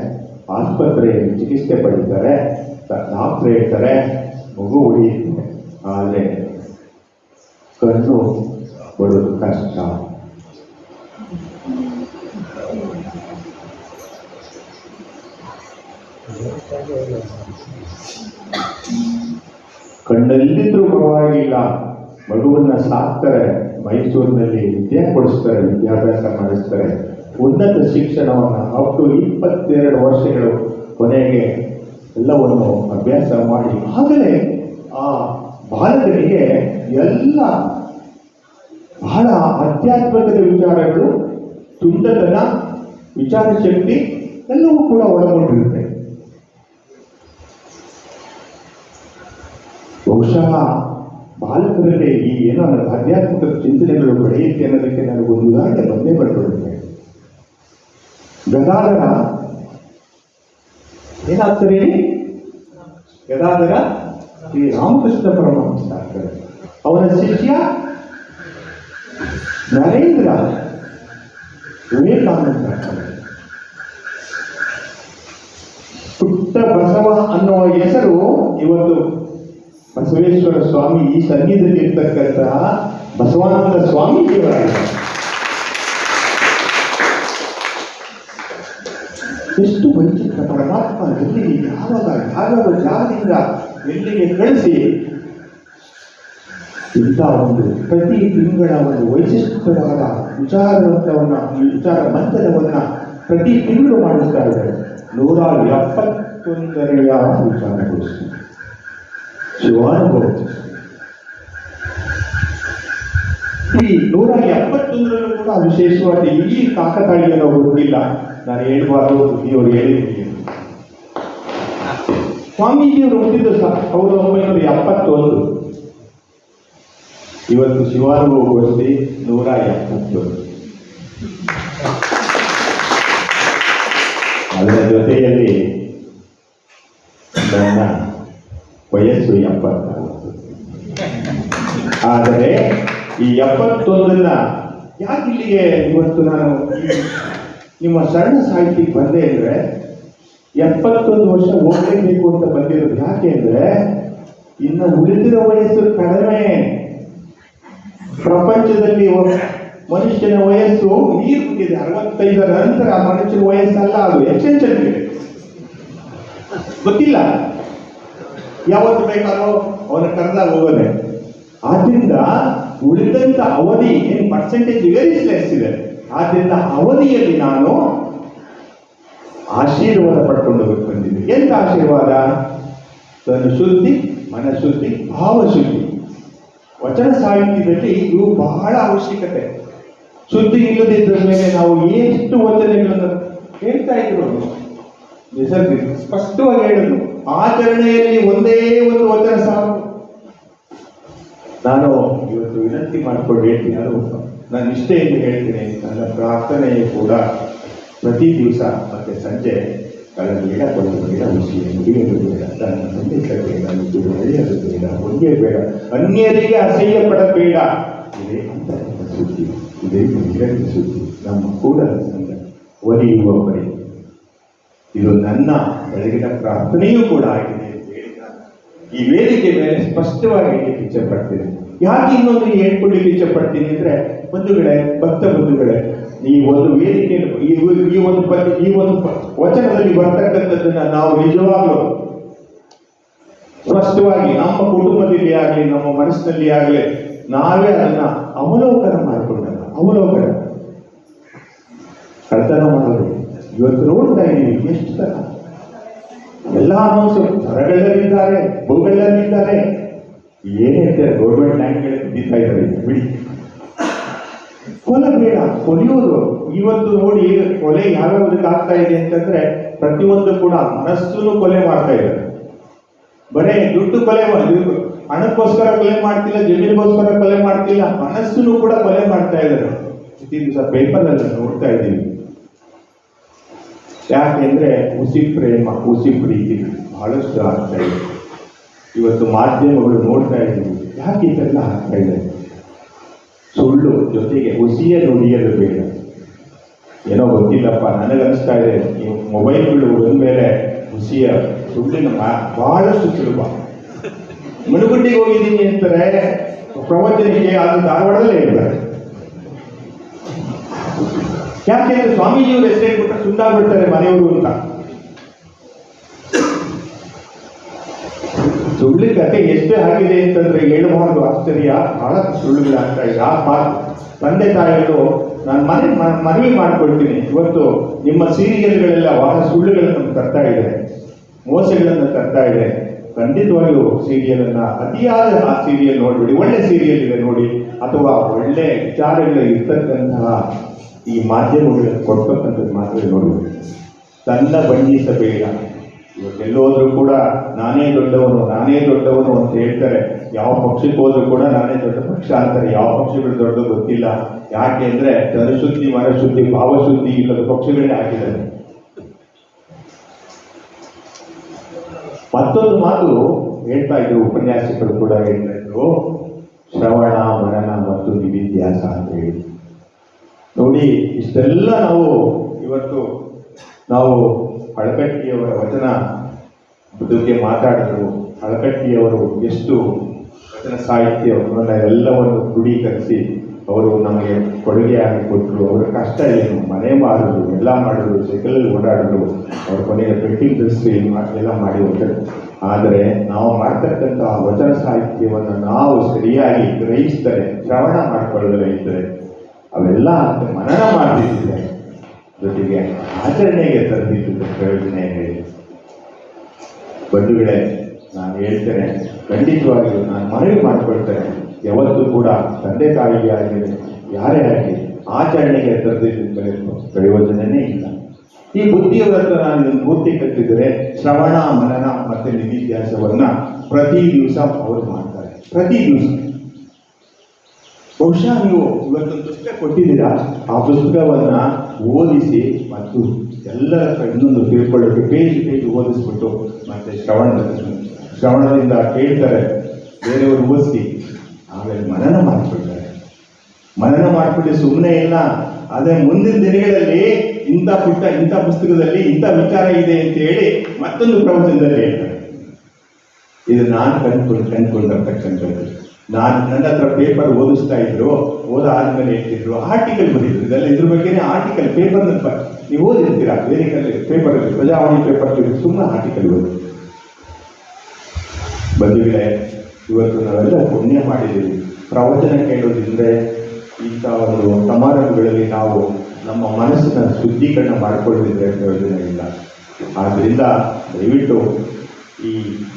ಆಸ್ಪತ್ರೆಯಲ್ಲಿ ಚಿಕಿತ್ಸೆ ಪಡೀತಾರೆ. ಡಾಕ್ಟ್ರ್ ಹೇಳ್ತಾರೆ ಮಗು ಉಳಿಯುತ್ತೆ, ಆದರೆ ಕಣ್ಣು ಬರೋದು ಕಷ್ಟ. ಕಣ್ಣಲ್ಲಿದ್ರೂ ಪರವಾಗಿಲ್ಲ, ಮಗುವನ್ನ ಸಾಕ್ತಾರೆ, ಮೈಸೂರಿನಲ್ಲಿ ವಿದ್ಯೆ ಕೊಡಿಸ್ತಾರೆ, ವಿದ್ಯಾಭ್ಯಾಸ ಮಾಡಿಸ್ತಾರೆ, ಉನ್ನತ ಶಿಕ್ಷಣವನ್ನು ಅಪ್ ಟು 22 ವರ್ಷಗಳು ಕೊನೆಗೆ ಎಲ್ಲವನ್ನು ಅಭ್ಯಾಸ ಮಾಡಿ, ಆಗಲೇ ಆ ಬಾಲಕನಿಗೆ ಎಲ್ಲ ಬಹಳ ಆಧ್ಯಾತ್ಮಿಕದ ವಿಚಾರಗಳು, ತುಂಟತನ, ವಿಚಾರ ಶಕ್ತಿ ಎಲ್ಲವೂ ಕೂಡ ಒಳಗೊಂಡಿರುತ್ತೆ. ಬಹುಶಃ ಬಾಲಕರಲ್ಲಿ ಈ ಏನೋ ಆಧ್ಯಾತ್ಮಿಕ ಚಿಂತನೆಗಳು ಬೆಳೆಯುತ್ತೆ ಅನ್ನೋದಕ್ಕೆ ನನಗೊಂದು ಉದಾಹರಣೆ ಬಂದೇ ಬರ್ಬಿಡುತ್ತೆ. ಗದಾಧರ ಏನಾಗ್ತಾರೆ ಹೇಳಿ? ಗದಾಧರ ಶ್ರೀ ರಾಮಕೃಷ್ಣ ಪರಮಹಂಸ ಆಗ್ತಾರೆ. ಅವನ ಶಿಷ್ಯ ನರೇಂದ್ರ ವಿವೇಕಾನಂದ ಆಗ್ತಾರೆ. ಪುಟ್ಟ ಬಸವ ಅನ್ನುವ ಹೆಸರು ಇವತ್ತು ಬಸವೇಶ್ವರ ಸ್ವಾಮಿ ಈ ಸನ್ನಿಧಿಯಲ್ಲಿ ಇರ್ತಕ್ಕಂತಹ ಬಸವಾನಂದ ಸ್ವಾಮೀಜಿಯವರಾಗಿದ್ದಾರೆ. ಎಷ್ಟು ವೈಚಿತ್ರ ಪರಮಾತ್ಮ ಎಲ್ಲಿಗೆ ಯಾವಾಗ ಯಾವ್ಯಾವ ಜಾಗದಿಂದ ಎಲ್ಲಿಗೆ ಕಳಿಸಿ ಇಂಥ ಒಂದು ಪ್ರತಿ ತಿಂಗಳ ಒಂದು ವೈಶಿಷ್ಟ್ಯವಾದ ವಿಚಾರ ಮಂಥನವನ್ನ ಪ್ರತಿ ತಿಂಗಳು ಮಾಡಿಸ್ತಾ ಇದ್ದಾರೆ. 171ನೆಯ ವಿಚಾರಗೋಷ್ಠಿ ಶಿವಾನುಭವ. ಈ 171ರಲ್ಲೂ ಕೂಡ ವಿಶೇಷವಾಗಿ ಈ ಕಾಕತಾಳೀಯನ ಗೊತ್ತಿಲ್ಲ, ನಾನು ಹೇಳ್ಬಾರ್ದು, ಇವರು ಹೇಳಿದ್ದೀನಿ. ಸ್ವಾಮೀಜಿಯವರು ಹುಟ್ಟಿದ್ದು 1971. ಇವತ್ತು ಶಿವಾನುಭವ ಗೋಷ್ಠಿ 171. ಅದರ ಜೊತೆಯಲ್ಲಿ ನನ್ನ ವಯಸ್ಸು 70. ಆದರೆ ಈ 71ನ್ನ ಯಾಕೆ ಇಲ್ಲಿಗೆ ಇವತ್ತು ನಾನು ನಿಮ್ಮ ಸಣ್ಣ ಸಾಹಿತ್ಯಕ್ಕೆ ಬಂದೆ ಅಂದರೆ 71 ವರ್ಷ ಹೋಗಲೇಬೇಕು ಅಂತ ಬಂದಿರೋದು. ಯಾಕೆ ಅಂದರೆ ಇನ್ನು ಉಳಿದಿರೋ ವಯಸ್ಸು ಕಡಿಮೆ. ಪ್ರಪಂಚದಲ್ಲಿ ಮನುಷ್ಯನ ವಯಸ್ಸು ನೀರು ಬಿಟ್ಟಿದೆ. 65ರ ನಂತರ ಮನುಷ್ಯನ ವಯಸ್ಸಲ್ಲ, ಅದು ಎಕ್ಸ್ಟೆನ್ಷನ್ ಇದೆ. ಗೊತ್ತಿಲ್ಲ, ಯಾವತ್ತು ಬೇಕಾದ್ರೂ ಅವನ ಕರೆದಾಗ ಹೋಗೋದೆ. ಆದ್ರಿಂದ ಉಳಿದಂತ ಅವಧಿ ಏನು ಪರ್ಸೆಂಟೇಜ್ ವೆರಿ ಲೆಸ್ ಇದೆ. ಆದ್ರಿಂದ ಅವಧಿಯಲ್ಲಿ ನಾನು ಆಶೀರ್ವಾದ ಪಡ್ಕೊಂಡು ಬಂದಿದ್ದೆ. ಎಂತ ಆಶೀರ್ವಾದ? ತನ್ನ ಶುದ್ಧಿ, ಮನಶುದ್ಧಿ, ಭಾವಶುದ್ಧಿ. ವಚನ ಸಾಹಿತ್ಯದಲ್ಲಿ ಇವು ಬಹಳ ಅವಶ್ಯಕತೆ. ಶುದ್ಧಿ ಇಲ್ಲದಿದ್ದ ಮೇಲೆ ನಾವು ಎಷ್ಟು ವಚನಗಳನ್ನು ಹೇಳ್ತಾ ಇದ್ರು, ನಿಸರ್ಗ ಸ್ಪಷ್ಟವಾಗಿ ಹೇಳೋದು, ಆಚರಣೆಯಲ್ಲಿ ಒಂದೇ ಒಂದು ವಚನ ಸಾಕು. ನಾನು ಇವತ್ತು ವಿನಂತಿ ಮಾಡಿಕೊಂಡು ಹೇಳ್ತೀನಿ, ಅದು ನಾನು ನಿಷ್ಠೆಯಿಂದ ಹೇಳ್ತೀನಿ. ನನ್ನ ಪ್ರಾರ್ಥನೆಯು ಕೂಡ ಪ್ರತಿ ದಿವಸ ಮತ್ತೆ ಸಂಜೆ ಬೇಡ, ಕೊಂಡು ಬೇಡ, ಹುಸಿ ಮುಡಿಯೋದು ಬೇಡ, ನನ್ನ ಸಂದೇಶ ಬೇಡ, ಮುದ್ದು ನಡೆಯೋದು ಬೇಡ, ಹೊಂಗೆ ಬೇಡ, ಅನ್ಯರಿಗೆ ಅಸಹ್ಯ ಪಡಬೇಡ. ಇದೇ ಅಂತರಂಗ ಸುದ್ದಿ, ಇದೇ ಬಹಿರಂಗ ಸುದ್ದಿ. ನಮ್ಮ ಕೂಡಲ ಸಂಘ ಒಲಿಯುವ ಬರಿ. ಇದು ನನ್ನ ಬೆಳಗಿನ ಪ್ರಾರ್ಥನೆಯೂ ಕೂಡ ಆಗಿದೆ ಅಂತ ಹೇಳಿ ಈ ವೇದಿಕೆ ಮೇಲೆ ಸ್ಪಷ್ಟವಾಗಿ ಹೇಳಲಿಕ್ಕೆ ಇಚ್ಛೆ ಪಡ್ತೀನಿ. ಯಾಕೆ ಇನ್ನೊಂದು ಹೇಳ್ಕೊಳ್ಳಿಕ್ಕೆ ಇಚ್ಛೆ ಪಡ್ತೀನಿ ಅಂದ್ರೆ, ಬಂಧುಗಳೇ, ಭಕ್ತ ಬಂಧುಗಳೇ, ಈ ಒಂದು ವೇದಿಕೆ ಈ ಒಂದು ವಚನದಲ್ಲಿ ಬರ್ತಕ್ಕಂಥದ್ದನ್ನ ನಾವು ನಿಜವಾಗ್ಲೂ ಸ್ಪಷ್ಟವಾಗಿ ನಮ್ಮ ಕುಟುಂಬದಲ್ಲಿ ಆಗಲಿ, ನಮ್ಮ ಮನಸ್ಸಿನಲ್ಲಿ ಆಗಲಿ, ನಾವೇ ಅದನ್ನ ಅವಲೋಕನ ಮಾಡಿಕೊಂಡಾಗ ಕಳ್ತನ ಮಾಡೋದು ಇವತ್ತು ನೋಡ್ತಾ ಇದ್ದೀವಿ. ಎಷ್ಟು ತರ ಎಲ್ಲ ಹೊರಗಳ್ಳರಿದ್ದಾರೆ, ಭೂಗಳ್ಳರಿದ್ದಾರೆ, ಏನ್ ಹೇಳ್ತಾರೆ, ಗೌರ್ಮೆಂಟ್ ಬ್ಯಾಂಕ್ಗಳೇ ಬಿಡ್ತಾ ಇದ್ದಾರೆ. ಬಿಡಿ, ಕೊಲೆ ಬೇಡ, ಕೊಲೆಯೋದು. ಇವತ್ತು ನೋಡಿ ಕೊಲೆ ಯಾವ್ಯಾವುದಕ್ಕೆ ಆಗ್ತಾ ಇದೆ ಅಂತಂದ್ರೆ, ಪ್ರತಿಯೊಂದು ಕೂಡ ಮನಸ್ಸನ್ನು ಕೊಲೆ ಮಾಡ್ತಾ ಇದ್ದಾರೆ. ಬರೇ ದುಡ್ಡು ಕೊಲೆ ಹಣಕ್ಕೋಸ್ಕರ ಕೊಲೆ ಮಾಡ್ತಿಲ್ಲ, ಜಮೀನಿಗೋಸ್ಕರ ಕೊಲೆ ಮಾಡ್ತಿಲ್ಲ, ಮನಸ್ಸನ್ನು ಕೂಡ ಕೊಲೆ ಮಾಡ್ತಾ ಇದ್ದಾರೆ. ಪ್ರತಿ ದಿವಸ ಪೇಪರ್ ಅಲ್ಲಿ ನೋಡ್ತಾ ಇದ್ದೀವಿ. ಯಾಕೆಂದ್ರೆ ಹುಸಿ ಪ್ರೇಮ, ಹುಸಿ ಪ್ರೀತಿ ಬಹಳಷ್ಟು ಆಗ್ತಾ ಇದೆ. ಇವತ್ತು ಮಾಧ್ಯಮಗಳು ನೋಡ್ತಾ ಇದ್ದೀವಿ, ಯಾಕೆ ಇದೆಲ್ಲ ಆಗ್ತಾ ಇದೆ? ಸುಳ್ಳು ಜೊತೆಗೆ ಹುಸಿಯ ನುಡಿಯಲು ಬೇಡ. ಏನೋ ಗೊತ್ತಿಲ್ಲಪ್ಪ, ನನಗನ್ನಿಸ್ತಾ ಇದೆ ಈ ಮೊಬೈಲ್ಗಳು ಬಂದ್ಮೇಲೆ ಹುಸಿಯ ಸುಳ್ಳಿನ ಬಹಳಷ್ಟು ಸುಲಭ. ಮಣಗುಂಡಿಗೆ ಹೋಗಿದ್ದೀನಿ ಅಂತಾರೆ ಪ್ರವಚನಕ್ಕೆ, ಅದು ಧಾರವಾಡದಲ್ಲೇ ಇರ್ತಾರೆ. ಯಾಕೆಂದ್ರೆ ಸ್ವಾಮೀಜಿಯವರು ಹೆಸರು ಹೇಳ್ಬಿಟ್ರೆ ಸುಂದಾಗ್ಬಿಡ್ತಾರೆ ಮನೆಯವರು ಅಂತ. ಸುಳ್ಳು ಕತೆ ಎಷ್ಟು ಆಗಿದೆ ಅಂತಂದ್ರೆ ಹೇಳಬಾರ್ದು, ಆಶ್ಚರ್ಯ. ಬಹಳ ಸುಳ್ಳುಗಳಾಗ್ತಾ ಇದೆ. ಆ ತಂದೆ ತಾಯಿಗಳು ನಾನು ಮನವಿ ಮಾಡ್ಕೊಳ್ತೀನಿ, ಇವತ್ತು ನಿಮ್ಮ ಸೀರಿಯಲ್ಗಳೆಲ್ಲ ಬಹಳ ಸುಳ್ಳುಗಳನ್ನು ತರ್ತಾ ಇದೆ, ಮೋಸಗಳನ್ನು ತರ್ತಾ ಇದೆ. ಖಂಡಿತವಾಗಿಯೂ ಸೀರಿಯಲನ್ನ ಅತಿಯಾದ ಆ ಸೀರಿಯಲ್ ನೋಡ್ಬಿಡಿ. ಒಳ್ಳೆ ಸೀರಿಯಲ್ ಇದೆ ನೋಡಿ, ಅಥವಾ ಒಳ್ಳೆ ವಿಚಾರಗಳು ಇರ್ತಕ್ಕಂತಹ ಈ ಮಾಧ್ಯಮಗಳನ್ನು ಕೊಡ್ತಕ್ಕಂಥದ್ದು ಮಾತ್ರ ನೋಡ್ಬಿಡಿ. ತನ್ನ ಬಣ್ಣಿಸಬೇಡ. ಇವತ್ತೆಲ್ಲೋದ್ರೂ ಕೂಡ ನಾನೇ ದೊಡ್ಡವನು ಅಂತ ಹೇಳ್ತಾರೆ. ಯಾವ ಪಕ್ಷಕ್ಕೆ ಹೋದ್ರೂ ಕೂಡ ನಾನೇ ದೊಡ್ಡ ಪಕ್ಷ ಅಂತಾರೆ. ಯಾವ ಪಕ್ಷಗಳು ದೊಡ್ಡ ಗೊತ್ತಿಲ್ಲ. ಯಾಕೆ ಅಂದ್ರೆ ತನಶುದ್ಧಿ, ಮನಶುದ್ಧಿ, ಭಾವಶುದ್ಧಿ ಇಲ್ಲದ ಪಕ್ಷಗಳೇ ಆಗಿದ್ದಾರೆ. ಮತ್ತೊಂದು ಮಾತು ಹೇಳ್ತಾ ಇದ್ರು ಉಪನ್ಯಾಸಕರು ಕೂಡ ಹೇಳ್ತಾ ಇದ್ರು, ಶ್ರವಣ, ಮನನ ಮತ್ತು ನಿಧಿಧ್ಯಾಸ ಅಂತ ಹೇಳಿ. ನೋಡಿ, ಇಷ್ಟೆಲ್ಲ ನಾವು ಹಳಕಟ್ಟಿಯವರ ವಚನ ಬಗ್ಗೆ ಮಾತಾಡಿದ್ರು. ಹಳಕಟ್ಟಿಯವರು ಎಷ್ಟು ವಚನ ಸಾಹಿತ್ಯವನ್ನ ಎಲ್ಲವನ್ನು ಕ್ರೋಢೀಕರಿಸಿ ಅವರು ನಮಗೆ ಕೊಡುಗೆಯಾಗಿ ಕೊಟ್ಟರು. ಅವರ ಕಷ್ಟ ಏನು, ಮನೆ ಮಾರೋದು, ಎಲ್ಲ ಮಾಡೋದು, ಸೈಕಲಲ್ಲಿ ಓಡಾಡೋದು, ಅವ್ರ ಕೊನೆಗೆ ಪೆಟ್ಟಿಂಗ್ ಇಂಡಸ್ಟ್ರಿ ಎಲ್ಲ ಮಾಡಿ ಹೋಗ್ತಾರೆ. ಆದರೆ ನಾವು ಮಾಡ್ತಕ್ಕಂಥ ವಚನ ಸಾಹಿತ್ಯವನ್ನು ನಾವು ಸರಿಯಾಗಿ ಗ್ರಹಿಸಿದರೆ, ಶ್ರವಣ ಮಾಡಿಕೊಳ್ಳದೇ ಇದ್ದರೆ, ಅವೆಲ್ಲ ಮನನ ಮಾಡದಿದ್ದರೆ, ಜೊತೆಗೆ ಆಚರಣೆಗೆ ತರದಿದ್ದ ಪ್ರಯೋಜನ ಹೇಳಿ. ಬಂಧುಗಳೇ, ನಾನು ಹೇಳ್ತೇನೆ, ಖಂಡಿತವಾಗಿಯೂ ನಾನು ಮನವಿ ಮಾಡಿಕೊಳ್ತೇನೆ, ಯಾವತ್ತೂ ಕೂಡ ತಂದೆ ತಾಯಿಗೆ ಆಗಲಿ ಯಾರೇ ಆಗಲಿ ಆಚರಣೆಗೆ ತರದಿದ್ದರೆ ಪ್ರಯೋಜನವೇ ಇಲ್ಲ. ಈ ಬುದ್ಧಿಯವರ ಹತ್ರ ನಾನು ಇದನ್ನು ಪೂರ್ತಿ ಕಟ್ಟಿದರೆ ಶ್ರವಣ, ಮನನ ಮತ್ತು ನಿಧಿಧ್ಯಾಸವನ್ನು ಪ್ರತಿ ದಿವಸ ಅವರು ಮಾಡ್ತಾರೆ. ಪ್ರತಿ ದಿವಸ ಬಹುಶಃ ನೀವು ಇವತ್ತೊಂದು ಪುಸ್ತಕ ಕೊಟ್ಟಿದ್ದೀರಾ, ಆ ಪುಸ್ತಕವನ್ನು ಓದಿಸಿ ಮತ್ತು ಎಲ್ಲರ ಇನ್ನೊಂದು ತಿಳ್ಕೊಳ್ಳೋಕ್ಕೆ ಪೇಜ್ ಓದಿಸ್ಬಿಟ್ಟು ಮತ್ತೆ ಶ್ರವಣದಿಂದ ಕೇಳ್ತಾರೆ, ಬೇರೆಯವರು ಓದಿಸಿ ಆಮೇಲೆ ಮನನ ಮಾಡಿಕೊಳ್ತಾರೆ. ಮನನ ಮಾಡಿಬಿಟ್ಟು ಸುಮ್ಮನೆ ಇಲ್ಲ, ಆದರೆ ಮುಂದಿನ ದಿನಗಳಲ್ಲಿ ಇಂಥ ಪುಸ್ತಕದಲ್ಲಿ ಇಂಥ ವಿಚಾರ ಇದೆ ಅಂತ ಹೇಳಿ ಮತ್ತೊಂದು ಪ್ರವಚನದಲ್ಲಿ ಹೇಳ್ತಾರೆ. ಇದು ನಾನು ಕಂಡುಕೊಂಡಿರ್ತಕ್ಕಂಥದ್ದು. ನನ್ನ ಹತ್ರ ಪೇಪರ್ ಓದಿಸ್ತಾ ಇದ್ರು, ಆದ್ಮೇಲೆ ಹೇಳ್ತಿದ್ರು ಆರ್ಟಿಕಲ್ ಬರೀದ್ರು, ಇದೆಲ್ಲ ಇದ್ರ ಬಗ್ಗೆನೇ ಆರ್ಟಿಕಲ್ ಪೇಪರ್ ನೀವು ಓದಿರ್ತೀರಾ, ಬೇರೆ ಪೇಪರಲ್ಲಿ ಪ್ರಜಾವಾಣಿ ಪೇಪರ್ ಸುಮ್ಮನೆ ಆರ್ಟಿಕಲ್ ಓದಿ. ಬಂಧುಗಳೇ, ಇವತ್ತು ನಾವೆಲ್ಲ ಪುಣ್ಯ ಮಾಡಿದ್ದೀವಿ. ಪ್ರವಚನ ಕೇಳೋದಿದ್ರೆ ಇಂಥ ಒಂದು ಸಮಾರಂಭಗಳಲ್ಲಿ ನಾವು ನಮ್ಮ ಮನಸ್ಸಿನ ಶುದ್ಧೀಕರಣ ಮಾಡಿಕೊಳ್ಳದಿದ್ರೆ ಪ್ರಯೋಜನ ಇಲ್ಲ. ಆದ್ದರಿಂದ ದಯವಿಟ್ಟು ಈ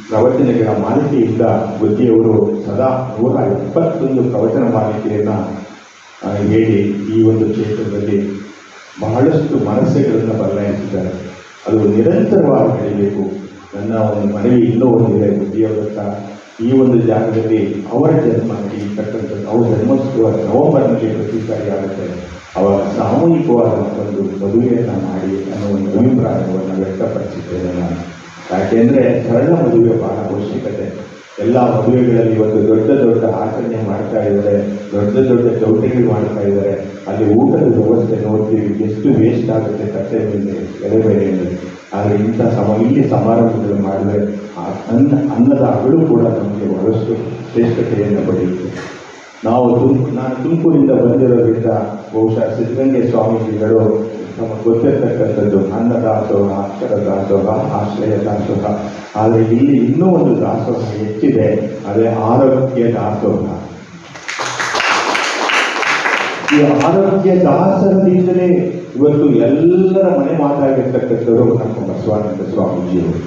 ಪ್ರವಚನಗಳ ಮಾಲಿಕೆಯಿಂದ ಬುದ್ಧಿಯವರು ಸದಾ 121 ಪ್ರವಚನ ಮಾಲಿಕೆಯನ್ನು ಹೇಳಿ ಈ ಒಂದು ಕ್ಷೇತ್ರದಲ್ಲಿ ಬಹಳಷ್ಟು ಮನಸ್ಸುಗಳನ್ನು ಬದಲಾಯಿಸಿದ್ದಾರೆ. ಅದು ನಿರಂತರವಾಗಿ ಬೆಳೀಬೇಕು. ನನ್ನ ಒಂದು ಮನವಿ ಇನ್ನೂ ಒಂದಿದೆ, ಬುದ್ಧಿಯವರ ಹತ್ರ ಈ ಒಂದು ಜಾಗದಲ್ಲಿ ಅವರ ಜನ್ಮ ನಡೀತಕ್ಕಂಥದ್ದು, ಅವ್ರ ಜನ್ಮೋತ್ಸವ ನವೆಂಬರ್ನಲ್ಲಿ ಪ್ರತಿ ಸಾರಿ ಆಗುತ್ತೆ. ಅವಾಗ ಸಾಮೂಹಿಕವಾದ ಒಂದು ಮದುವೆಯನ್ನು ಮಾಡಿ ಅನ್ನೋ ಒಂದು ಅಭಿಪ್ರಾಯವನ್ನು ವ್ಯಕ್ತಪಡಿಸಿದ್ದೇನೆ ನಾನು. ಯಾಕೆಂದರೆ ಸರಳ ಮದುವೆ ಬಹಳ ಅವಶ್ಯಕತೆ. ಎಲ್ಲ ಮದುವೆಗಳಲ್ಲಿ ಇವತ್ತು ದೊಡ್ಡ ದೊಡ್ಡ ಆಚರಣೆ ಮಾಡ್ತಾ ಇದ್ದಾರೆ, ದೊಡ್ಡ ದೊಡ್ಡ ಚೌಟರಿಗಳು ಮಾಡ್ತಾ ಇದ್ದಾರೆ. ಅಲ್ಲಿ ಊಟದ ವ್ಯವಸ್ಥೆ ನೋಡ್ತೀವಿ, ಎಷ್ಟು ವೇಸ್ಟ್ ಆಗುತ್ತೆ ತಟ್ಟೆ ಮೇಲೆ, ಎಲೆ ಬೇಳೆಯಲ್ಲಿ. ಆದರೆ ಇಂಥ ಇಲ್ಲಿ ಸಮಾರಂಭಗಳು ಮಾಡಿದ್ರೆ ಅನ್ನದ ಅಗಳು ಕೂಡ ನಮಗೆ ಬಹಳಷ್ಟು ಶ್ರೇಷ್ಠತೆಯನ್ನು ಪಡೆಯುತ್ತೆ. ನಾನು ತುಮಕೂರಿಂದ ಬಂದಿರೋದ್ರಿಂದ ಬಹುಶಃ ಸಿದ್ಧಗಂಗೆ ಸ್ವಾಮೀಜಿಗಳು ನಮಗೆ ಗೊತ್ತಿರ್ತಕ್ಕಂಥದ್ದು ಅನ್ನದಾಸೋಹ, ಅಕ್ಷರ ದಾಸೋಹ, ಆಶ್ರಯ ದಾಸೋಹ. ಆದರೆ ಇಲ್ಲಿ ಇನ್ನೂ ಒಂದು ದಾಸೋಹ ಹೆಚ್ಚಿದೆ, ಅದೇ ಆರೋಗ್ಯ ದಾಸೋಹ. ಈ ಆರೋಗ್ಯ ದಾಸೋಹದಿಂದಲೇ ಇವತ್ತು ಎಲ್ಲರ ಮನೆ ಮಾತಾಗಿರ್ತಕ್ಕಂಥವರು ನಮ್ಮ ಬಸವಾನಂದ ಸ್ವಾಮೀಜಿಯವರು.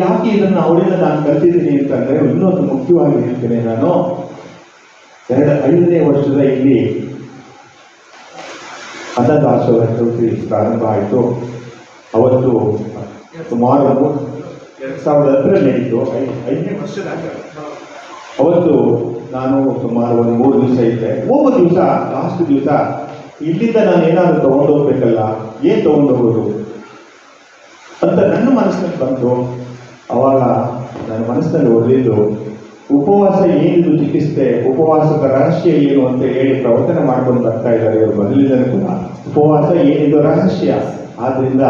ಯಾಕೆ ಇದನ್ನು ಅವರಿಂದ ನಾನು ಕಲ್ತಿದ್ದೀನಿ ಅಂತಂದರೆ, ಇನ್ನೊಂದು ಮುಖ್ಯವಾಗಿ ಹೇಳ್ತೇನೆ ನಾನು. 5ನೇ ವರ್ಷದ ಇಲ್ಲಿ ಅನ್ನದಾಸೋಹ ಚೌಟ್ರಿ ಪ್ರಾರಂಭ ಆಯಿತು. ಅವತ್ತು ಸುಮಾರು 2010 ನಡೀತು, 5ನೇ ವರ್ಷದ. ಅವತ್ತು ನಾನು ಸುಮಾರು ಒಂದು 3 ದಿವಸ ಇದ್ದೆ. ಹೋಗೋ ದಿವಸ, ಲಾಸ್ಟ್ ದಿವಸ ಇಲ್ಲಿಂದ ನಾನು ಏನಾದರೂ ತೊಗೊಂಡೋಗ್ಬೇಕಲ್ಲ, ಏನು ತೊಗೊಂಡೋಗೋದು ಅಂತ ನನ್ನ ಮನಸ್ಸಿನಲ್ಲಿ ಬಂತು. ಆವಾಗ ನನ್ನ ಮನಸ್ಸಿನಲ್ಲಿ ಹೊಡೆದಿದ್ದು, ಉಪವಾಸ ಏನಿದು ಚಿಕಿತ್ಸೆ, ಉಪವಾಸದ ರಹಸ್ಯ ಏನು ಅಂತ ಹೇಳಿ ಪ್ರವಚನ ಮಾಡ್ಕೊಂಡು ಬರ್ತಾ ಇದ್ದಾರೆ ಇವರು ಮೊದಲಿಂದಲೂ ಕೂಡ. ಉಪವಾಸ ಏನಿದು ರಹಸ್ಯ. ಆದ್ದರಿಂದ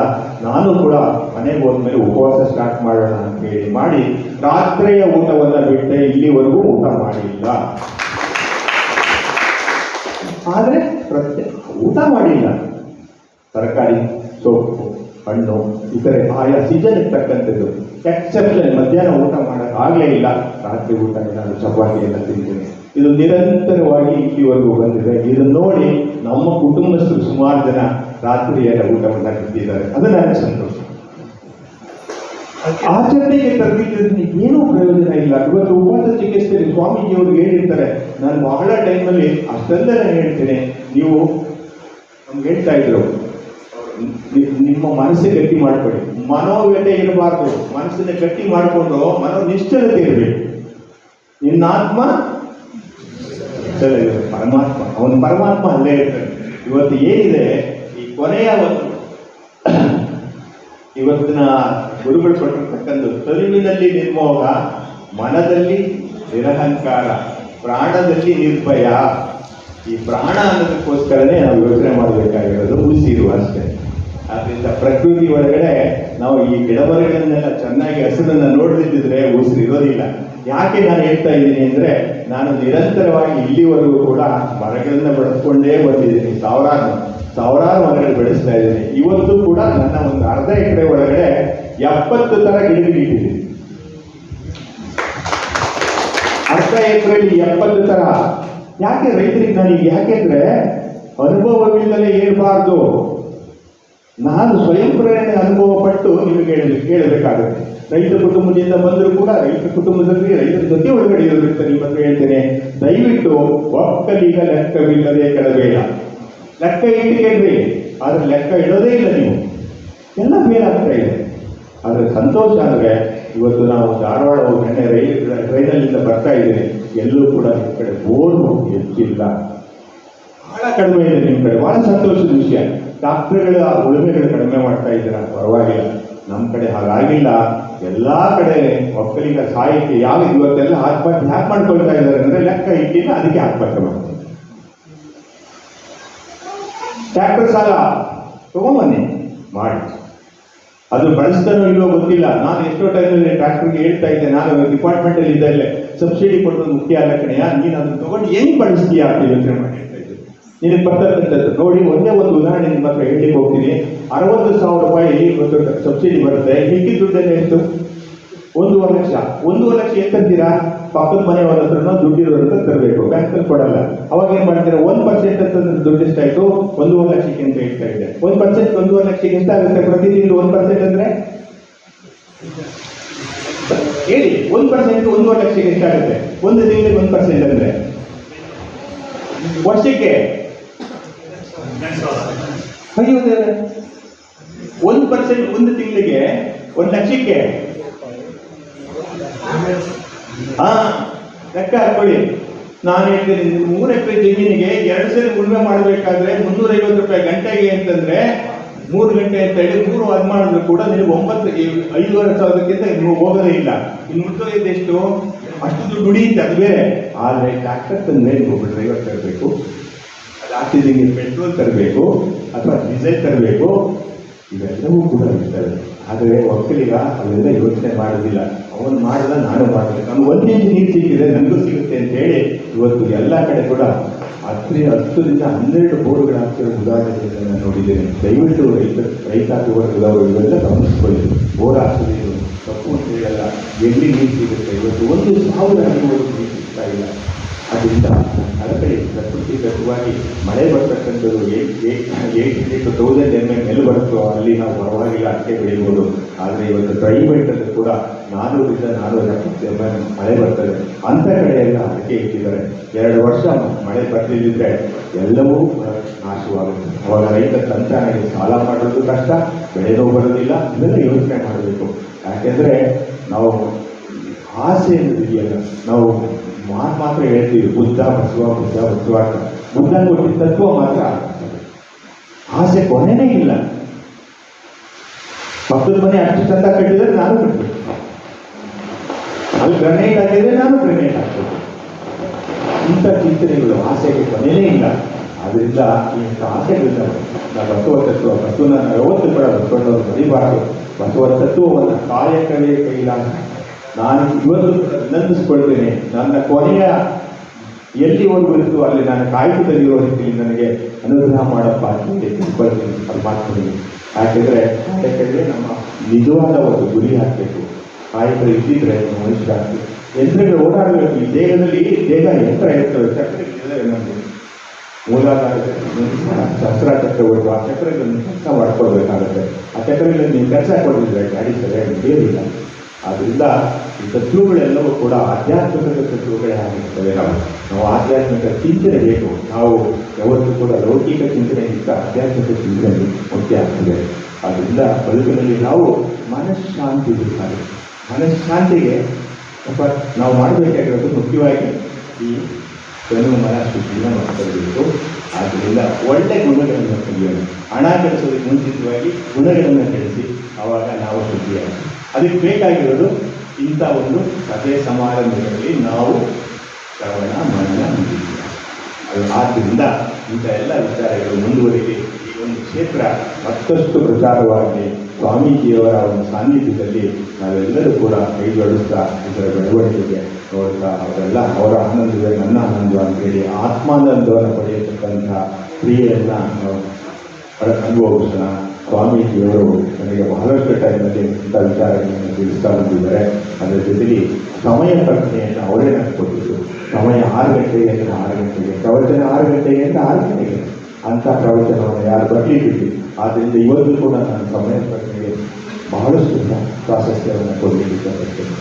ನಾನು ಕೂಡ ಮನೆಗೆ ಹೋದ್ಮೇಲೆ ಉಪವಾಸ ಸ್ಟಾರ್ಟ್ ಮಾಡೋಣ ಅಂತ ಹೇಳಿ ಮಾಡಿ ರಾತ್ರಿಯ ಊಟವನ್ನು ಬಿಟ್ಟೆ ಇಲ್ಲಿವರೆಗೂ ಊಟ ಮಾಡಿಲ್ಲ. ಆದರೆ ಊಟ ಮಾಡಿಲ್ಲ. ತರಕಾರಿ, ಸೊಪ್ಪು, ಹಣ್ಣು, ಇತರೆ ಆಯಾ ಸೀಸನ್ ಇರ್ತಕ್ಕಂಥದ್ದು. ಎಕ್ಸೆಪ್ಷನ್ ಮಧ್ಯಾಹ್ನ ಊಟ ಮಾಡೋಕ್ಕಾಗಲೇ ಇಲ್ಲ. ರಾತ್ರಿ ಊಟ ನಾನು ಚಪಾತಿಯನ್ನು ತಿಂತೀನಿ. ಇದು ನಿರಂತರವಾಗಿ ಇಲ್ಲಿವರೆಗೂ ಬಂದಿದೆ. ಇದನ್ನು ನೋಡಿ ನಮ್ಮ ಕುಟುಂಬಸ್ಥರು ಸುಮಾರು ಜನ ರಾತ್ರಿಯೆಲ್ಲ ಊಟವನ್ನು ತಿಂದಿದ್ದಾರೆ. ಅದು ನನಗೆ ಸಂತೋಷ. ಆಚರಣೆಗೆ ತರಬೇತಿ ಏನೂ ಪ್ರಯೋಜನ ಇಲ್ಲ. ಇವತ್ತು ಉಪವಾಸ ಚಿಕಿತ್ಸೆಯಲ್ಲಿ ಸ್ವಾಮೀಜಿಯವರು ಹೇಳಿರ್ತಾರೆ. ನಾನು ಬಹಳ ಟೈಮಲ್ಲಿ ಅಷ್ಟೆಲ್ಲ ಹೇಳ್ತೇನೆ. ನೀವು ನಮ್ಗೆ ಹೇಳ್ತಾ ಇದ್ರು, ನಿಮ್ಮ ಮನಸ್ಸಿಗೆ ಗಟ್ಟಿ ಮಾಡ್ಕೊಳ್ಳಿ, ಮನೋವ್ಯತೆ ಇರಬಾರ್ದು. ಮನಸ್ಸನ್ನ ಗಟ್ಟಿ ಮಾಡಿಕೊಂಡು ಮನೋನಿಶ್ಚಲತೆ ಇರಬೇಕು. ನಿನ್ನ ಆತ್ಮ ಪರಮಾತ್ಮ, ಅವನ ಪರಮಾತ್ಮ ಅಲ್ಲೇ ಇರ್ತಾನೆ. ಇವತ್ತು ಏನಿದೆ ಈ ಕೊನೆಯ ಒಂದು ಇವತ್ತಿನ ಗುರುಗಳು ಕೊಟ್ಟಿರ್ತಕ್ಕಂಥ ತರುವಿನಲ್ಲಿ ನಿರ್ಮೋಹ, ಮನದಲ್ಲಿ ನಿರಹಂಕಾರ, ಪ್ರಾಣದಲ್ಲಿ ನಿರ್ಭಯ. ಈ ಪ್ರಾಣ ಅನ್ನೋದಕ್ಕೋಸ್ಕರನೇ ನಾವು ಯೋಚನೆ ಮಾಡಬೇಕಾಗಿರೋದು, ಉಳಿಸಿರುವ ಅಷ್ಟೇ. ಆದ್ದರಿಂದ ಪ್ರಕೃತಿ ಒಳಗಡೆ ನಾವು ಈ ಗಿಡಮರಗಳನ್ನೆಲ್ಲ ಚೆನ್ನಾಗಿ ಹಸಿರನ್ನು ನೋಡದಿದ್ದರೆ ಉಸಿರಿರೋದಿಲ್ಲ. ಯಾಕೆ ನಾನು ಹೇಳ್ತಾ ಇದ್ದೀನಿ ಅಂದರೆ, ನಾನು ನಿರಂತರವಾಗಿ ಇಲ್ಲಿವರೆಗೂ ಕೂಡ ಮರಗಳನ್ನ ಬೆಳೆಸ್ಕೊಂಡೇ ಬಂದಿದ್ದೀನಿ. ಸಾವಿರಾರು ಮರಗಳು ಬೆಳೆಸ್ತಾ ಇದ್ದೀನಿ. ಇವತ್ತು ಕೂಡ ನನ್ನ ಒಂದು ಅರ್ಧ ಎಕರೆ ಒಳಗಡೆ 70 ಥರ ಗಿಡಗಳಿಟ್ಟಿದ್ದೀನಿ. ಅರ್ಧ ಎಕರೆಯಲ್ಲಿ 70 ಥರ. ಯಾಕೆ ರೈತರಿಗೆ ನನಗೆ ಯಾಕೆಂದ್ರೆ ಅನುಭವವಿಲ್ಲದೆ ಹೇಳ್ಬಾರ್ದು. ನಾನು ಸ್ವಯಂ ಪ್ರೇರಣೆ ಅನುಭವ ಪಟ್ಟು ನಿಮಗೆ ಕೇಳಬೇಕಾಗುತ್ತೆ. ರೈತ ಕುಟುಂಬದಿಂದ ಬಂದರೂ ಕೂಡ ರೈತ ಕುಟುಂಬದಲ್ಲಿ ರೈತರ ಜೊತೆ ಒಳಗಡೆ ಇರೋದ್ರಿಂದ ನಿಮ್ಮ ಹತ್ರ ಹೇಳ್ತೇನೆ, ದಯವಿಟ್ಟು ಒಕ್ಕಲಿಗ ಲೆಕ್ಕವಿಲ್ಲದೆ ಕೆಳಬೇಡ. ಲೆಕ್ಕ ಇಟ್ಟಿಗೆಲ್ರಿ, ಆದ್ರೆ ಲೆಕ್ಕ ಇಡೋದೇ ಇಲ್ಲ ನೀವು. ಎಲ್ಲ ಫೇಲ್ ಆಗ್ತಾ ಇದೆ. ಆದರೆ ಸಂತೋಷ ಅಂದರೆ ಇವತ್ತು ನಾವು ಧಾರವಾಡ ನೆನ್ನೆ ಟ್ರೈನಲ್ಲಿಂದ ಬರ್ತಾ ಇದ್ದೀನಿ. ಎಲ್ಲೂ ಕೂಡ ನಿಮ್ಮ ಕಡೆ ಬೋರ್ ಹೆಚ್ಚಿಲ್ಲ, ಬಹಳ ಕಡಿಮೆ ಇದೆ ನಿಮ್ಮ ಕಡೆ. ಬಹಳ ಸಂತೋಷದ ವಿಷಯ. ಡಾಕ್ಟರ್ಗಳ ಉಳುಮೆಗಳು ಕಡಿಮೆ ಮಾಡ್ತಾ ಇದ್ದೀರಾ, ಪರವಾಗಿಲ್ಲ. ನಮ್ಮ ಕಡೆ ಹಾಗಾಗಿಲ್ಲ. ಎಲ್ಲ ಕಡೆ ಒಕ್ಕಲಿಗ ಸಾಹಿತ್ಯ ಯಾವ ಇವತ್ತೆಲ್ಲ ಆತ್ಮಹತ್ಯೆ ಯಾಕೆ ಮಾಡ್ಕೊಳ್ತಾ ಇದ್ದಾರೆ ಅಂದರೆ ಲೆಕ್ಕ ಇಟ್ಟಿಲ್ಲ, ಅದಕ್ಕೆ ಆತ್ಮಹತ್ಯೆ ಮಾಡ್ತಾರೆ. ಟ್ರ್ಯಾಕ್ಟರ್ ಸಾಲ ತಗೊಂಬನ್ನಿ ಮಾಡಿ, ಅದು ಬಳಸ್ತಾನೋ ಇಲ್ಲೋ ಗೊತ್ತಿಲ್ಲ. ನಾನು ಎಷ್ಟೋ ಟೈಮಲ್ಲಿ ಟ್ರ್ಯಾಕ್ಟರ್ಗೆ ಹೇಳ್ತಾ ಇದ್ದೆ, ನಾನು ಡಿಪಾರ್ಟ್ಮೆಂಟಲ್ಲಿ ಇದ್ದಲ್ಲೇ ಸಬ್ಸಿಡಿ ಕೊಡೋದು ಮುಖ್ಯ ಅಲ್ಲ ಕಣೆಯ, ನೀನು ಅದನ್ನು ತಗೊಂಡು ಹೆಂಗೆ ಬಳಸ್ತೀಯಾ ಅಂತ ಯೋಚನೆ ಮಾಡಿ ಹೇಳ್ತಾ ಇದ್ದೆ. ನಿನಗೆ ಬರ್ತಕ್ಕಂಥದ್ದು ನೋಡಿ, ಒಂದೇ ಒಂದು ಉದಾಹರಣೆ ನಿಮ್ಮ ಹತ್ರ ಹೇಳಲಿಕ್ಕೆ ಹೋಗ್ತೀನಿ. 60,000 ರೂಪಾಯಿ ಇವತ್ತು ಸಬ್ಸಿಡಿ ಬರುತ್ತೆ. ಮಿಕ್ಕಿದ ದುಡ್ಡನ್ನು ಎಷ್ಟು? 1,50,000. 1,50,000 ಎತ್ತಂತೀರಾ? ಪಕ್ಕದ ಮನೆಯವರ ಹತ್ರನೋ ದುಡ್ಡಿರೋದ್ರ ತರಬೇಕು, ಬ್ಯಾಂಕಲ್ಲಿ ಕೊಡಲ್ಲ. ಅವಾಗ ಏನು ಮಾಡ್ತೀರಾ? 1% ಅಂತಂದ್ರೆ ದುಡ್ಡು ಎಷ್ಟಾಯ್ತು? 1,50,000 ಅಂತ ಹೇಳ್ತಾ ಇದೆ. 1% 1,50,000 ಎಷ್ಟಾಗುತ್ತೆ ಪ್ರತಿ ತಿಂಗಳು? 1% ಅಂದ್ರೆ ಹೇಳಿ, 1% 1,50,000 ಎಷ್ಟಾಗುತ್ತೆ? ಒಂದು ತಿಂಗಳಿಗೆ 1% ಅಂದ್ರೆ ವರ್ಷಕ್ಕೆ ಅಯ್ಯೋ 1% ಒಂದು ತಿಂಗಳಿಗೆ 1,00,000ಕ್ಕೆ ಲೆಕ್ಕ ಹಾಕೊಳ್ಳಿ. ನಾನು ಹೇಳ್ತೀನಿ, 3 ಎಕರೆ ಜಮೀನಿಗೆ 2 ಸರಿ ಉಳುಮೆ ಮಾಡಬೇಕಾದ್ರೆ 350 ರೂಪಾಯಿ ಗಂಟೆಗೆ ಅಂತಂದ್ರೆ 3 ಗಂಟೆ ಅಂತ ಹೇಳಿ 3 ಅದು ಮಾಡಿದ್ರು ಕೂಡ ನಿನಗೆ 5,500 ನೀವು ಹೋಗೋದೇ ಇಲ್ಲ. ಇನ್ನು ಉಳಿದೋಗಿದೆ ಎಷ್ಟು? ಅಷ್ಟು ದುಡ್ಡು ಉಳಿಯುತ್ತೆ, ಅದು ಬೇರೆ. ಆದರೆ ಟ್ರ್ಯಾಕ್ಟರ್ ತಂದ್ರೆ ನೀವು ಒಬ್ಬ ಡ್ರೈವರ್ ತರಬೇಕು, ಅದು ಹಾಕ್ತಿದ್ದಂಗೆ ಪೆಟ್ರೋಲ್ ತರಬೇಕು ಅಥವಾ ಡೀಸೆಲ್ ತರಬೇಕು, ಇವೆಲ್ಲವೂ ಕೂಡ ಇರ್ತವೆ. ಆದರೆ ಒಕ್ಕಲಿಗ ಅವೆಲ್ಲ ಯೋಚನೆ ಮಾಡೋದಿಲ್ಲ. ಅವನು ಮಾಡಿದ ನಾನು ಮಾಡಿದೆ, ನಮ್ಗೆ 1 ಇಂಚು ನೀರು ಸಿಕ್ಕಿದೆ ನನಗೂ ಸಿಗುತ್ತೆ ಅಂತ ಹೇಳಿ ಇವತ್ತು ಎಲ್ಲ ಕಡೆ ಕೂಡ 10ರಿಂದ 12 ಬೋರ್ಗಳು ಹಾಕ್ತಿರೋ ಉದಾಹರಣೆಗಳನ್ನು ನಾನು ನೋಡಿದ್ದೇನೆ. ದಯವಿಟ್ಟು ರೈತಾಪಿ ವರ್ಗದವರು ಇವೆಲ್ಲ ಗಮನಿಸ್ಕೊಳ್ಳಿ. ಬೋರ್ ಹಾಕ್ತಿದ್ದು ತಪ್ಪು ಅಂತ ಹೇಳಲ್ಲ, ಎಲ್ಲಿ ನೀರು ಸಿಗುತ್ತೆ. ಇವತ್ತು 1,000 ಅಡಿವರೆಗೂ ನೀರು ಸಿಗ್ತಾ ಇಲ್ಲ. ಅದರಿಂದ ಕಳಕಳಿ ಪ್ರಕೃತಿಗತವಾಗಿ ಮಳೆ ಬರ್ತಕ್ಕಂಥದ್ದು 8,000 mm ಎಲ್ಲಿ ಬರುತ್ತೋ ಅಲ್ಲಿ ನಾವು ಪರವಾಗಿಲ್ಲ ಅಷ್ಟೇ ಬೆಳಿಬೋದು. ಆದರೆ ಇವತ್ತು ಡ್ರೈ ಬೆಲ್ಟಲ್ಲಿ ಕೂಡ 400ರಿಂದ 470 mm ಮಳೆ ಬರ್ತದೆ. ಅಂಥ ಕಡೆ ಎಲ್ಲ ಅಡಿಕೆ ಇಟ್ಟಿದ್ದಾರೆ. 2 ವರ್ಷ ಮಳೆ ಬರ್ತಿದ್ದಿದ್ರೆ ಎಲ್ಲವೂ ನಾಶವಾಗುತ್ತೆ. ಅವಾಗ ರೈತ ತಂತಾನಾಗಿ ಸಾಲ ಮಾಡೋದು ಕಷ್ಟ, ಬೆಳೆನೂ ಬರೋದಿಲ್ಲ. ಇದೆಲ್ಲ ಯೋಚನೆ ಮಾಡಬೇಕು. ಯಾಕೆಂದರೆ ನಾವು ಆಸೆ ಅನ್ನೋದಿದೆಯಲ್ಲ, ನಾವು ಮಾತ್ರ ಹೇಳ್ತೀವಿ ಬುದ್ಧ ಬಸವ ಅಂತ. ಬುದ್ಧ ಕೊಟ್ಟಿದ್ದ ತತ್ವ ಮಾತ್ರ ಆಸೆ ಕೊನೆನೇ ಇಲ್ಲ. ಪಕ್ಕದ ಮನೆ ಅಷ್ಟು ಚಂದ ಕಟ್ಟಿದ್ರೆ ನಾನು ಕಟ್ಟಬೇಕು, ಅಲ್ಲಿ ಗ್ರನೇಟ್ ಹಾಕಿದ್ರೆ ನಾನು ಗ್ರನೇಟ್ ಹಾಕ್ಬೇಕು. ಇಂಥ ಚಿಂತನೆಗಳು ಆಸೆಗೆ ಕೊನೆಯೇ ಇಲ್ಲ. ಆದ್ರಿಂದ ಇಂಥ ಆಸೆಗಳಿಂದ ಬಸವ ಬಸವನ ಯಾವತ್ತೂ ಕೂಡ ಬಸವಣ್ಣವರು ಮರಿಬಾರದು. ಬಸವ ತತ್ವವನ್ನು ಕಾಯಕವೇ ಕೈಲಾಸ. ನಾನು ಇವತ್ತು ವಿನಂತಿಸ್ಕೊಳ್ತೇನೆ, ನನ್ನ ಕೊನೆಯ ಎಲ್ಲಿವರೆಗೂ ಇರುತ್ತೋ ಅಲ್ಲಿ ನಾನು ಕಾಯ್ದುಕೊಂಡಿರೋ ರೀತಿಯಲ್ಲಿ ನನಗೆ ಅನುಗ್ರಹ ಮಾಡಪ್ಪ ಅಂತ ತಿಳ್ಕೊಳ್ತೀನಿ ಪರಮಾತ್ಮನಿಗೆ. ಯಾಕೆಂದರೆ ನಮ್ಮ ನಿಜವಾದ ಒಂದು ಗುರಿ ಹಾಕಬೇಕು. ಕಾಯಕರು ಇದ್ದಿದ್ರೆ ಮನುಷ್ಯ ಆಗ್ತದೆ. ಯಂತ್ರಗಳು ಓಡಾಡಬೇಕು. ಈ ದೇಹದಲ್ಲಿ ದೇಹ ಯಂತ್ರ ಇರ್ತವೆ, ಚಕ್ರಗಳಿದ್ದಾವೆ. ನಮಗೆ ಮೂಲಾಧಾರ ಶಸ್ತ್ರ ಚಕ್ರ ಹೊರಟು ಆ ಚಕ್ರಗಳನ್ನು ಕೆಲಸ ಮಾಡ್ಕೊಳ್ಬೇಕಾಗುತ್ತೆ. ಆ ಚಕ್ರಗಳಲ್ಲಿ ನೀವು ಕೆಲಸ ಕೊಟ್ಟಿದ್ರೆ ಗಾಡಿ ಸರಿಯಾಗಿ ಬೇರಿಲ್ಲ. ಆದ್ದರಿಂದ ಈ ತತ್ವಗಳೆಲ್ಲವೂ ಕೂಡ ಆಧ್ಯಾತ್ಮಿಕ ತತ್ವಗಳೇ ಆಗಿರ್ತವೆ. ನಾವು ಆಧ್ಯಾತ್ಮಿಕ ಚಿಂತನೆ ಬೇಕು. ನಾವು ಯಾವತ್ತೂ ಕೂಡ ಲೌಕಿಕ ಚಿಂತನೆಗಿಂತ ಆಧ್ಯಾತ್ಮಿಕ ಚಿಂತನೆ ಮುಖ್ಯ ಆಗ್ತದೆ. ಆದ್ದರಿಂದ ಬದುಕಿನಲ್ಲಿ ನಾವು ಮನಃಶಾಂತಿ ಬೇಕಾದ್ರೆ, ಮನಃಶಾಂತಿಗೆ ನಾವು ಮಾಡಬೇಕಾಗಿರೋದು ಮುಖ್ಯವಾಗಿ ಈ ಮನ ಶುದ್ಧಿಯನ್ನು ಮಾಡ್ಕೊಳ್ಬೇಕು. ಆದ್ದರಿಂದ ಒಳ್ಳೆ ಗುಣಗಳನ್ನು ಕಲಿಯೋಣ. ಹಣ ಗಳಿಸೋದಕ್ಕೆ ಮುಂಚಿತವಾಗಿ ಗುಣಗಳನ್ನು ಕಳಿಸಿ, ಆವಾಗ ನಾವು ಶುದ್ಧಿಯಾಗ್ತೀವಿ. ಅದಕ್ಕೆ ಬೇಕಾಗಿರೋದು ಇಂಥ ಒಂದು ಸಭೆ ಸಮಾರಂಭಗಳಲ್ಲಿ ನಾವು ಶ್ರವಣ ಮನನ ಹೊಂದಿದ್ದೀವಿ. ಅದು ಆದ್ದರಿಂದ ಇಂಥ ಎಲ್ಲ ವಿಚಾರಗಳು ಮುಂದುವರಿಕೆ. ಒಂದು ಕ್ಷೇತ್ರ ಮತ್ತಷ್ಟು ಪ್ರಚಾರವಾಗಿ ಸ್ವಾಮೀಜಿಯವರ ಒಂದು ಸಾನ್ನಿಧ್ಯದಲ್ಲಿ ನಾವೆಲ್ಲರೂ ಕೂಡ ಕೈ ಜೋಡಿಸ್ತಾ ಇದರ ಬೆಳವಣಿಗೆಗೆ ನೋಡ್ತಾ ಅವರೆಲ್ಲ ಅವರ ಆನಂದವೇ ನನ್ನ ಆನಂದ ಅಂತೇಳಿ ಆತ್ಮಾನಂದವನ್ನು ಪಡೆಯತಕ್ಕಂಥ ಕ್ರಿಯೆಯನ್ನು ನಾವು ಅನುಭವಿಸೋಣ. ಸ್ವಾಮೀಜಿಯವರು ನನಗೆ ಬಹಳಷ್ಟು ಟೈಮಲ್ಲಿ ಇಂಥ ವಿಚಾರಗಳನ್ನು ತಿಳಿಸ್ತಾ ಬಂದಿದ್ದಾರೆ. ಅದರ ಜೊತೆಗೆ ಸಮಯ ಪ್ರಜ್ಞೆಯನ್ನು ಅವರೇ ನನಗೆ ಕೊಟ್ಟಿದ್ದು. ಸಮಯ 6 ಗಂಟೆಗೆ ಅಂದರೆ 6 ಗಂಟೆಗೆ, ಪ್ರವಚನ 6 ಗಂಟೆಗೆ ಅಂದರೆ 6 ಗಂಟೆಗೆ ಅಂಥ ಪ್ರವಚನವನ್ನು ಯಾರು ಬರಲಿಕ್ಕಿಲ್ಲ. ಆದ್ದರಿಂದ ಇವತ್ತು ಕೂಡ ನಾನು ಸಮಯ ಪ್ರಜ್ಞೆಗೆ ಬಹಳಷ್ಟು ಪ್ರಾಶಸ್ತ್ಯವನ್ನು ಕೊಡಲಿಕ್ಕೆ ಇಷ್ಟಪಡ್ತೇನೆ.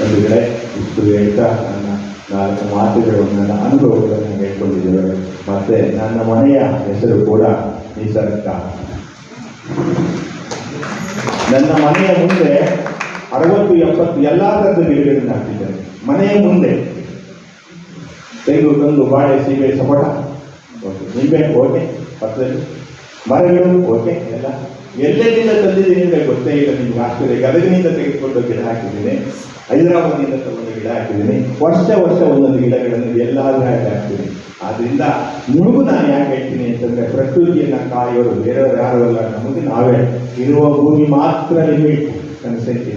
ಒಂದು ವೇಳೆ ಇಷ್ಟು ಹೇಳ್ತಾ ನನ್ನ 4 ಮಾತುಗಳು ನನ್ನ ಅನುಭವಗಳನ್ನು ಹೇಳ್ಕೊಂಡಿದ್ದೇವೆ. ಮತ್ತು ನನ್ನ ಮನೆಯ ಹೆಸರು ಕೂಡ ನಿಸರ್ಗ. ನನ್ನ ಮನೆಯ ಮುಂದೆ 60-70 ಎಲ್ಲ ಥರದ ಗಿಡಗಳನ್ನು ಹಾಕಿದ್ದಾರೆ. ಮನೆಯ ಮುಂದೆ ತೆಂಗು, ಕಂದು, ಬಾಳೆ, ಸೀಬೆ, ಸಪೋಟ, ಓಕೆ, ನಿಂಬೆ, ಓಕೆ, ಪಕ್ಕದಲ್ಲಿ ಮರಗಳು, ಓಕೆ, ಎಲ್ಲ ಎಲ್ಲೆಲ್ಲಿಂದ ತಂದಿದ್ದೀನಿ ಅಂದರೆ ಗೊತ್ತೇ ಇಲ್ಲ ನಿಮ್ಗೆ. ಆಶ್ಚರ್ಯ. ಗದಗಿನಿಂದ ತೆಗೆದುಕೊಂಡು ಗಿಡ ಹಾಕಿದ್ದೀನಿ, ಹೈದರಾಬಾದ್ನಿಂದ ತಗೊಂಡು ಗಿಡ ಹಾಕಿದ್ದೀನಿ. ವರ್ಷ ಒಂದೊಂದು ಗಿಡಗಳನ್ನು ಎಲ್ಲಾದರೂ ಹಾಕ್ತೀನಿ. ಆದ್ದರಿಂದ ನಿಮಗೂ ನಾನು ಯಾಕೆ ಹೇಳ್ತೀನಿ ಅಂತಂದರೆ, ಪ್ರಕೃತಿಯನ್ನು ಕಾಯೋರು ಬೇರೆಯವರು ಯಾರು ಅಲ್ಲ, ನಮಗೆ ನಾವೇ. ಇರುವ ಭೂಮಿ ಮಾತ್ರ ಲಿಮಿಟ್. ಕನ್ಸೆಂಟ್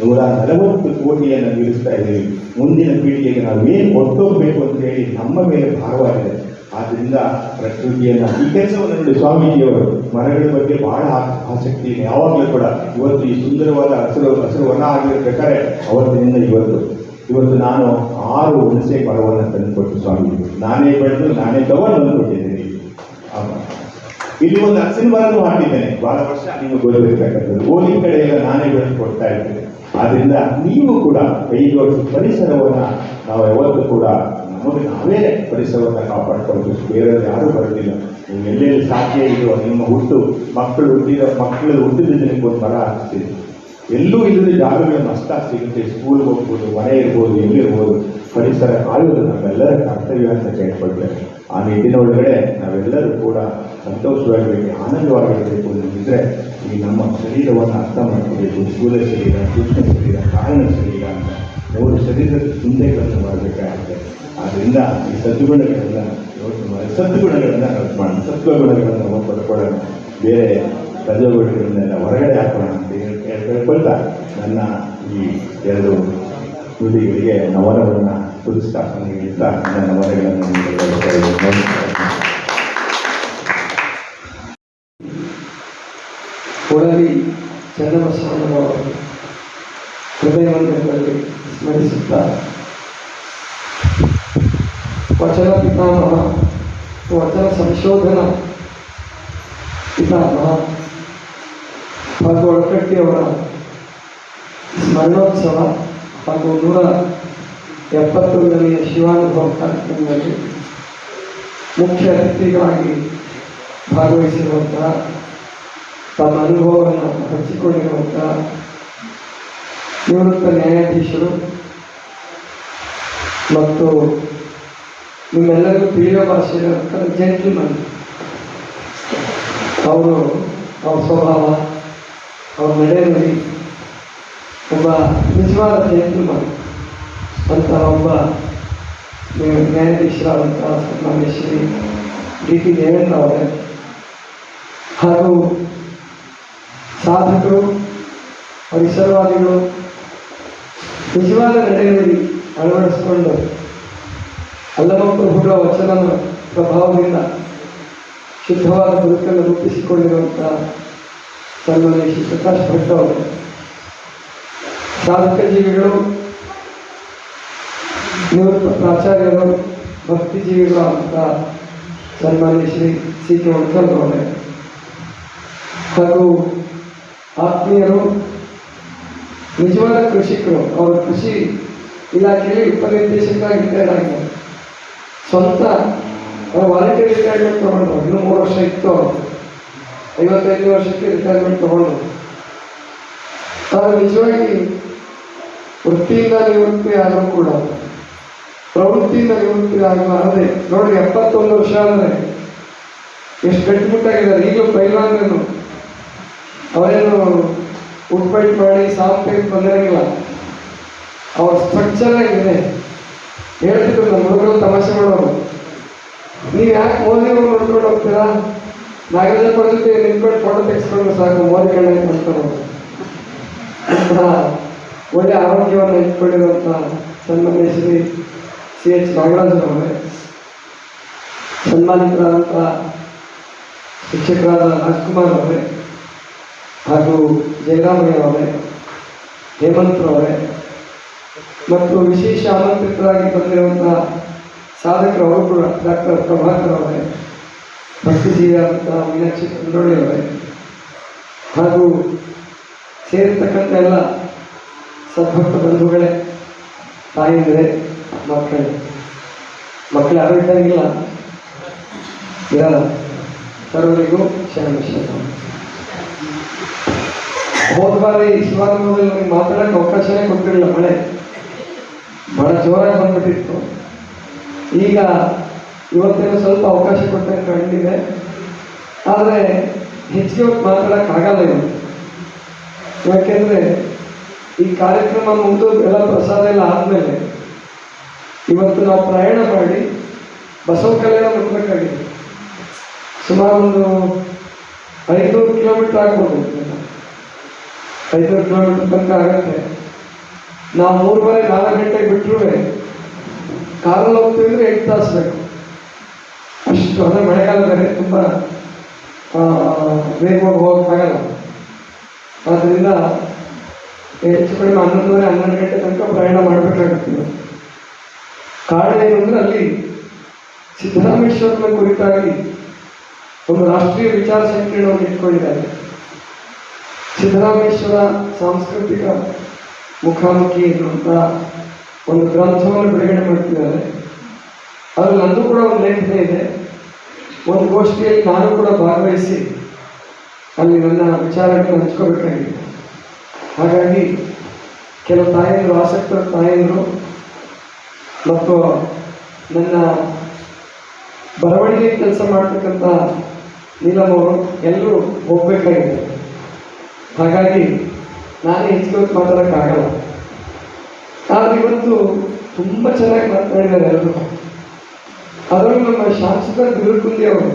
140 ಕೋಟಿಯನ್ನು ನಿಲ್ಲಿಸ್ತಾ ಇದ್ದೀವಿ. ಮುಂದಿನ ಪೀಳಿಗೆಗೆ ನಾವು ಏನು ಕೊಟ್ಟೋಗ್ಬೇಕು ಅಂತ ಹೇಳಿ ನಮ್ಮ ಮೇಲೆ ಭಾರವಾಗಿದೆ. ಆದ್ದರಿಂದ ಪ್ರಕೃತಿಯನ್ನು, ಈ ಕೆಲಸವನ್ನು ನೋಡಿ ಸ್ವಾಮೀಜಿಯವರು ಮರಗಳ ಬಗ್ಗೆ ಬಹಳ ಆಸಕ್ತಿ ಇದೆ ಯಾವಾಗಲೂ ಕೂಡ. ಇವತ್ತು ಈ ಸುಂದರವಾದ ಹಸಿರು ವನ ಆಗಿರ್ಬೇಕಾದ್ರೆ ಅವತ್ತಿನಿಂದ ಇವತ್ತು ನಾನು 6 ಹುಣಸೆ ಮರವನ್ನು ತಂದುಕೊಟ್ಟು ಸ್ವಾಮೀಜಿ ನಾನೇ ಬೆಳೆದು ನಾನೇ ತಗೊಂಡು ಕೊಟ್ಟಿದ್ದೀನಿ. ಇಲ್ಲಿ ಒಂದು ಹಸಿರು ಮರನೂ ಹಾಕಿದ್ದೇನೆ. ಬಹಳ ವರ್ಷ ನಿಮಗೆ ಗೊತ್ತಿರತಕ್ಕಂಥದ್ದು. ಓದಿ ಕಡೆ ಎಲ್ಲ ನಾನೇ ಬೆಳೆದು ಕೊಡ್ತಾ ಇರ್ತೇನೆ. ಆದ್ದರಿಂದ ನೀವು ಕೂಡ ಕೈ ಜೋಡಿಸಿ ಪರಿಸರವನ್ನು ನಾವು ಯಾವತ್ತೂ ಕೂಡ ನಮಗೆ ನಾವೇ ಪರಿಸರವನ್ನು ಕಾಪಾಡ್ಕೊಳ್ಬೇಕು. ಬೇರೆಯವರು ಯಾರೂ ಬರೋದಿಲ್ಲ. ನೀವು ಎಲ್ಲೆಲ್ಲಿ ಸಾಧ್ಯ ಇದೆಯೋ ನಿಮ್ಮ ಮಕ್ಕಳು ಹುಟ್ಟಿದ ದಿನಕ್ಕೆ ಒಂದು ಮರ ಹಾಕ್ತೀವಿ. ಎಲ್ಲೂ ಇಲ್ಲದ ಜಾಗಗಳು ನಷ್ಟ ಸಿಗುತ್ತೆ. ಸ್ಕೂಲ್ಗೆ ಹೋಗ್ಬೋದು, ಮನೆ ಇರ್ಬೋದು, ಎಲ್ಲಿರ್ಬೋದು. ಪರಿಸರ ಕಾಯುವುದು ನಮ್ಮೆಲ್ಲರ ಕರ್ತವ್ಯ ಅಂತ ಕೇಳ್ಕೊಳ್ಬೇಕು. ಆ ನಿಟ್ಟಿನೊಳಗಡೆ ನಾವೆಲ್ಲರೂ ಕೂಡ ಸಂತೋಷವಾಗಿರಬೇಕು, ಆನಂದವಾಗಿರಬೇಕು ಅನ್ನೋದಿದ್ರೆ ಈ ನಮ್ಮ ಶರೀರವನ್ನು ಅರ್ಥ ಮಾಡ್ಕೋಬೇಕು. ಸ್ಥೂಲ ಶರೀರ, ಸೂಕ್ಷ್ಮ ಶರೀರ, ಕಾರಣ ಶರೀರ ಅಂತ 3 ಶರೀರದ ಚಿಂತೆಗಳನ್ನು ಮಾಡಬೇಕಾಗುತ್ತೆ. ಆದ್ದರಿಂದ ಈ ಸದ್ಗುಣಗಳನ್ನು ಅರ್ಥ ಮಾಡೋಣ, ಸತ್ವಗುಣಗಳನ್ನು ನಾವು ಪಡ್ಕೊಳ್ಳೋಣ, ಬೇರೆ ರಜೋಗುಣಗಳನ್ನೆಲ್ಲ ಹೊರಗಡೆ ಹಾಕೋಣ ಅಂತ ಹೇಳ್ಕೊಳ್ತಾ ನನ್ನ ಈ 2 ನುಡಿಗಳಿಗೆ ನವನವನ್ನು ತುರಿಸ್ತಾ ಹೇಳ್ತಾ ನನ್ನ ನವನಗಳನ್ನು ಕೊಡಲಿ ಚನ್ನಬಸವಣ್ಣನವರು ಹೃದಯವಂತರಲ್ಲಿ ಸ್ಮರಿಸುತ್ತಾ, ವಚನ ಪಿತಾಮಹ, ವಚನ ಸಂಶೋಧನಾ ಪಿತಾಮಹ ಹಾಗೂ ಒಳಕಟ್ಟಿಯವರ ಸ್ಮರಣೋತ್ಸವ ಹಾಗೂ 171ನೇ ಶಿವಾನುಭವ ಕಾರ್ಯಕ್ರಮದಲ್ಲಿ ಮುಖ್ಯ ಅತಿಥಿಗಳಾಗಿ ಭಾಗವಹಿಸಿರುವಂತಹ, ತಮ್ಮ ಅನುಭವವನ್ನು ಹಂಚಿಕೊಂಡಿರುವಂತಹ ನಿವೃತ್ತ ನ್ಯಾಯಾಧೀಶರು ಮತ್ತು ನಿಮ್ಮೆಲ್ಲರಿಗೂ ತಿಳಿಯೋ ಭಾಷೆಯ ಜೆಂಟ್ಲ್ಮನ್, ಅವ್ರ ಸ್ವಭಾವ, ಅವ್ರ ನಡೆನುಡಿ, ಒಬ್ಬ ನಿಜವಾದ ಜೆಂಟ್ಲ್ಮನ್ ಅಂತ ಒಬ್ಬ ನ್ಯಾಯಾಧೀಶರಾದಂಥ ಸನ್ಮಾನ್ಯ ಶ್ರೀ D.T. ದೇವೇಂದ್ರ ಅವರೇ ಹಾಗೂ ಸಾಧಕರು, ಪರಿಸರವಾದಿಗಳು ನಿಜವಾದ ನಡೆನುಡಿ ಅಳವಡಿಸಿಕೊಂಡು ಅಲ್ಲಮಪ್ರಭುಗಳ ವಚನದ ಪ್ರಭಾವದಿಂದ ಶುದ್ಧವಾದ ಬದುಕನ್ನು ರೂಪಿಸಿಕೊಂಡಿರುವಂಥ ಸನ್ಮಾನ್ಯ ಶ್ರೀ ಪ್ರಕಾಶ್ ಭಟ್ ಅವರು, ಸಾಧಕ ಜೀವಿಗಳು, ನಿವೃತ್ತ ಪ್ರಾಚಾರ್ಯರು, ಭಕ್ತಿಜೀವಿಗಳು ಅಂತ ಸನ್ಮಾನ್ಯ ಶ್ರೀ C.K. ವಡ್ಕರ್ ಅವರೇ ಹಾಗೂ ಆತ್ಮೀಯರು, ನಿಜವಾದ ಕೃಷಿಕರು. ಅವರು ಕೃಷಿ ಇಲಾಖೆಯಲ್ಲಿ ಉಪನಿರ್ದೇಶಕರಾಗಿ ರಿಟೈರ್ಡ್ ಆಗಿದ್ದಾರೆ. ಸ್ವಂತ ಅವರು ವಾಲಂಟಿಯರ್ ರಿಟೈರ್ಮೆಂಟ್ ತೊಗೊಂಡ್ರು. ಇನ್ನೂ 3 ವರ್ಷ ಇತ್ತು. ಅವರು 55 ವರ್ಷಕ್ಕೆ ರಿಟೈರ್ಮೆಂಟ್ ತೊಗೊಂಡ್ರು. ಅವರು ನಿಜವಾಗಿ ವೃತ್ತಿಯಿಂದ ನಿವೃತ್ತಿ ಆದರೂ ಕೂಡ ಪ್ರವೃತ್ತಿಯಿಂದ ನಿವೃತ್ತಿ ಆಗಲಾರದೆ ನೋಡಿ 71 ವರ್ಷ ಆದರೆ ಎಷ್ಟು ಗಟ್ಟಿಮುಟ್ಟಾಗಿದ್ದಾರೆ. ಈಗಲೂ ಪೈಲ್ವಾನರು ಅವರೇನು ಉಟ್ಪೈಟ್ ಮಾಡಿ ಸಾಫ್ಟ್ ಟೈಪ್ ಬಂದಿರಂಗಿಲ್ಲ. ಅವ್ರ ಸ್ಟ್ರಕ್ಚರ್ ಆಗಿದೆ. ಹೇಳ್ತಿದ್ರು ನಮ್ಮ ಹುಡುಗರು ತಮಾಷೆ ಮಾಡೋರು, ನೀವು ಯಾಕೆ ಮೋದಿಯವರು ನೋಡ್ಕೊಂಡು ಹೋಗ್ತೀರಾ, ನಾಗರಾಜಪ್ಪ ಜೊತೆ ನಿಂತ್ಕೊಂಡು ಫೋಟೋ ತೆಗೆಸ್ಕೊಂಡು ಸಾಕು ಮೋದಿ ಕಣ್ಣ ಅಂತಾರೆ. ಒಳ್ಳೆ ಆರೋಗ್ಯವನ್ನು ಇಟ್ಕೊಂಡಿರುವಂಥ ಸನ್ಮಾನ್ಯ ಶ್ರೀ CH ನಾಗರಾಜರವರೇ, ಸನ್ಮಾನಿತರಾದಂಥ ಶಿಕ್ಷಕರಾದ ರಾಜ್ಕುಮಾರ್ ಅವರೇ ಹಾಗೂ ಜಯರಾಮಯ್ಯ ಅವರೇ, ಹೇಮಂತ್ರವರೇ ಮತ್ತು ವಿಶೇಷ ಆಮಂತ್ರಿತರಾಗಿ ಬಂದಿರುವಂಥ ಸಾಧಕರು ಅವರು ಕೂಡ ಡಾಕ್ಟರ್ ಪ್ರಭಾಕರ್ ಅವರೇ, ಭಕ್ತಿಜೀವಿಯಾದಂಥ ಮೀನಾಕ್ಷಿ ಕುಂಡೋಳಿ ಅವರೇ ಹಾಗೂ ಸೇರಿರ್ತಕ್ಕಂಥ ಎಲ್ಲ ಸದ್ಭಕ್ತ ಬಂಧುಗಳೇ, ತಾಯಿಗಳೇ, ಮಕ್ಕಳು ಯಾರು ಇದ್ದಂಗಿಲ್ಲ, ಇರಲ್ಲ, ಸರ್ವರಿಗೂ ಶರಣ. ಹೋದ ಬಾರಿ ಶಿವಾನಂದದಲ್ಲಿ ನನಗೆ ಮಾತಾಡೋಕ್ಕೆ ಅವಕಾಶನೇ ಕೊಟ್ಟಿರಲಿಲ್ಲ, ಮಳೆ ಬಹಳ ಜೋರಾಗಿ ಬಂದ್ಬಿಟ್ಟಿತ್ತು. ಈಗ ಇವತ್ತೇನೋ ಸ್ವಲ್ಪ ಅವಕಾಶ ಕೊಟ್ಟಂಗೆ ಕಂಡಿದೆ, ಆದರೆ ಹೆಚ್ಚಿಗೆ ಹೊತ್ತು ಮಾತಾಡೋಕ್ಕಾಗಲ್ಲ ಇವತ್ತು. ಯಾಕೆಂದರೆ ಈ ಕಾರ್ಯಕ್ರಮ ಮುಗಿದು ಎಲ್ಲ ಪ್ರಸಾದ ಎಲ್ಲ ಆದಮೇಲೆ ಇವತ್ತು ನಾವು ಪ್ರಯಾಣ ಮಾಡಿ ಬಸವ ಕಲ್ಯಾಣ ಮುಟ್ಟಬೇಕಾಗಿದೆ. ಸುಮಾರು ಒಂದು 500 ಕಿಲೋಮೀಟರ್ ಆಗ್ಬೋದು, 500 ಕಿಲೋಮೀಟರ್ ತನಕ ಆಗುತ್ತೆ. ನಾವು 3-4 ಗಂಟೆಗೆ ಬಿಟ್ಟರು ಕಾರಲ್ಲಿ ಹೋಗ್ತೀವಿ ಅಂದರೆ 8 ತಾಸು ಬೇಕು ಅಷ್ಟು. ಅಂದರೆ ಮಳೆಗಾಲ ಬೇರೆ, ತುಂಬ ವೇಗವಾಗಿ ಹೋಗೋಕ್ಕಾಗಲ್ಲ. ಆದ್ದರಿಂದ ಹೆಚ್ಚು ಕಡಿಮೆ 11:30-12 ಗಂಟೆ ತನಕ ಪ್ರಯಾಣ ಮಾಡಬೇಕಾಗುತ್ತೆ. ಕಾರಣ ಏನು ಅಂದರೆ ಅಲ್ಲಿ ಸಿದ್ದರಾಮೇಶ್ವರನ ಕುರಿತಾಗಿ ಒಂದು ರಾಷ್ಟ್ರೀಯ ವಿಚಾರ ಸಂಕಿರಣವನ್ನು ಇಟ್ಕೊಂಡಿದ್ದಾರೆ. ಸಿದ್ದರಾಮೇಶ್ವರ ಸಾಂಸ್ಕೃತಿಕ ಮುಖಾಮುಖಿ ಎನ್ನುವಂಥ ಒಂದು ಗ್ರಂಥವನ್ನು ಬಿಡುಗಡೆ ಮಾಡ್ತಿದ್ದಾರೆ. ಅದರಲ್ಲಿ ನಂದು ಕೂಡ ಒಂದು ಲೇಖನ ಇದೆ. ಒಂದು ಗೋಷ್ಠಿಯಲ್ಲಿ ನಾನು ಕೂಡ ಭಾಗವಹಿಸಿ ಅಲ್ಲಿ ನನ್ನ ವಿಚಾರಗಳನ್ನು ಹಂಚ್ಕೋಬೇಕಾಗಿದೆ. ಹಾಗಾಗಿ ಕೆಲವು ತಾಯಂದರು, ಆಸಕ್ತ ತಾಯಂದರು ಮತ್ತು ನನ್ನ ಬರವಣಿಗೆ ಕೆಲಸ ಮಾಡ್ತಕ್ಕಂಥ ನೀಲಮ್ ಅವರು ಎಲ್ಲರೂ ಹೋಗಬೇಕಾಗಿದೆ. ಹಾಗಾಗಿ ನಾನೇ ಹೆಚ್ಚಿಗೆ ಹೊತ್ತು ಮಾತಾಡೋಕ್ಕಾಗಲ್ಲ. ಆದರೆ ಇವತ್ತು ತುಂಬ ಚೆನ್ನಾಗಿ ಮಾತನಾಡಿದ್ದಾರೆ ಎಲ್ಲರೂ. ಅದರಲ್ಲೂ ನಮ್ಮ ಶಾಸಕ ಬಿರುಕುಂದಿ ಅವರು,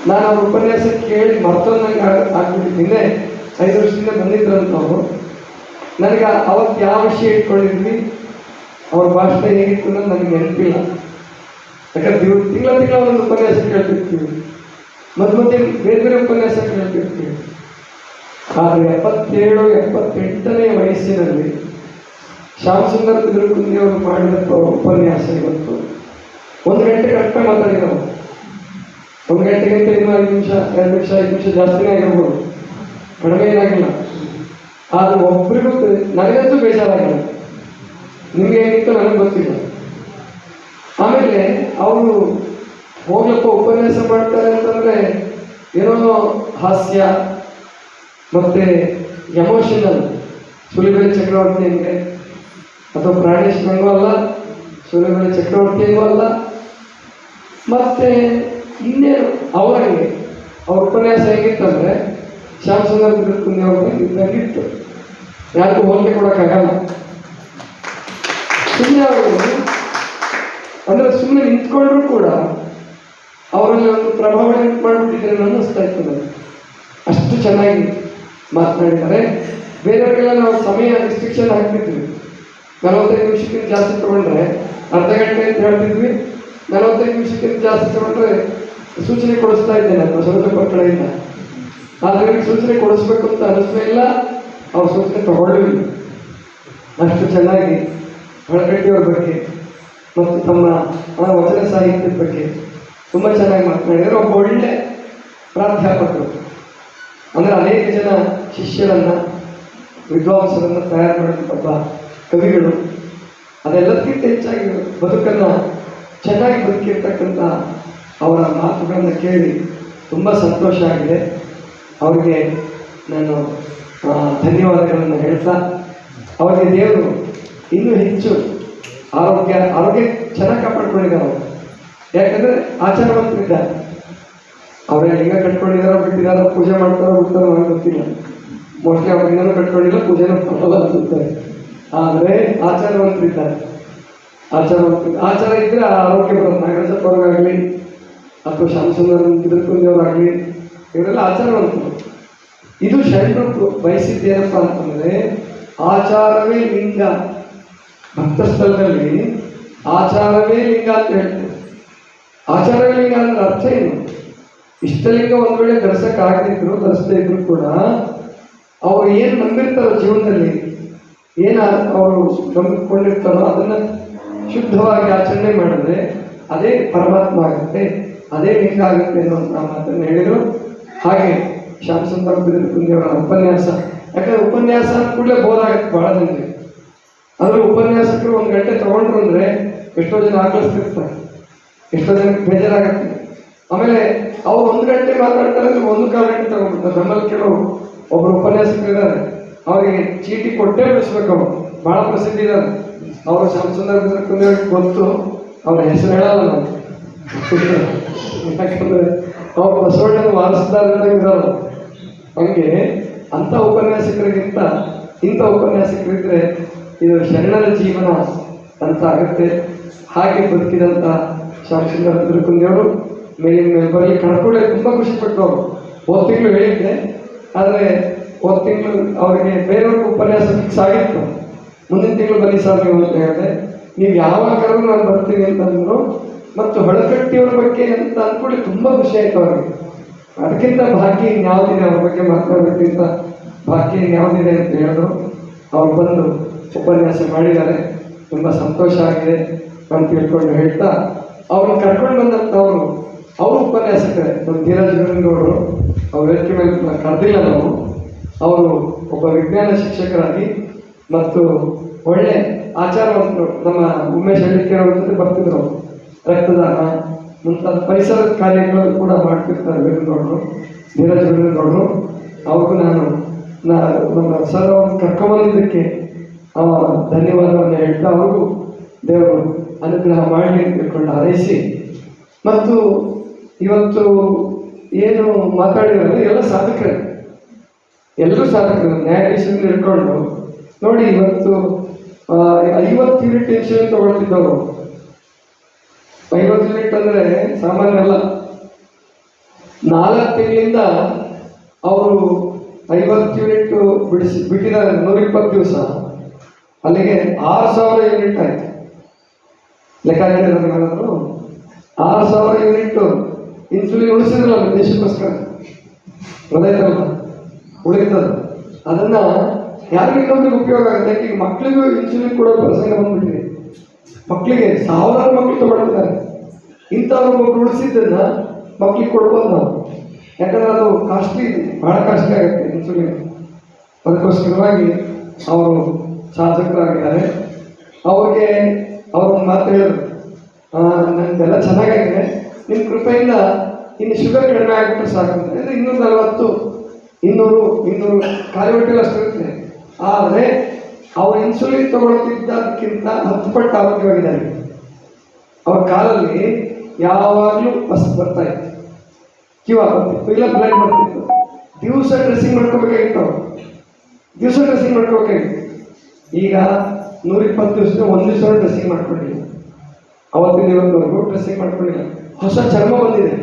ನಾನು ಅವ್ರ ಉಪನ್ಯಾಸ ಕೇಳಿ ಮರ್ತೊಂದಂಗೆ ಆಗ್ಬಿಟ್ಟಿದ್ದೀನಿ. 5 ವರ್ಷದಿಂದ ಬಂದಿದ್ರಂತ ಅವರು. ನನಗೆ ಅವತ್ತು ಯಾವ ವಿಷಯ ಇಟ್ಕೊಂಡಿದ್ವಿ, ಅವ್ರ ಭಾಷಣ ಹೇಗಿತ್ತು ಅನ್ನೋದು ನನಗೆ ನೆನಪಿಲ್ಲ. ಯಾಕಂದ್ರೆ ತಿಂಗಳ ಒಂದು ಉಪನ್ಯಾಸ ಕೇಳ್ತಿರ್ತೀವಿ, ಮತ್ತೆ ಬೇರೆ ಬೇರೆ ಉಪನ್ಯಾಸ ಕೇಳ್ತಿರ್ತೀವಿ. ಆದರೆ 77-78ನೇ ವಯಸ್ಸಿನಲ್ಲಿ ಶ್ಯಾಮಸುಂದರ ಬಿರುಕುಂದಿ ಅವರು ಮಾಡಿದ ಉಪನ್ಯಾಸ ಇವತ್ತು 1 ಗಂಟೆ ಕರೆಕ್ಟಾಗಿ ಮಾತಾಡಿದವು. 1 ಗಂಟೆಗಿಂತ ಇನ್ನೂ 5 ನಿಮಿಷ 2 ನಿಮಿಷ 5 ನಿಮಿಷ ಜಾಸ್ತಿನೇ ಆಗಿರ್ಬೋದು, ಕಡಿಮೆ ಏನಾಗಿಲ್ಲ. ಆದರೆ ಒಬ್ಬರಿಗೂ ನನಗಂತೂ ಬೇಜಾರಾಗಿಲ್ಲ. ನಿಮಗೆ ಹೇಗಿತ್ತು ನನಗೆ ಗೊತ್ತಿಲ್ಲ. ಆಮೇಲೆ ಅವರು ಹೋಗ್ಲಪ್ಪ ಉಪನ್ಯಾಸ ಮಾಡ್ತಾರೆ ಅಂತಂದರೆ ಏನೋ ಹಾಸ್ಯ ಮತ್ತು ಎಮೋಷನಲ್. ಸುಲಿಬೆಲೆ ಚಕ್ರವರ್ತಿ ಹಂಗೆ, ಅಥವಾ ಪ್ರಾಣೇಶ್ ನಂಗೂ ಅಲ್ಲ, ಸುಲಿಬೆಲೆ ಚಕ್ರವರ್ತಿ ಹೆಂಗೂ ಅಲ್ಲ, ಮತ್ತು ಇನ್ನೇನು ಅವರಂಗೆ. ಅವ್ರ ಉಪನ್ಯಾಸ ಹೇಗಿತ್ತಂದರೆ ಶ್ಯಾಮಸುಂದರ ಬಿರುಕುಂದಿ ಅವ್ರ ಇದ್ದಂಗಿತ್ತು. ಯಾರಿಗೂ ಹೋಲಿಕೆ ಕೊಡೋಕ್ಕಾಗಲ್ಲ. ಸುಮ್ಮನೆ ಅವರು ಅಂದರೆ ಸುಮ್ಮನೆ ನಿಂತ್ಕೊಂಡ್ರೂ ಕೂಡ ಅವರಲ್ಲಿ ಒಂದು ಪ್ರಭಾವ ಮಾಡಿಬಿಟ್ಟಿದ್ದಾರೆ ಅನ್ನಿಸ್ತಾ ಇತ್ತು ನನಗೆ. ಅಷ್ಟು ಚೆನ್ನಾಗಿ ಮಾತನಾಡಿದ್ದಾರೆ. ಬೇರೆಯವರಿಗೆಲ್ಲ ನಾವು ಸಮಯ ರಿಸ್ಟ್ರಿಕ್ಷನ್ ಹಾಕ್ತಿದ್ವಿ. 45 ನಿಮಿಷಕ್ಕಿಂತ ಜಾಸ್ತಿ ತಗೊಂಡ್ರೆ ಅರ್ಧ ಗಂಟೆ ಅಂತ ಹೇಳ್ತಿದ್ವಿ. 45 ನಿಮಿಷಕ್ಕಿಂತ ಜಾಸ್ತಿ ತಗೊಂಡ್ರೆ ಸೂಚನೆ ಕೊಡಿಸ್ತಾ ಇದ್ದೆ ನಾನು ಸ್ವಲ್ಪ ಕಡೆಯಿಂದ. ಆದರೆ ಸೂಚನೆ ಕೊಡಿಸ್ಬೇಕು ಅಂತ ಅನಿಸ್ತಾ ಇಲ್ಲ, ಅವ್ರ ಸೂಚನೆ ತಗೊಳ್ಳಿಲ್ಲ. ಅಷ್ಟು ಚೆನ್ನಾಗಿ ಹೊಳಗಟ್ಟಿಯವ್ರ ಬಗ್ಗೆ ಮತ್ತು ತಮ್ಮ ವಚನ ಸಾಹಿತ್ಯದ ಬಗ್ಗೆ ತುಂಬ ಚೆನ್ನಾಗಿ ಮಾತನಾಡಿದರು. ಒಬ್ಬ ಒಳ್ಳೆ ಪ್ರಾಧ್ಯಾಪಕರು. ಅಂದರೆ ಅನೇಕ ಜನ ಶಿಷ್ಯರನ್ನು, ವಿದ್ವಾಂಸರನ್ನು ತಯಾರು ಮಾಡಿದಂಥ ಕವಿಗಳು. ಅದೆಲ್ಲದಕ್ಕಿಂತ ಹೆಚ್ಚಾಗಿ ಬದುಕನ್ನು ಚೆನ್ನಾಗಿ ಬದುಕಿರ್ತಕ್ಕಂಥ ಅವರ ಮಾತುಗಳನ್ನು ಕೇಳಿ ತುಂಬ ಸಂತೋಷ ಆಗಿದೆ. ಅವರಿಗೆ ನಾನು ಧನ್ಯವಾದಗಳನ್ನು ಹೇಳ್ತಾ, ಅವರಿಗೆ ದೇವರು ಇನ್ನೂ ಹೆಚ್ಚು ಆರೋಗ್ಯ ಚೆನ್ನಾಗಿ ಕಾಪಾಡ್ಕೊಂಡಿದ್ದಾರೆ ಅವರು. ಯಾಕಂದರೆ ಆಚಾರವಂತರಿದ್ದಾರೆ. ಅವರೇ ಲಿಂಗ ಕಟ್ಕೊಂಡಿದ್ದಾರೋ ಬಿಟ್ಟಿದ್ದಾರೋ, ಪೂಜೆ ಮಾಡ್ತಾರೋ ಬಿಡ್ತಾರೋ ನನಗೆ ಗೊತ್ತಿಲ್ಲ. ಮೋಸ್ಟ್ಲಿ ಅವ್ರ ಲಿಂಗನೂ ಕಟ್ಕೊಂಡಿಲ್ಲ, ಪೂಜೆನೂ ಮಾಡಲ್ಲ ಅನ್ಸುತ್ತಾರೆ. ಆದರೆ ಆಚಾರವಂತರಿದ್ದಾರೆ. ಆಚಾರ ಇದ್ದರೆ ಆರೋಗ್ಯ ಬರೋದು. ನಾಗರಾಜಪ್ಪ ಅವ್ರಿಗಾಗಲಿ, ಅಥವಾ ಶ್ಯಾಮಸುಂದರ ಬಿದರ್ಕುಂದಿಯವರಾಗಲಿ ಇವರೆಲ್ಲ ಆಚಾರವಂತರು. ಇದು ಶರಣರು ಬಯಸಿದ್ದೇನಪ್ಪ ಅಂತಂದರೆ ಆಚಾರವೇ ಲಿಂಗ. ಭಕ್ತ ಸ್ಥಳದಲ್ಲಿ ಆಚಾರವೇ ಲಿಂಗ ಅಂತ ಹೇಳ್ತಾರೆ. ಆಚಾರವೇ ಲಿಂಗ ಅಂದ್ರೆ ಅರ್ಥ ಏನು? ಇಷ್ಟಲಿಂಗ ಒಂದು ವೇಳೆ ಧರಿಸಕ್ಕಾಗದಿದ್ರು ಧರಿಸದೇ ಇದ್ರು ಕೂಡ ಅವ್ರು ಏನು ನಂಬಿರ್ತಾರೋ ಜೀವನದಲ್ಲಿ, ಏನು ಅವರು ನಂಬಿಕೊಂಡಿರ್ತಾರೋ ಅದನ್ನು ಶುದ್ಧವಾಗಿ ಆಚರಣೆ ಮಾಡಿದ್ರೆ ಅದೇ ಪರಮಾತ್ಮ ಆಗುತ್ತೆ, ಅದೇ ಲಿಂಗ ಆಗುತ್ತೆ ಅನ್ನುವಂಥ ಮಾತನ್ನು ಹೇಳಿದರು. ಹಾಗೆ ಶ್ಯಾಮಸುಂದರ ಬಿದರ್ಕುಂದಿಯವರ ಉಪನ್ಯಾಸ, ಯಾಕಂದ್ರೆ ಉಪನ್ಯಾಸ ಕೂಡಲೇ ಬೋರ್ ಆಗುತ್ತೆ ಭಾಳ ಜನರಿಗೆ. ಅಂದ್ರೆ ಉಪನ್ಯಾಸಕರು 1 ಗಂಟೆ ತಗೊಂಡ್ರು ಅಂದರೆ ಎಷ್ಟೋ ಜನ ಆಗ್ಲಿಸ್ತಿರ್ತಾರೆ, ಎಷ್ಟೋ ಜನಕ್ಕೆ ಬೇಜಾರಾಗುತ್ತೆ. ಆಮೇಲೆ ಅವ್ರು 1 ಗಂಟೆ ಮಾತಾಡ್ತಾರೆ ಅಂದ್ರೆ 1.25 ಗಂಟೆ ತಗೊಂಡ್ಬಿಡ್ತಾರೆ. ನಮ್ಮಲ್ಲಿ ಕೆಲವು ಒಬ್ಬರು ಉಪನ್ಯಾಸಕರು ಇದ್ದಾರೆ, ಅವರಿಗೆ ಚೀಟಿ ಕೊಟ್ಟೇ ಬಿಡಿಸ್ಬೇಕು. ಅವರು ಭಾಳ ಪ್ರಸಿದ್ಧಿ ಇದ್ದಾರೆ. ಅವರು ಶ್ಯಾಮಸುಂದರ ಬಿದರ್ಕುಂದಿಯವರಿಗೆ ಗೊತ್ತು, ಅವ್ರ ಹೆಸರು ಹೇಳಲ್ಲ ನಾವು, ಯಾಕಂದ್ರೆ ಅವ್ರು ಬಸವಣ್ಣನ ವಾರಸದಾರರಾಗಿ ಇರೋರು. ಹಂಗೆ ಅಂಥ ಉಪನ್ಯಾಸಕರಿಗಿಂತ ಇಂಥ ಉಪನ್ಯಾಸಕರಿದ್ರೆ ಇದು ಶರಣರ ಜೀವನ ಅಂತ ಆಗುತ್ತೆ. ಹಾಗೆ ಬದುಕಿದಂಥ ಶ್ಯಾಮಸುಂದರ ಬಿದರ್ಕುಂದಿಯವರು ಮೇಲಿನ ಮೇಲೆ ಬರಲಿ ಕಳ್ಕೊಳ್ಳೆ ತುಂಬ ಖುಷಿಪಟ್ಟು ಅವರು. ಹೋದ ತಿಂಗಳು ಹೇಳಿದ್ದೆ, ಆದರೆ ಹೋದ ತಿಂಗಳು ಅವರಿಗೆ ಬೇರೆಯವ್ರಿಗೆ ಉಪನ್ಯಾಸ ಫಿಕ್ಸ್ ಆಗಿತ್ತು. ಮುಂದಿನ ತಿಂಗಳು ಬನ್ನಿ ಸರ್ ನೀವು ಅಂತ ಹೇಳಿದೆ. ನೀವು ಯಾವಾಗಾದ್ರೂ ನಾನು ಬರ್ತೀನಿ ಅಂತಂದ್ರು. ಮತ್ತು ಹೊಳಕಟ್ಟಿಯವ್ರ ಬಗ್ಗೆ ಅಂತ ಅಂದ್ಕೊಳ್ಳಿ ತುಂಬ ಖುಷಿ ಆಯ್ತು ಅವ್ರಿಗೆ. ಅದಕ್ಕಿಂತ ಭಾಗ್ಯ ಇನ್ಯಾವುದಿದೆ, ಅವ್ರ ಬಗ್ಗೆ ಮಾತಾಡೋದಕ್ಕಿಂತ ಭಾಗ್ಯ ಇನ್ಯಾವುದಿದೆ ಅಂತ ಹೇಳಿದ್ರು. ಅವ್ರು ಬಂದು ಉಪನ್ಯಾಸ ಮಾಡಿದ್ದಾರೆ, ತುಂಬ ಸಂತೋಷ ಆಗಿದೆ ಅಂತ ತಿಳ್ಕೊಂಡು ಹೇಳ್ತಾ ಅವ್ರನ್ನ ಕರ್ಕೊಂಡು ಬಂದಂಥವ್ರು ಅವರು ಉಪನ್ಯಾಸಕರೇ. ನಮ್ಮ ಧೀರಜ್ ಗೌಡರು ಅವ್ರ ವೇದಿಕೆ ಮೇಲೆ ಕರೆದಿಲ್ಲ ನಾವು. ಅವರು ಒಬ್ಬ ವಿಜ್ಞಾನ ಶಿಕ್ಷಕರಾಗಿ ಮತ್ತು ಒಳ್ಳೆ ಆಚಾರವಂತರು. ನಮ್ಮ ಉಮೇಶ್ ಹಳ್ಳಿಕೆರವ್ರ ಜೊತೆ ಬರ್ತಿದ್ರು. ಅವರು ರಕ್ತದಾನ ಮುಂತಾದ ಪರಿಸರದ ಕಾರ್ಯಗಳು ಕೂಡ ಮಾಡ್ತಿರ್ತಾರೆ ವೀರಗೌಡರು, ಧೀರಜ್ ವೀರಗೌಡರು. ಅವ್ರಿಗೂ ನಾನು ನಮ್ಮ ಸರ್ ಅವ್ರನ್ನ ಕರ್ಕೊಂಬಂದಿದ್ದಕ್ಕೆ ಧನ್ಯವಾದವನ್ನು ಹೇಳ್ತಾ ಅವ್ರಿಗೂ ದೇವರು ಅನುಗ್ರಹ ಮಾಡಲಿ ಅಂತ ತಿಳ್ಕೊಂಡು ಹಾರೈಸಿ, ಮತ್ತು ಇವತ್ತು ಏನು ಮಾತಾಡಿದ್ರೆ ಎಲ್ಲ ಸಾಧಕರೇ, ಎಲ್ಲರೂ ಸಾಧಕರು. ನ್ಯಾಯಾಧೀಶರನ್ನು ಹಿಡ್ಕೊಂಡು ನೋಡಿ, ಇವತ್ತು 50 ಯೂನಿಟ್ ಇನ್ಶೂರೆನ್ಸ್ ತಗೊಳ್ತಿದ್ದವರು. 50 ಯೂನಿಟ್ ಅಂದರೆ ಸಾಮಾನ್ಯ ಅಲ್ಲ. 4 ತಿಂಗಳಿಂದ ಅವರು 50 ಯೂನಿಟ್ ಬಿಟ್ಟಿದ್ದಾರೆ. 120 ದಿವಸ, ಅಲ್ಲಿಗೆ 6000 ಯೂನಿಟ್ ಆಯ್ತು. ಲೆಕ್ಕಾಚಾರ 6000 ಯೂನಿಟ್ ಇನ್ಸುಲಿನ್ ಉಳಿಸಿದ್ರಲ್ಲ ದೇಶಕ್ಕೋಸ್ಕರ, ಗೊತ್ತಾಯ್ತಲ್ಲ, ಉಳಿತದ. ಅದನ್ನ ಯಾರಿಗೂ ಇನ್ನೊಂದಿಗೆ ಉಪಯೋಗ ಆಗುತ್ತೆ. ಈಗ ಮಕ್ಕಳಿಗೂ ಇನ್ಸುಲಿನ್ ಕೊಡೋ ಪ್ರಸಂಗ ಬಂದ್ಬಿಟ್ಟಿದೆ. ಮಕ್ಕಳಿಗೆ 1000 ಮಕ್ಕಳು ತಗೊಳ್ತಿದ್ದಾರೆ. ಇಂಥವ್ರು ಮಕ್ಕಳು ಉಳಿಸಿದ್ದನ್ನ ಮಕ್ಕಳಿಗೆ ಕೊಡ್ಬೋದು ನಾವು, ಯಾಕಂದ್ರೆ ಅದು ಕಾಸ್ಟ್ಲಿ, ಬಹಳ ಕಾಸ್ಟ್ಲಿ ಆಗುತ್ತೆ ಇನ್ಸುಲಿನ್. ಅದಕ್ಕೋಸ್ಕರವಾಗಿ ಅವರು ಶಾಸಕರಾಗಿದ್ದಾರೆ. ಅವ್ರಿಗೆ ಅವ್ರೊಂದು ಮಾತು ಹೇಳಿದ್ರು, ನನಗೆಲ್ಲ ಚೆನ್ನಾಗಿದೆ, ನಿಮ್ಮ ಕೃಪೆಯಿಂದ ಇನ್ನು ಶುಗರ್ ಕಡಿಮೆ ಆಗಿಬಿಟ್ರೆ ಸಾಕು ಅಂತ. ಅಂದರೆ 240, 200 ಖಾಲಿ ಹೊಟ್ಟೆಲಿ ಅಷ್ಟು ಇರುತ್ತೆ. ಆದರೆ ಅವ್ರು ಇನ್ಸುಲಿನ್ ತಗೊಳ್ತಿದ್ದದಕ್ಕಿಂತ 10 ಪಟ್ಟು ಆರೋಗ್ಯವಾಗಿದ್ದಾರೆ. ಅವ್ರ ಕಾಲಲ್ಲಿ ಯಾವಾಗಲೂ ಬಸ್ ಬರ್ತಾ ಇತ್ತು, ಕ್ಯೂ ಆಗುತ್ತಿತ್ತು, ಇಲ್ಲ ಬ್ಲಡ್ ಬರ್ತಿತ್ತು. ದಿವಸ ಡ್ರೆಸ್ಸಿಂಗ್ ಮಾಡ್ಕೋಬೇಕಾಗಿತ್ತು ಅವರು, ದಿವಸ ಡ್ರೆಸ್ಸಿಂಗ್ ಮಾಡ್ಕೋಬೇಕಾಗಿತ್ತು. ಈಗ 120 ದಿವಸ 1 ದಿವಸ ಡ್ರೆಸ್ಸಿಂಗ್ ಮಾಡ್ಕೊಂಡಿಲ್ಲ. ಅವತ್ತಿನ ಇವತ್ತವರೆಗೂ ಡ್ರೆಸ್ಸಿಂಗ್ ಮಾಡ್ಕೊಂಡಿಲ್ಲ. ಹೊಸ ಚರ್ಮ ಬಂದಿದೆ,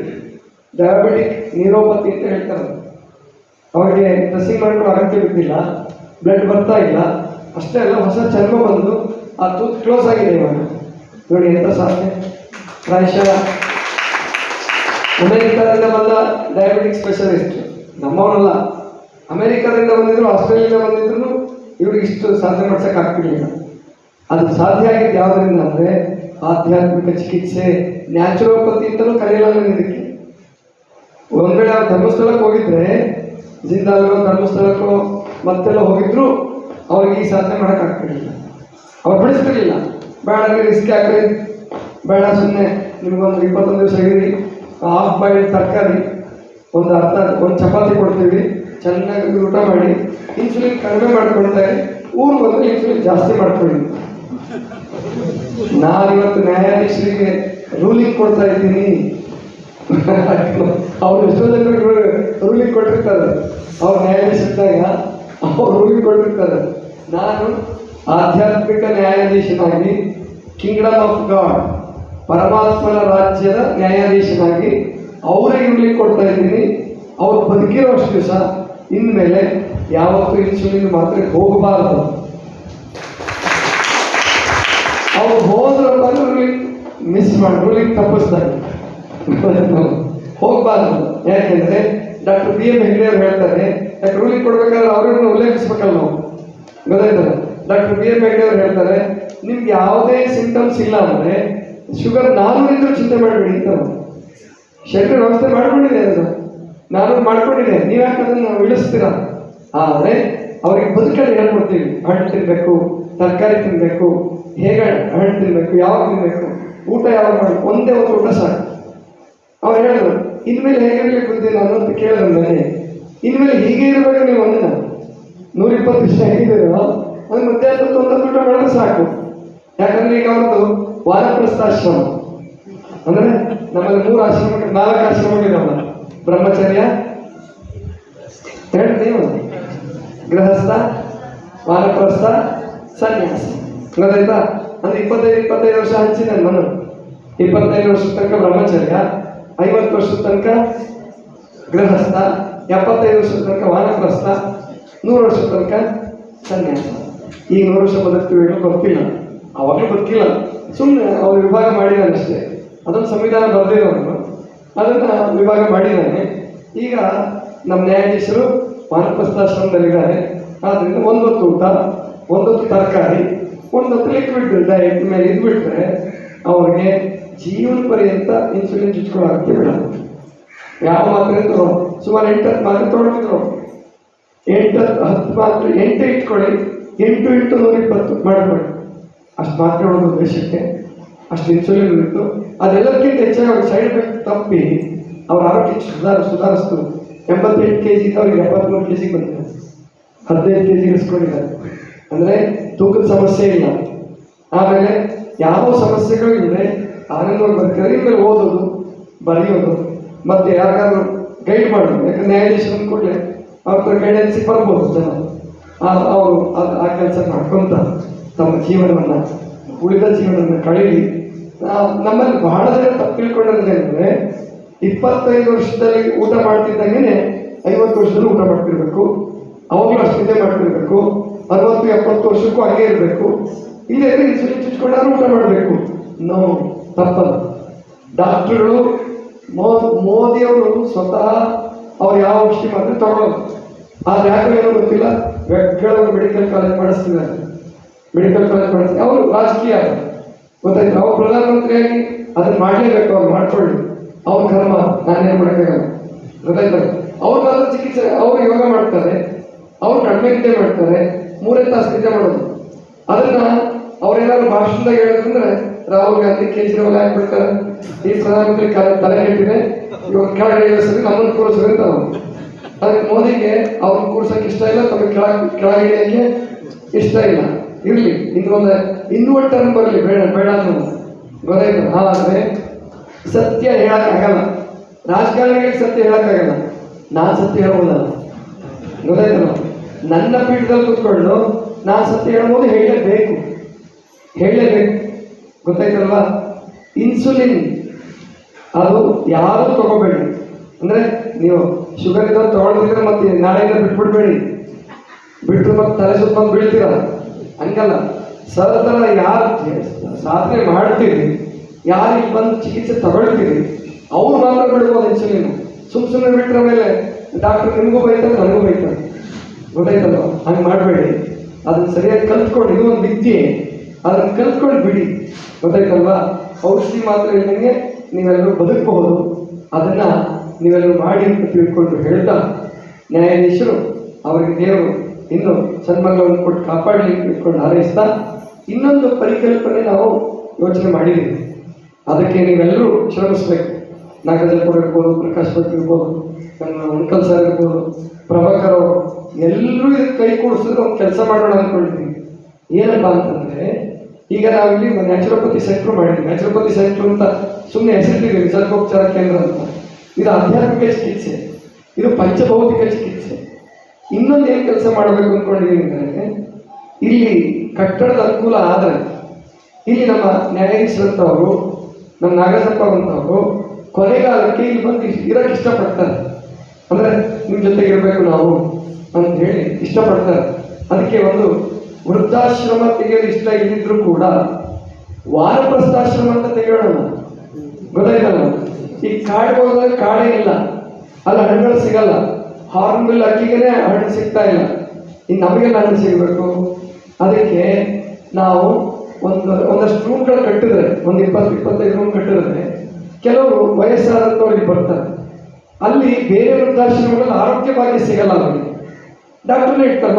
ಡಯಾಬಿಟಿಕ್ ನ್ಯೂರೋಪತಿ ಅಂತ ಹೇಳ್ತಾರೆ. ಅವರಿಗೆ ಡ್ರೆಸ್ಸಿಂಗ್ ಮಾಡ್ಕೊಳ್ಳೋ ಅಗತ್ಯ ಬಿದ್ದಿಲ್ಲ, ಬ್ಲಡ್ ಬರ್ತಾ ಇಲ್ಲ. ಅಷ್ಟೇ ಅಲ್ಲ, ಹೊಸ ಚರ್ಮ ಬಂದು ಆ ತೂತ್ ಕ್ಲೋಸ್ ಆಗಿದೆ ಇವಾಗ. ನೋಡಿ ಎಂಥ ಸಾಧನೆ. ಪ್ರಾಯಶಃ ಅಮೆರಿಕಾದಿಂದ ಬಂದ ಡಯಾಬಿಟಿಕ್ ಸ್ಪೆಷಲಿಸ್ಟ್, ನಮ್ಮವರಲ್ಲ, ಅಮೆರಿಕಾದಿಂದ ಬಂದಿದ್ರು, ಆಸ್ಟ್ರೇಲಿಯಾದಿಂದ ಬಂದಿದ್ರು, ಇವ್ರಿಗೆ ಇಷ್ಟು ಸಾಧನೆ ಮಾಡ್ಸಕ್ಕೆ ಆಗ್ತಿರ್ಲಿಲ್ಲ. ಅದು ಸಾಧ್ಯ ಆಗಿದ್ದು ಯಾವುದರಿಂದ ಅಂದರೆ ಆಧ್ಯಾತ್ಮಿಕ ಚಿಕಿತ್ಸೆ, ನ್ಯಾಚುರೋಪತಿ ಅಂತಲೂ ಕರೆಯಲ್ಲ ಇದಕ್ಕೆ. ಒಂದು ವೇಳೆ ಅವ್ರು ಧರ್ಮಸ್ಥಳಕ್ಕೆ ಹೋಗಿದ್ರೆ, ಜಿಂದಾಲ್ಗೋ ಧರ್ಮಸ್ಥಳಕ್ಕೋ ಮತ್ತೆಲ್ಲ ಹೋಗಿದ್ರು ಅವ್ರಿಗೆ ಈ ಸಾಧನೆ ಮಾಡೋಕ್ಕಾಗ್ತಿರ್ಲಿಲ್ಲ. ಅವ್ರು ಬಿಡಿಸ್ತಿರ್ಲಿಲ್ಲ. ಬೇಡ ರಿಸ್ಕ್ ಹಾಕ್ರಿ, ಬೇಡ ಸುಮ್ಮನೆ ನಿಮ್ಗೊಂದು 21 ದಿವಸ ಇರಿ, ಹಾಫ್ ಬಾಯ್ಲ್ಡ್ ತರಕಾರಿ, ಒಂದು ಚಪಾತಿ ಕೊಡ್ತೀವಿ, ಚೆನ್ನಾಗಿ ಊಟ ಮಾಡಿ, ಇನ್ಸುಲಿನ್ ಕಡಿಮೆ ಮಾಡ್ಕೊಳ್ತಾರೆ, ಊರಿಗೆ ಬಂದು ಇನ್ಸುಲಿನ್ ಜಾಸ್ತಿ ಮಾಡ್ಕೊಳ್ಳಿ. ನಾನಿವತ್ತು ನ್ಯಾಯಾಧೀಶರಿಗೆ ರೂಲಿಂಗ್ ಕೊಡ್ತಾ ಇದ್ದೀನಿ. ಅವ್ರು ಎಷ್ಟೋ ಜನರಿಗೆ ರೂಲಿಂಗ್ ಕೊಟ್ಟಿರ್ತಾರೆ. ಅವ್ರು ನ್ಯಾಯಾಧೀಶರಿದ್ದಾಗ ಅವ್ರು ರೂಲಿಂಗ್ ಕೊಟ್ಟಿರ್ತಾರೆ. ನಾನು ಆಧ್ಯಾತ್ಮಿಕ ನ್ಯಾಯಾಧೀಶನಾಗಿ, ಕಿಂಗ್ಡಮ್ ಆಫ್ ಗಾಡ್, ಪರಮಾತ್ಮನ ರಾಜ್ಯದ ನ್ಯಾಯಾಧೀಶನಾಗಿ ಅವರಿಗೆ ಇರ್ಲಿಕ್ಕೆ ಕೊಡ್ತಾ ಇದ್ದೀನಿ. ಅವ್ರು ಬದುಕಿರೋ ಅಷ್ಟು ದಿವಸ ಇನ್ಮೇಲೆ ಯಾವತ್ತೂ ಇನ್ಸುಲಿನ್ ಮಾತ್ರೆ ಹೋಗಬಾರದು. ಅವ್ರು ಹೋದ್ರೆ ಮಿಸ್ ಮಾಡ್ಕೊಳ್ಳಿಕ್ಕೆ ತಪ್ಪಿಸ್ತಾರೆ, ಹೋಗ್ಬಾರ್ದು. ಯಾಕೆಂದ್ರೆ ಡಾಕ್ಟರ್ ಬಿ ಎಂ ಹೆಗ್ಡೆ ಅವರು ಹೇಳ್ತಾರೆ, ಯಾಕೆ ರೂಲಿಂಗ್ ಕೊಡ್ಬೇಕಾದ್ರೆ ಅವ್ರನ್ನ ಉಲ್ಲೇಖಿಸ್ಬೇಕಲ್ಲ ನಾವು, ಗೊತ್ತಾಯ್ತಲ್ಲ. ಡಾಕ್ಟರ್ ಬಿ ಎಂ ಹೆಗ್ಡೆ ಅವರು ಹೇಳ್ತಾರೆ, ನಿಮ್ಗೆ ಯಾವುದೇ ಸಿಂಟಮ್ಸ್ ಇಲ್ಲ ಅಂದ್ರೆ ಶುಗರ್ 400 ಚಿಂತೆ ಮಾಡಬೇಡಿ ಅಂತ. ಶರೀರ ವ್ಯವಸ್ಥೆ ಮಾಡ್ಕೊಂಡಿದೆ, ಅದನ್ನ ನಾನು ಮಾಡ್ಕೊಂಡಿದ್ದೆ, ನೀವು ಯಾಕೆ ಅದನ್ನು ಇಳಿಸ್ತೀರಾ? ಆದರೆ ಅವ್ರಿಗೆ ಬದುಕಲ್ಲಿ ಹೇಳ್ಕೊಡ್ತೀವಿ, ಹಣ್ಣು ತಿನ್ಬೇಕು, ತರಕಾರಿ ತಿನ್ಬೇಕು, ಹೇಗೆ ಹಣ್ಣು ತಿನ್ಬೇಕು, ಯಾವಾಗ ತಿನ್ಬೇಕು, ಊಟ ಯಾವಾಗ ಮಾಡಬೇಕು, ಒಂದೇ ಒಂದು ಊಟ ಸಾಕು. ಅವ್ರು ಹೇಳಿದ್ರು, ಇನ್ಮೇಲೆ ಹೇಗಿರ್ಲಿಕ್ಕೆ ಬುದ್ಧಿ ನಾನು ಅಂತ ಕೇಳಿದ್ರು ನನಗೆ. ಇನ್ಮೇಲೆ ಹೀಗೆ ಇರಬೇಕು ನೀವು, ಒಂದಿನ 120 ದಿವಸ ಹೇಗಿದ್ದೀರೋ ಅದು ಮಧ್ಯಾಹ್ನ ಒಂದೊಂದು ಊಟ ಮಾಡಿದ್ರೆ ಸಾಕು. ಯಾಕಂದ್ರೆ ಈಗ ಅವ್ರದ್ದು ವಾನಪ್ರಸ್ಥಾಶ್ರಮ ಅಂದ್ರೆ ನಮ್ಮಲ್ಲಿ 4 ಆಶ್ರಮಗಳಿದಾವಲ್ಲ, ಬ್ರಹ್ಮಚರ್ಯ, ಹೇಳಿ ನೀವು, ಗೃಹಸ್ಥ, ವಾನಪ್ರಸ್ಥ, ಸನ್ಯಾಸ, ಗೊತ್ತಾಯ್ತಾ? ಅಂದ್ರೆ 25 ವರ್ಷ ಹಂಚಿದೆ ನಾನು. 25 ವರ್ಷದ ತನಕ ಬ್ರಹ್ಮಚರ್ಯ, 50 ವರ್ಷದ ತನಕ ಗೃಹಸ್ಥ, 75 ವರ್ಷದ ತನಕ ವಾನಪ್ರಸ್ಥ, 100 ವರ್ಷದ ತನಕ ಸನ್ಯಾಸ. ಈಗ 100 ವರ್ಷ ಬದುಕ್ತೀವಿ ಗೊತ್ತಿಲ್ಲ, ಅವಾಗಲೂ ಗೊತ್ತಿಲ್ಲ, ಸುಮ್ಮನೆ ಅವ್ರು ವಿಭಾಗ ಮಾಡಿದ್ದಾನೆ ಅಷ್ಟೇ. ಅದೊಂದು ಸಂವಿಧಾನ ಬರೆದಿರೋನು, ಅದನ್ನ ವಿಭಾಗ ಮಾಡಿದ್ದಾನೆ. ಈಗ ನಮ್ಮ ನ್ಯಾಯಾಧೀಶರು ವಾನಪ್ರಸ್ಥಾಶ್ರಮದಲ್ಲಿದ್ದಾರೆ. ಆದ್ರಿಂದ ಒಂದೊತ್ತು ಊಟ, ಒಂದೊತ್ತು ತರಕಾರಿ, ಒಂದೊತ್ತು ಲಿಕ್ವಿಡ್ ಡಯಟ್ ಮೇಲೆ ಇದ್ಬಿಟ್ರೆ ಅವ್ರಿಗೆ ಜೀವನ ಪರ್ಯಂತ ಇನ್ಸುಲಿನ್ ಚುಚ್ಕೊಳ್ಳೋಕ್ಕೆ ಬಿಡ. ಯಾವ ಮಾತ್ರೆ ಸುಮಾರು 8-10 ಮಾತ್ರೆ ತೊಗೊಳ್ತಿದ್ರು. 8-10 ಮಾತ್ರೆ 8 ಇಟ್ಕೊಳ್ಳಿ, 8 × 120 ಮಾಡಬೇಡಿ. ಅಷ್ಟು ಮಾತ್ರೆ ಹೊಡೋದು ದೇಶಕ್ಕೆ, ಅಷ್ಟು ಇನ್ಸುಲಿನ್ ಇತ್ತು. ಅದೆಲ್ಲಕ್ಕಿಂತ ಹೆಚ್ಚಾಗಿ ಅವ್ರಿಗೆ ಸೈಡ್ ಎಫೆಕ್ಟ್ ತಪ್ಪಿ ಅವ್ರ ಆರೋಗ್ಯ ಸುಧಾರಿಸ್ತು. 88 kg ಅವ್ರಿಗೆ 73 kg ಬಂದಿದೆ, 15 kg ಇಳಿಸ್ಕೊಂಡಿದ್ದಾರೆ. ಅಂದರೆ ತೂಕದ ಸಮಸ್ಯೆ ಇಲ್ಲ, ಆಮೇಲೆ ಯಾವ ಸಮಸ್ಯೆಗಳು ಇಲ್ಲದೆ ಆನಂದವಾಗಿ ಬರ್ತಾರೆ. ಇನ್ಮೇಲೆ ಓದೋದು, ಬರೆಯೋದು, ಮತ್ತೆ ಯಾರಿಗಾದ್ರೂ ಗೈಡ್ ಮಾಡೋದು. ಯಾಕಂದ್ರೆ ನ್ಯಾಯಾಧೀಶರ ಕೂಡಲೇ ಅವ್ರ ಗೈಡೆನ್ಸಿಗೆ ಬರ್ಬೋದು ಜನ. ಅವರು ಆ ಕೆಲಸ ಮಾಡ್ಕೊಂತ ತಮ್ಮ ಜೀವನವನ್ನು, ಉಳಿದ ಜೀವನವನ್ನು ಕಳೀಲಿ. ನಮ್ಮಲ್ಲಿ ಬಹಳ ಜನ ತಪ್ಪು ತಿಳ್ಕೊಂಡಿರೋದೇನೆಂದರೆ 25 ವರ್ಷದಲ್ಲಿ ಊಟ ಮಾಡ್ತಿದ್ದಂಗೆ 50 ವರ್ಷದಲ್ಲಿ ಊಟ ಮಾಡ್ತಿರ್ಬೇಕು, ಅವಾಗಲೂ ಅಷ್ಟಿದೆ ಮಾಡ್ತಿರ್ಬೇಕು, 60-70 ವರ್ಷಕ್ಕೂ ಹಾಗೆ ಇರಬೇಕು. ಇಲ್ಲೇ ಇನ್ಸುಲಿನ್ ಚುಚ್ಕೊಂಡಾದ್ರೂ ಊಟ ಮಾಡಬೇಕು. ನಾವು ತಪ್ಪಲ್ಲ. ಡಾಕ್ಟರ್ಗಳು ಮೋದಿಯವರು ಸ್ವತಃ ಅವ್ರು ಯಾವ ಔಷಧಿ ಮಾತ್ರ ತಗೊಳ್ಳೋದು. ಆದ್ರೆ ಯಾಕೆ ಏನೋ ಗೊತ್ತಿಲ್ಲ, ಬೆಳಗ್ಗೆ ಮೆಡಿಕಲ್ ಕಾಲೇಜ್ ಮಾಡಿಸ್ತಿದ್ದಾರೆ. ಮೆಡಿಕಲ್ ಕಾಲೇಜ್ ಮಾಡಿಸ್ತಾರೆ, ಅವರು ರಾಜಕೀಯ ಗೊತ್ತಾಯ್ತು. ಅವ್ರು ಪ್ರಧಾನಮಂತ್ರಿಯಾಗಿ ಅದನ್ನ ಮಾಡಲೇಬೇಕು, ಅವ್ರು ಮಾಡ್ಕೊಳ್ಳಿ, ಅವ್ರ ಕರ್ಮ, ನಾನೇನು ಮಾಡೋಕ್ಕಾಗಲ್ಲ, ಗೊತ್ತಾಯ್ತು. ಅವ್ರ ಮಾತ್ರ ಚಿಕಿತ್ಸೆ, ಅವ್ರು ಯೋಗ ಮಾಡ್ತಾರೆ, ಅವ್ರು ಕಡಿಮೆ ನಿದ್ದೆ ಮಾಡ್ತಾರೆ, 3 ತಾಸು ನಿದ್ದೆ ಮಾಡೋದು. ಅದನ್ನ ಅವ್ರೇನಾದ್ರು ಭಾಷಣದಾಗ ಹೇಳಿದ್ರೆ ರಾಹುಲ್ ಗಾಂಧಿ, ಕೇಜ್ರಿವಾಲ್ ಆಗ್ಬಿಡ್ತಾರೆ, ಈ ಪ್ರಧಾನಮಂತ್ರಿ ತಲೆ ಕೆಟ್ಟಿದೆ, ಇವಾಗ ಕೆಳಗಡೆ ಇಳಿಸಿದ್ರೆ ನಮ್ಮನ್ನು ಕೂರಿಸಿದ್ರೆ ಅಂತ. ಅದಕ್ಕೆ ಮೋದಿಗೆ ಅವ್ರನ್ನ ಕೂರ್ಸಕ್ಕೆ ಇಷ್ಟ ಇಲ್ಲ, ತಮಗೆ ಕೆಳಗಿಳಿಯಕ್ಕೆ ಇಷ್ಟ ಇಲ್ಲ. ಇರಲಿ, ಇನ್ನೂ ಟರ್ಮ್ ಬರಲಿ, ಬೇಡ ಅನ್ನೋದು ಗೊತ್ತಾಯ್ತು. ಆದರೆ ಸತ್ಯ ಹೇಳಕ್ಕಾಗಲ್ಲ, ರಾಜಕಾರಣಿಗಳಿಗೆ ಸತ್ಯ ಹೇಳಕ್ಕಾಗಲ್ಲ, ನಾನು ಸತ್ಯ ಹೇಳ್ಬೋದಲ್ಲ, ಗೊತ್ತಾಯ್ತಲ್ಲ. ನನ್ನ ಪೀಠದಲ್ಲಿ ಕೂತ್ಕೊಂಡು ನಾನು ಸತ್ಯ ಹೇಳ್ಬೋದು, ಹೇಳಲೇಬೇಕು, ಗೊತ್ತಾಯ್ತಲ್ವಾ. ಇನ್ಸುಲಿನ್ ಅದು ಯಾರು ತಗೋಬೇಡಿ. ಅಂದ್ರೆ ನೀವು ಶುಗರ್ ಇದ್ದವ್ರು ತಗೊಳ್ತಿದ್ರೆ ಮತ್ತೆ ನಾಳೆಯಿಂದ ಬಿಟ್ಬಿಡ್ಬೇಡಿ, ಬಿಟ್ಟು ಮತ್ತೆ ತಲೆ ಸುತ್ತ ಬೀಳ್ತೀರ, ಹಂಗಲ್ಲ. ಸರತರ ಯಾರು ಸಾಧನೆ ಮಾಡ್ತೀರಿ, ಯಾರಿಗೆ ಬಂದು ಚಿಕಿತ್ಸೆ ತಗೊಳ್ತೀರಿ ಅವ್ರು ಮಾತ್ರ ಬಿಡ್ಬೋದು ಇನ್ಸುಲಿನ್. ಸುಮ್ಮನೆ ಬಿಟ್ಟರೆ ಮೇಲೆ ಡಾಕ್ಟರ್ ನಿಮಗೂ ಬೈತಾರೆ, ನನಗೂ ಬೈತಾರೆ, ಗೊತ್ತಾಯ್ತಲ್ವ. ಹಂಗೆ ಮಾಡಬೇಡಿ, ಅದನ್ನ ಸರಿಯಾಗಿ ಕಲ್ತ್ಕೊಂಡು, ಇದು ಒಂದು ವಿದ್ಯೆ, ಅದನ್ನು ಕಲ್ತ್ಕೊಂಡು ಬಿಡಿ, ಗೊತ್ತಾಯ್ತಲ್ವಾ. ಔಷಧಿ ಮಾತ್ರ ಇಲ್ಲದಂಗೆ ನೀವೆಲ್ಲರೂ ಬದುಕಬಹುದು, ಅದನ್ನ ನೀವೆಲ್ಲರೂ ಮಾಡಿ ಅಂತ ತಿಳ್ಕೊಂಡು ಹೇಳ್ತಾ, ನ್ಯಾಯಾಧೀಶರು ಅವರಿಗೆ ದೇವರು ಇನ್ನು ಸನ್ಮಂಗಲವನ್ನು ಕೊಟ್ಟು ಕಾಪಾಡಲಿ ತಿಳ್ಕೊಂಡು ಹಾರೈಸ್ತಾ, ಇನ್ನೊಂದು ಪರಿಕಲ್ಪನೆ ನಾವು ಯೋಚನೆ ಮಾಡಿದ್ದೀವಿ. ಅದಕ್ಕೆ ನೀವೆಲ್ಲರೂ ಶ್ರಮಿಸ್ಬೇಕು. ನಾಗರಾಜಪ್ಪ ಇರ್ಬೋದು, ಪ್ರಕಾಶ್ ಭಟ್ ಇರ್ಬೋದು, ನಮ್ಮ ಅಂಕಲ್ ಸರ್ ಇರ್ಬೋದು, ಪ್ರಭಾಕರ್ ಅವರು, ಎಲ್ಲರೂ ಇದಕ್ಕೆ ಕೈ ಕೂಡಿಸಿದ್ರೆ ಒಂದು ಕೆಲಸ ಮಾಡೋಣ ಅಂದ್ಕೊಂಡಿದ್ದೀವಿ. ಏನಪ್ಪ ಅಂತಂದರೆ, ಈಗ ನಾವಿಲ್ಲಿ ನ್ಯಾಚುರೋಪತಿ ಸೆಂಟ್ರ್ ಮಾಡಿದ್ವಿ. ನ್ಯಾಚುರೋಪತಿ ಸೆಂಟ್ರ್ ಅಂತ ಸುಮ್ಮನೆ ಹೆಸರಿಟ್ಟಿದ್ದೀವಿ, ನಿಸರ್ಗೋಪಚಾರ ಕೇಂದ್ರ ಅಂತ. ಇದು ಆಧ್ಯಾತ್ಮಿಕ ಚಿಕಿತ್ಸೆ, ಇದು ಪಂಚಭೌತಿಕ ಚಿಕಿತ್ಸೆ. ಇನ್ನೊಂದು ಏನು ಕೆಲಸ ಮಾಡಬೇಕು ಅಂದ್ಕೊಂಡಿದ್ದೀವಿ ಅಂದರೆ, ಇಲ್ಲಿ ಕಟ್ಟಡದ ಅನುಕೂಲ ಆದರೆ ಇಲ್ಲಿ ನಮ್ಮ ನ್ಯಾಯಾಧೀಶರಂಥವರು, ನಮ್ಮ ನಾಗರಾಜಪ್ಪ ಅಂತವರು, ಕೊನೆಗಾಲಕ್ಕೆ ಇಲ್ಲಿ ಬಂದು ಇರಕ್ಕೆ ಇಷ್ಟಪಡ್ತಾರೆ. ಅಂದರೆ ನಿಮ್ಮ ಜೊತೆಗೆ ಇರಬೇಕು ನಾವು ಅಂತ ಹೇಳಿ ಇಷ್ಟಪಡ್ತಾರೆ. ಅದಕ್ಕೆ ಒಂದು ವೃದ್ಧಾಶ್ರಮ ತೆಗೆಯೋದು ಇಷ್ಟ ಇಲ್ಲಿದ್ರು ಕೂಡ ವಾನಪ್ರಸ್ಥಾಶ್ರಮ ಅಂತ ತೆಗೆಯೋಣ. ಗೊತ್ತಾಯ್ತಲ್ಲ, ಈ ಕಾಡಿಗೆ ಹೋದ್ರೆ ಕಾಡೇ ಇಲ್ಲ, ಅಲ್ಲಿ ಹಣ್ಣುಗಳು ಸಿಗಲ್ಲ. ಹಾರ್ನ್ಬಿಲ್ ಅಕ್ಕಿಗೆ ಹಣ್ಣು ಸಿಗ್ತಾ ಇಲ್ಲ, ಇನ್ನು ನಮಗೆಲ್ಲ ಹಣ್ಣು ಸಿಗಬೇಕು. ಅದಕ್ಕೆ ನಾವು ಒಂದಷ್ಟು ರೂಮ್ಗಳು ಕಟ್ಟಿದ್ರೆ, ಒಂದು 20-25 ರೂಮ್ ಕಟ್ಟಿದ್ರೆ ಕೆಲವರು ವಯಸ್ಸಾದಂಥವ್ರಿಗೆ ಬರ್ತಾರೆ. ಅಲ್ಲಿ ಬೇರೆ ವೃದ್ಧಾಶ್ರಮಗಳಲ್ಲಿ ಆರೋಗ್ಯ ಭಾಗ್ಯ ಸಿಗಲ್ಲ. ಅವರಿಗೆ ಡಾಕ್ಟರ್ನೇ ಇಡ್ತಾರೆ,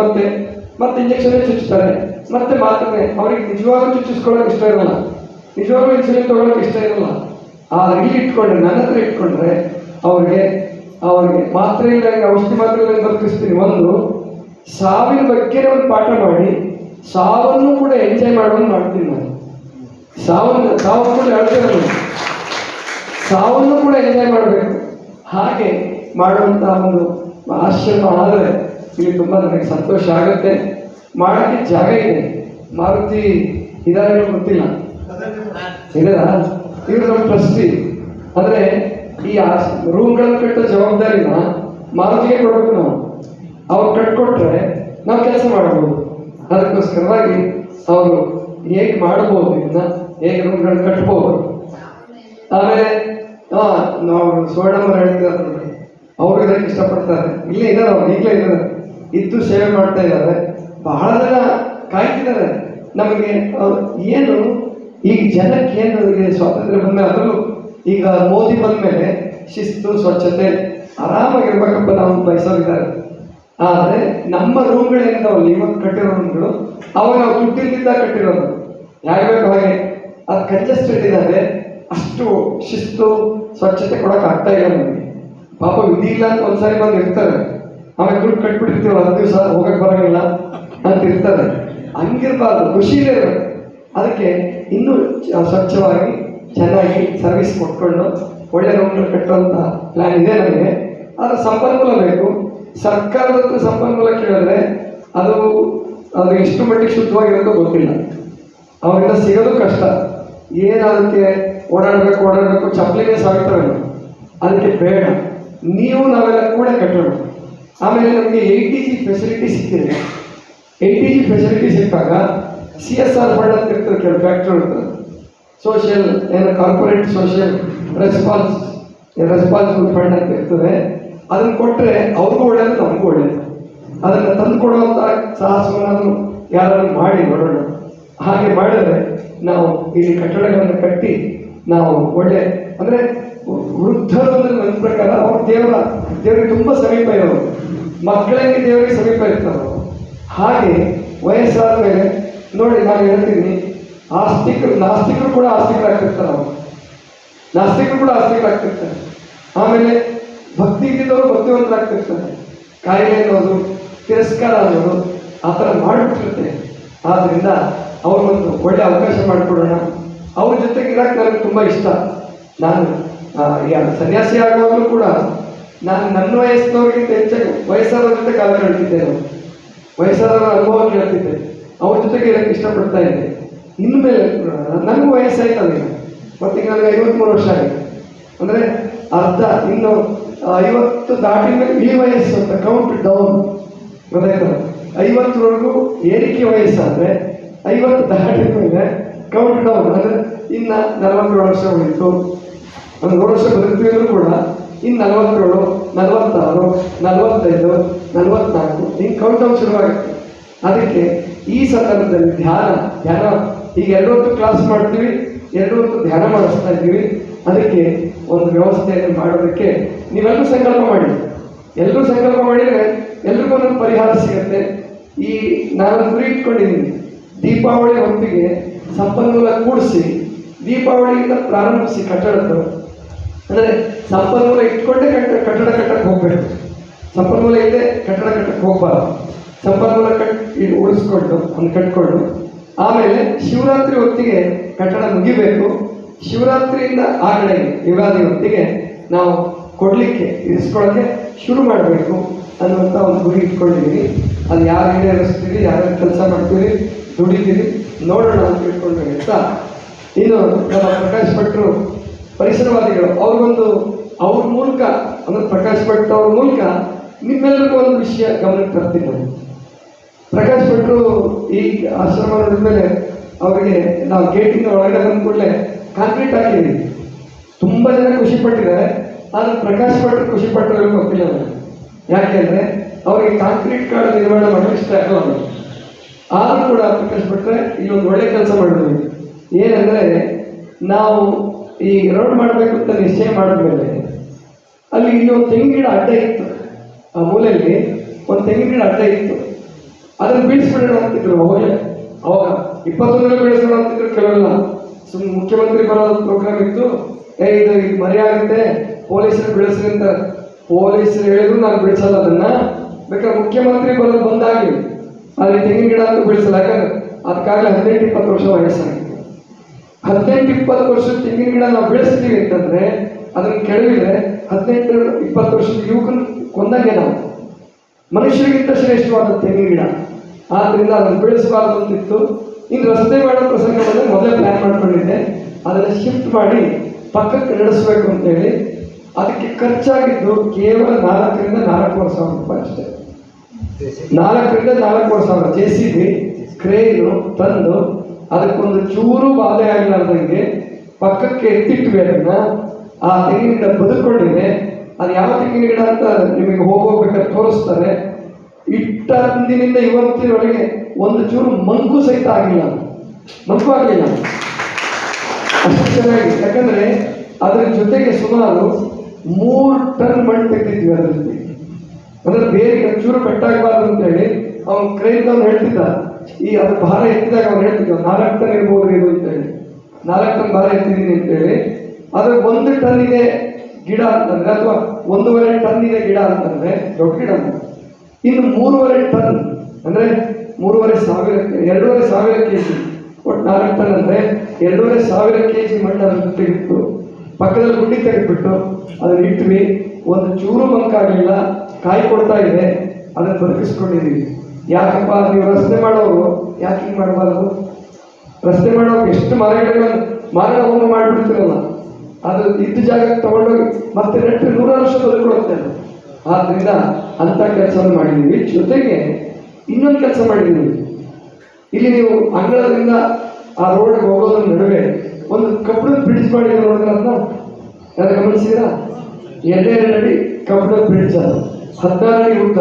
ಮತ್ತೆ ಇಂಜೆಕ್ಷನ್ ಚುಚ್ಚುತ್ತಾರೆ, ಮತ್ತೆ ಮಾತ್ರನೇ. ಅವ್ರಿಗೆ ನಿಜವಾಗ್ಲೂ ಚುಚ್ಚಿಸ್ಕೊಳ್ಳೋಕೆ ಇಷ್ಟ ಇರಲ್ಲ, ನಿಜವಾಗ್ಲೂ ಇನ್ಸುಲಿನ್ ತೊಗೊಳಕ್ಕೆ ಇಷ್ಟ ಇರಲ್ಲ. ಇಲ್ಲಿ ಇಟ್ಕೊಂಡ್ರೆ, ನನ್ನ ಹತ್ರ ಇಟ್ಕೊಂಡ್ರೆ ಅವ್ರಿಗೆ ಮಾತ್ರೆ ಇಲ್ಲ, ಔಷಧಿ ಮಾತ್ರೆ ಇಲ್ಲ ಬದುಕಿಸ್ತೀನಿ. ಒಂದು ಸಾವಿನ ಬಗ್ಗೆ ಒಂದು ಪಾಠ ಮಾಡಿ ಸಾವನ್ನು ಕೂಡ ಎಂಜಾಯ್ ಮಾಡೋದು ಮಾಡ್ತೀನಿ ನಾನು. ಸಾವು ಕೂಡ ಹೇಳ್ತೇನೆ, ಸಾವನ್ನು ಕೂಡ ಎಂಜಾಯ್ ಮಾಡಬೇಕು. ಹಾಗೆ ಮಾಡುವಂಥ ಒಂದು ಆಶ್ರಮ ಆದರೆ ಇಲ್ಲಿ ತುಂಬ ನನಗೆ ಸಂತೋಷ ಆಗುತ್ತೆ. ಮಾಡೋಕ್ಕೆ ಜಾಗ ಇದೆ. ಮಾರುತಿ ಇದಾರೆ ಗೊತ್ತಿಲ್ಲ, ಇದರ ಇವರು ನಮ್ಮ ಟ್ರಸ್ಟಿ. ಅಂದರೆ ಈ ರೂಮ್ಗಳನ್ನು ಕಟ್ಟೋ ಜವಾಬ್ದಾರಿನ ಮಾರುತಿಗೆ ಕೊಡಬೇಕು ನಾವು. ಅವ್ರು ಕಟ್ಕೊಟ್ರೆ ನಾವು ಕೆಲಸ ಮಾಡಬಹುದು. ಅದಕ್ಕೋಸ್ಕರವಾಗಿ ಅವರು ಹೇಗೆ ಮಾಡ್ಬೋದು, ಇದನ್ನ ಹೇಗೆ ರೂಮ್ಗಳನ್ನ ಕಟ್ಬೋದು. ಆಮೇಲೆ ನಾವು ಸುವರ್ಣಮ್ಮ ಹೇಳ್ತಿದ್ದಾರೆ ನೋಡಿ, ಅವರು ಇದಕ್ಕೆ ಇಷ್ಟಪಡ್ತಾರೆ. ಇಲ್ಲೇ ಇದ್ದಾರೆ, ಅವ್ರು ಈಗಲೇ ಇದ್ದಾರೆ, ಇದ್ದು ಸೇವೆ ಮಾಡ್ತಾ ಇದ್ದಾರೆ. ಬಹಳ ಜನ ಕಾಯ್ತಿದ್ದಾರೆ ನಮಗೆ. ಏನು ಈಗ ಜನಕ್ಕೆ ಏನು ಈಗ ಸ್ವಾತಂತ್ರ್ಯ ಬಂದ ಮೇಲೆ, ಅದರಲ್ಲೂ ಈಗ ಮೋದಿ ಬಂದ ಮೇಲೆ ಶಿಸ್ತು ಸ್ವಚ್ಛತೆ ಆರಾಮಾಗಿರ್ಬೇಕಪ್ಪ ನಾವು ಬಯಸೋರಿದ್ದಾರೆ. ಆದರೆ ನಮ್ಮ ರೂಮ್ಗಳೇನಿದಾವಲ್ಲ ಇವತ್ತು ಕಟ್ಟಿರೋ ರೂಮ್ಗಳು, ಅವಾಗ ನಾವು ದುಡ್ಡಿಂದ ಕಟ್ಟಿರೋದು ಯಾಕೆ ಬೇಕು ಹಾಗೆ ಅದು ಕಂಜೆಸ್ಟೆಡ್ ಇದ್ದಾರೆ. ಅಷ್ಟು ಶಿಸ್ತು ಸ್ವಚ್ಛತೆ ಕೊಡೋಕೆ ಆಗ್ತಾ ಇಲ್ಲ ನಮಗೆ. ಪಾಪ ವಿಧಿ ಇಲ್ಲ ಅಂತ ಒಂದ್ಸಾರಿ ಬಂದು ಇರ್ತಾರೆ, ಆಮೇಲೆ ದುಡ್ಡು ಕಟ್ಬಿಟ್ಟಿರ್ತೀವಿ, 10 ದಿವಸ ಹೋಗಕ್ಕೆ ಬರೋಂಗಿಲ್ಲ ಅಂತ ಇರ್ತಾರೆ. ಹಂಗಿರ್ಬಾರ್ದು, ಖುಷಿಲೇ ಇರಬೇಕು. ಅದಕ್ಕೆ ಇನ್ನೂ ಸ್ವಚ್ಛವಾಗಿ ಚೆನ್ನಾಗಿ ಸರ್ವಿಸ್ ಕೊಟ್ಕೊಂಡು ಒಳ್ಳೆ ರೂಮ್ಗಳು ಕಟ್ಟುವಂಥ ಪ್ಲ್ಯಾನ್ ಇದೆ ನಮಗೆ. ಆದರೆ ಸಂಪನ್ಮೂಲ ಬೇಕು. ಸರ್ಕಾರದ ಹತ್ರ ಸಂಪನ್ಮೂಲ ಕೇಳಿದ್ರೆ ಅದು ಎಷ್ಟು ಮಟ್ಟಿಗೆ ಶುದ್ಧವಾಗಿರೋದು ಗೊತ್ತಿಲ್ಲ, ಅವರಿಂದ ಸಿಗೋದು ಕಷ್ಟ. ಏನು ಅದಕ್ಕೆ ಓಡಾಡಬೇಕು ಚಪ್ಪಲಿನೇ ಸಾಯ್ತವೆ, ಅದಕ್ಕೆ ಬೇಡ. ನೀವು ನಾವೆಲ್ಲ ಕೂಡ ಕಟ್ಟೋಣ. ಆಮೇಲೆ ನಮಗೆ 80G ಫೆಸಿಲಿಟಿ ಸಿಕ್ಕಿದೆ. 80G ಫೆಸಿಲಿಟಿ ಸಿಕ್ಕಾಗ CSR ಫಂಡ್ ಅಂತ ಇರ್ತದೆ, ಕೆಲವು ಫ್ಯಾಕ್ಟ್ರಿ ಇರ್ತದೆ, ಸೋಷಿಯಲ್ ಏನು ಕಾರ್ಪೊರೇಟ್ ಸೋಷಿಯಲ್ ರೆಸ್ಪಾನ್ಸಿಬಲ್ ಫಂಡ್ ಅಂತ ಇರ್ತದೆ. ಅದನ್ನು ಕೊಟ್ಟರೆ ಅವ್ರಿಗೂ ಒಳ್ಳೆಯದು, ನಮಗೂ ಒಳ್ಳೆಯದು. ಅದನ್ನು ತಂದು ಕೊಡುವಂಥ ಸಾಹಸವನ್ನು ಯಾರಾದ್ರೂ ಮಾಡಿ ನೋಡೋಣ. ಹಾಗೆ ಮಾಡಿದರೆ ನಾವು ಇಲ್ಲಿ ಕಟ್ಟಡಗಳನ್ನು ಕಟ್ಟಿ ನಾವು ಒಳ್ಳೆ, ಅಂದರೆ ವೃದ್ಧರು ಅಂದರೆ ನನ್ನ ಪ್ರಕಾರ ಅವ್ರು ದೇವರಿಗೆ ತುಂಬ ಸಮೀಪ ಇರೋರು, ಮಕ್ಕಳಿಗೆ ದೇವರಿಗೆ ಸಮೀಪ ಇರ್ತಾರೆ. ಹಾಗೆ ವಯಸ್ಸಾದ ಮೇಲೆ ನೋಡಿ, ನಾನು ಹೇಳ್ತೀನಿ, ನಾಸ್ತಿಕರು ಕೂಡ ಆಸ್ತಿಕರಾಗ್ತಿರ್ತಾರೆ. ಅವರು ನಾಸ್ತಿಕರು ಕೂಡ ಆಸ್ತಿಕರಾಗ್ತಿರ್ತಾರೆ. ಆಮೇಲೆ ಭಕ್ತಿ ಇದ್ದಿದ್ದವರು ಭಕ್ತಿವಂತರಾಗ್ತಿರ್ತಾರೆ. ಕಾಯಿಲೆ ಅನ್ನೋದು, ತಿರಸ್ಕಾರ ಅನ್ನೋದು ಆ ಥರ ಮಾಡಿಬಿಟ್ಟಿರುತ್ತೆ. ಆದ್ದರಿಂದ ಅವ್ರಿಗೊಂದು ಒಳ್ಳೆ ಅವಕಾಶ ಮಾಡಿಕೊಡೋಣ. ಅವ್ರ ಜೊತೆಗೆ ಇರೋಕ್ಕೆ ನನಗೆ ತುಂಬ ಇಷ್ಟ. ನಾನು ಸನ್ಯಾಸಿ ಆಗುವಾಗಲೂ ಕೂಡ ನಾನು ನನ್ನ ವಯಸ್ಸಿನವ್ರಿಗಿಂತ ಹೆಚ್ಚಾಗಿ ವಯಸ್ಸಾದವ್ರ ಜೊತೆ ಕಾಲ ಕಳ್ತಿದ್ದೆ. ನಾನು ವಯಸ್ಸಾದವರ ಅನುಭವ ಕೇಳ್ತಿದ್ದೆ, ಅವ್ರ ಜೊತೆಗೆ ಇರೋಕ್ಕೆ ಇಷ್ಟಪಡ್ತಾ ಇದ್ದೆ. ಇನ್ಮೇಲೆ ನನಗೂ ವಯಸ್ಸಾಯ್ತದೆ ಈಗ, ಮತ್ತೀಗ ನನಗೆ 53 ವರ್ಷ ಆಗಿದೆ. ಅಂದರೆ ಅರ್ಧ ಇನ್ನು 50 ದಾಟಿದ ಮೇಲೆ ಈ ವಯಸ್ಸು ಅಂತ ಕೌಂಟ್ ಡೌನ್. ಗೊತ್ತಾಯ್ತಲ್ಲ, 50ವರೆಗೂ ಏರಿಕೆ ವಯಸ್ಸಾದರೆ 50 ದಾಟಿದ ಮೇಲೆ ಕೌಂಟ್ ಡೌನ್. ಅಂದರೆ ಇನ್ನು 47 ವರ್ಷ ಉಳಿತು. ಒಂದು 100 ವರ್ಷ ಬದುಕ್ತೀವಿ ಅಂದರೂ ಕೂಡ ಇನ್ನು 47, 46, 45, 44 ಹಿಂಗೆ ಕೌಂಟ್ ಡೌನ್ ಶುರುವಾಗುತ್ತೆ. ಅದಕ್ಕೆ ಈ ಸಂದರ್ಭದಲ್ಲಿ ಧ್ಯಾನ ಈಗ 2 ಹೊತ್ತು ಕ್ಲಾಸ್ ಮಾಡ್ತೀವಿ, 2 ಹೊತ್ತು ಧ್ಯಾನ ಮಾಡಿಸ್ತಾ ಇದ್ದೀವಿ. ಅದಕ್ಕೆ ಒಂದು ವ್ಯವಸ್ಥೆಯನ್ನು ಮಾಡೋದಕ್ಕೆ ನೀವೆಲ್ಲರೂ ಸಂಕಲ್ಪ ಮಾಡಿ. ಎಲ್ಲರೂ ಸಂಕಲ್ಪ ಮಾಡಿದರೆ ಎಲ್ರಿಗೂ ಒಂದೊಂದು ಪರಿಹಾರ ಸಿಗುತ್ತೆ. ನಾನು ಗುರಿ ಇಟ್ಕೊಂಡಿದ್ದೀನಿ, ದೀಪಾವಳಿ ಹೊತ್ತಿಗೆ ಸಂಪನ್ಮೂಲ ಕೂಡಿಸಿ ದೀಪಾವಳಿಯಿಂದ ಪ್ರಾರಂಭಿಸಿ ಕಟ್ಟಡದ್ದು. ಅಂದರೆ ಸಂಪನ್ಮೂಲ ಇಟ್ಕೊಂಡೇ ಕಟ್ಟಡ ಕಟ್ಟಕ್ಕೆ ಹೋಗ್ಬೇಕು. ಸಂಪನ್ಮೂಲ ಇಲ್ಲದೆ ಕಟ್ಟಡ ಕಟ್ಟಕ್ಕೆ ಹೋಗ್ಬಾರ್ದು. ಸಂಪನ್ಮೂಲ ಉಳಿಸ್ಕೊಂಡು ಒಂದು ಕಟ್ಕೊಂಡು ಆಮೇಲೆ ಶಿವರಾತ್ರಿ ಹೊತ್ತಿಗೆ ಕಟ್ಟಡ ಮುಗಿಬೇಕು. ಶಿವರಾತ್ರಿಯಿಂದ ಆ ಕಡೆಗೆ ಯುಗಾದಿ ಹೊತ್ತಿಗೆ ನಾವು ಕೊಡಲಿಕ್ಕೆ ಇರಿಸ್ಕೊಳ್ಳೋಕ್ಕೆ ಶುರು ಮಾಡಬೇಕು ಅನ್ನುವಂಥ ಒಂದು ಗುರಿ ಇಟ್ಕೊಂಡಿದ್ದೀವಿ. ಅದು ಯಾರು ಈಡೇರಿಸ್ತೀವಿ, ಯಾರ್ಯಾರು ಕೆಲಸ ಮಾಡ್ತೀವಿ, ದುಡಿತೀವಿ, ನೋಡೋಣ ಅಂತ ಇಟ್ಕೊಂಡು ಹೇಳ್ತಾ, ಇನ್ನು ನಮ್ಮ ಪ್ರಕಾಶ್ ಭಟ್ರು ಪರಿಸರವಾದಿಗಳು ಅವ್ರ ಮೂಲಕ ಅಂದ್ರೆ ಪ್ರಕಾಶ್ ಭಟ್ ಅವ್ರ ಮೂಲಕ ನಿಮ್ಮೆಲ್ಲರಿಗೂ ಒಂದು ವಿಷಯ ಗಮನಕ್ಕೆ ತರ್ತೀನಿ ನಾನು. ಪ್ರಕಾಶ್ ಭಟ್ರು ಈ ಆಶ್ರಮ ಮೇಲೆ ಅವರಿಗೆ ನಾವು ಗೇಟಿಂದ ಒಳಗಡೆ ಬಂದ ಕೂಡಲೇ ಕಾಂಕ್ರೀಟ್ ಹಾಕಿದ್ದೀವಿ. ತುಂಬ ಜನ ಖುಷಿ ಪಟ್ಟಿದ್ದಾರೆ, ಆದರೆ ಪ್ರಕಾಶ್ ಭಟ್ರು ಖುಷಿ ಪಟ್ಟರು ಗೊತ್ತಿಲ್ಲ ನನಗೆ. ಯಾಕೆಂದರೆ ಅವರಿಗೆ ಕಾಂಕ್ರೀಟ್ ಕಾರ್ಡ್ ನಿರ್ಮಾಣ ಮಾಡಲು ಇಷ್ಟ ಆಗಲ್ಲ. ಆದರೂ ಕೂಡ ಪ್ರಕಾಶ್ ಭಟ್ರೆ ಇಲ್ಲಿ ಒಂದು ಒಳ್ಳೆ ಕೆಲಸ ಮಾಡಿದ್ವಿ. ಏನಂದರೆ ನಾವು ಈ ರೋಡ್ ಮಾಡಬೇಕು ಅಂತ ನಿಶ್ಚಯ ಮಾಡಿದ್ಮೇಲೆ ಅಲ್ಲಿ ಇಲ್ಲಿ ಒಂದು ತೆಂಗಿನ ಗಿಡ ಅಡ್ಡ ಇತ್ತು. ಆ ಮೂಲೆಯಲ್ಲಿ ಒಂದು ತೆಂಗಿನ ಗಿಡ ಅಡ್ಡ ಇತ್ತು. ಅದನ್ನು ಬೀಳಿಸ್ಬಿಡೋಣ ಅಂತಿದ್ರು ಅವಾಗ 21 ಬೀಳಿಸೋಣ ಅಂತಿದ್ರು ಕೆಲವೆಲ್ಲ. ಮುಖ್ಯಮಂತ್ರಿ ಬರೋದು ಪ್ರೋಗ್ರಾಮ್ ಇತ್ತು, ಇದು ಮರೆಯಾಗುತ್ತೆ ಪೊಲೀಸರು ಬೀಳಿಸ್ರಿ ಅಂತ. ಪೊಲೀಸರು ಹೇಳಿದ್ರು ನಾನು ಬಿಡಿಸಲ್ಲ ಅದನ್ನ, ಬೇಕಾದ್ರೆ ಮುಖ್ಯಮಂತ್ರಿ ಬರೋದು ಬಂದಾಗಲಿ ಅಲ್ಲಿ ತೆಂಗಿನ ಗಿಡ ಅಂತ ಬೀಳಿಸಲ್ಲ. ಯಾಕಂದ್ರೆ ಅದಕ್ಕಾಗಲೇ 18-20 ವರ್ಷ ವಯಸ್ಸಾಗಿತ್ತು. 18-20 ವರ್ಷದ ತೆಂಗಿನ ಗಿಡ ನಾವು ಬೆಳೆಸ್ತೀವಿ ಅಂತಂದ್ರೆ ಅದನ್ನ ಕೆಡವಿದ್ರೆ 18-20 ವರ್ಷದ ಯುವಕನ ಕೊಂದಂಗೆ ನಾವು. ಮನುಷ್ಯರಿಗಿಂತ ಶ್ರೇಷ್ಠವಾದ ತೆಂಗಿನ ಗಿಡ, ಆದ್ರಿಂದ ಅದನ್ನು ಬೆಳೆಸಬಾರ್ದು ಅಂತಿತ್ತು. ಇನ್ನು ರಸ್ತೆ ಮಾಡೋ ಪ್ರಸಂಗ ಬಂದರೆ ಮೊದಲೇ ಪ್ಲಾನ್ ಮಾಡ್ಕೊಂಡಿದ್ದೆ, ಅದನ್ನು ಶಿಫ್ಟ್ ಮಾಡಿ ಪಕ್ಕಕ್ಕೆ ನಡೆಸಬೇಕು ಅಂತೇಳಿ. ಅದಕ್ಕೆ ಖರ್ಚಾಗಿದ್ದು ಕೇವಲ 4,000-4,500 ರೂಪಾಯಿ ಅಷ್ಟೇ. 4,000-4,500 JCB ಕ್ರೇನು ತಂದು ಅದಕ್ಕೊಂದು ಚೂರು ಬಾಧೆ ಆಗಲಾರ್ದಂಗೆ ಪಕ್ಕಕ್ಕೆ ಎತ್ತಿಟ್ವಿ. ಅದನ್ನ ಆ ತೆಂಗಿನ ಗಿಡ ಬದುಕೊಂಡಿದೆ. ಅದು ಯಾವ ತೆಂಗಿನ ಗಿಡ ಅಂತ ನಿಮಗೆ ಹೋಗ್ಬೇಕಾದ್ರೆ ತೋರಿಸ್ತಾರೆ. ಇಟ್ಟ ಅಂದಿನಿಂದ ಇವತ್ತಿನವರೆಗೆ ಒಂದು ಚೂರು ಮಂಕು ಸಹಿತ ಆಗಿಲ್ಲ, ಮಂಕು ಆಗಲಿಲ್ಲ. ಅಷ್ಟು ಚೆನ್ನಾಗಿ. ಯಾಕಂದ್ರೆ ಅದರ ಜೊತೆಗೆ ಸುಮಾರು 3 ಟನ್ ಮಣ್ಣು ತೆಗೆದಿದ್ವಿ ಅದರಲ್ಲಿ. ಅಂದ್ರೆ ಬೇರೆ ಚೂರು ಪೆಟ್ಟಾಗಬಾರ್ದು ಅಂತೇಳಿ ಅವ್ನು ಕ್ರೈದವ್ನು ಹೇಳ್ತಿದ್ದ. ಈ ಅದು ಭಾರ ಎತ್ತಿದಾಗ ಅವ್ನು ಹೇಳ್ತಿದ್ದ 4 ಟನ್ ಇರ್ಬೋದು ಇದು ಅಂತೇಳಿ. 4 ಟನ್ ಭಾರ ಎತ್ತಿದ್ದೀನಿ ಅಂತೇಳಿ. ಅದ್ರ 1 ಟನ್ ಇದೆ ಗಿಡ ಅಂತಂದ್ರೆ, ಅಥವಾ 1.5 ಟನ್ ಇದೆ ಗಿಡ ಅಂತಂದ್ರೆ ದೊಡ್ಡ ಗಿಡ. ಇನ್ನು 3.5 ಟನ್ ಅಂದ್ರೆ 2,500 kg, ಒಟ್ಟು 4 ಟನ್ ಅಂದ್ರೆ 2,500 kg ಮಣ್ಣನ್ನು ತೆಗೆದು ಪಕ್ಕದಲ್ಲಿ ಗುಂಡಿ ತೆಗೆದ್ಬಿಟ್ಟು ಅದನ್ನ ಇಟ್ವಿ. ಒಂದು ಚೂರು ಮಂಕಾಗಲಿಲ್ಲ, ಕಾಯಿ ಕೊಡ್ತಾ ಇದೆ. ಅದನ್ನು ಬದುಕಿಸ್ಕೊಂಡಿದ್ದೀವಿ. ಯಾಕಪ್ಪ ನೀವು ರಸ್ತೆ ಮಾಡೋರು ಯಾಕೆ ಹಿಂಗೆ ಮಾಡಬಾರ್ದು? ರಸ್ತೆ ಮಾಡೋರು ಎಷ್ಟು ಮಾರಣ ಹೋಮ ಮಾಡಿಬಿಡ್ತಿರಲ್ಲ, ಅದು ಇದ್ದ ಜಾಗಕ್ಕೆ ತಗೊಂಡೋಗಿ ಮತ್ತೆ ನೆಟ್ಟರೆ 100 ವರ್ಷ ಬದುಕೊಡುತ್ತೆ. ಆದ್ರಿಂದ ಅಂಥ ಕೆಲಸವನ್ನು ಮಾಡಿದ್ದೀವಿ. ಜೊತೆಗೆ ಇನ್ನೊಂದು ಕೆಲಸ ಮಾಡಿದ್ದೀವಿ. ಇಲ್ಲಿ ನೀವು ಅಂಗಳದಿಂದ ಆ ರೋಡ್ಗೆ ಹೋಗೋದ್ರ ನಡುವೆ ಒಂದು ಕಬ್ಬಿಣದ ಬ್ರಿಡ್ಜ್ ಮಾಡಿದ್ರು ನೋಡಿದ್ರೆ, ಅದನ್ನ ಯಾರು ಗಮನಿಸಿದ್ರಾ? 2 ಅಡಿ ಕಬ್ಬಿಣದ ಬ್ರಿಡ್ಜ್, ಅದು 16 ಅಡಿ ಉದ್ದ,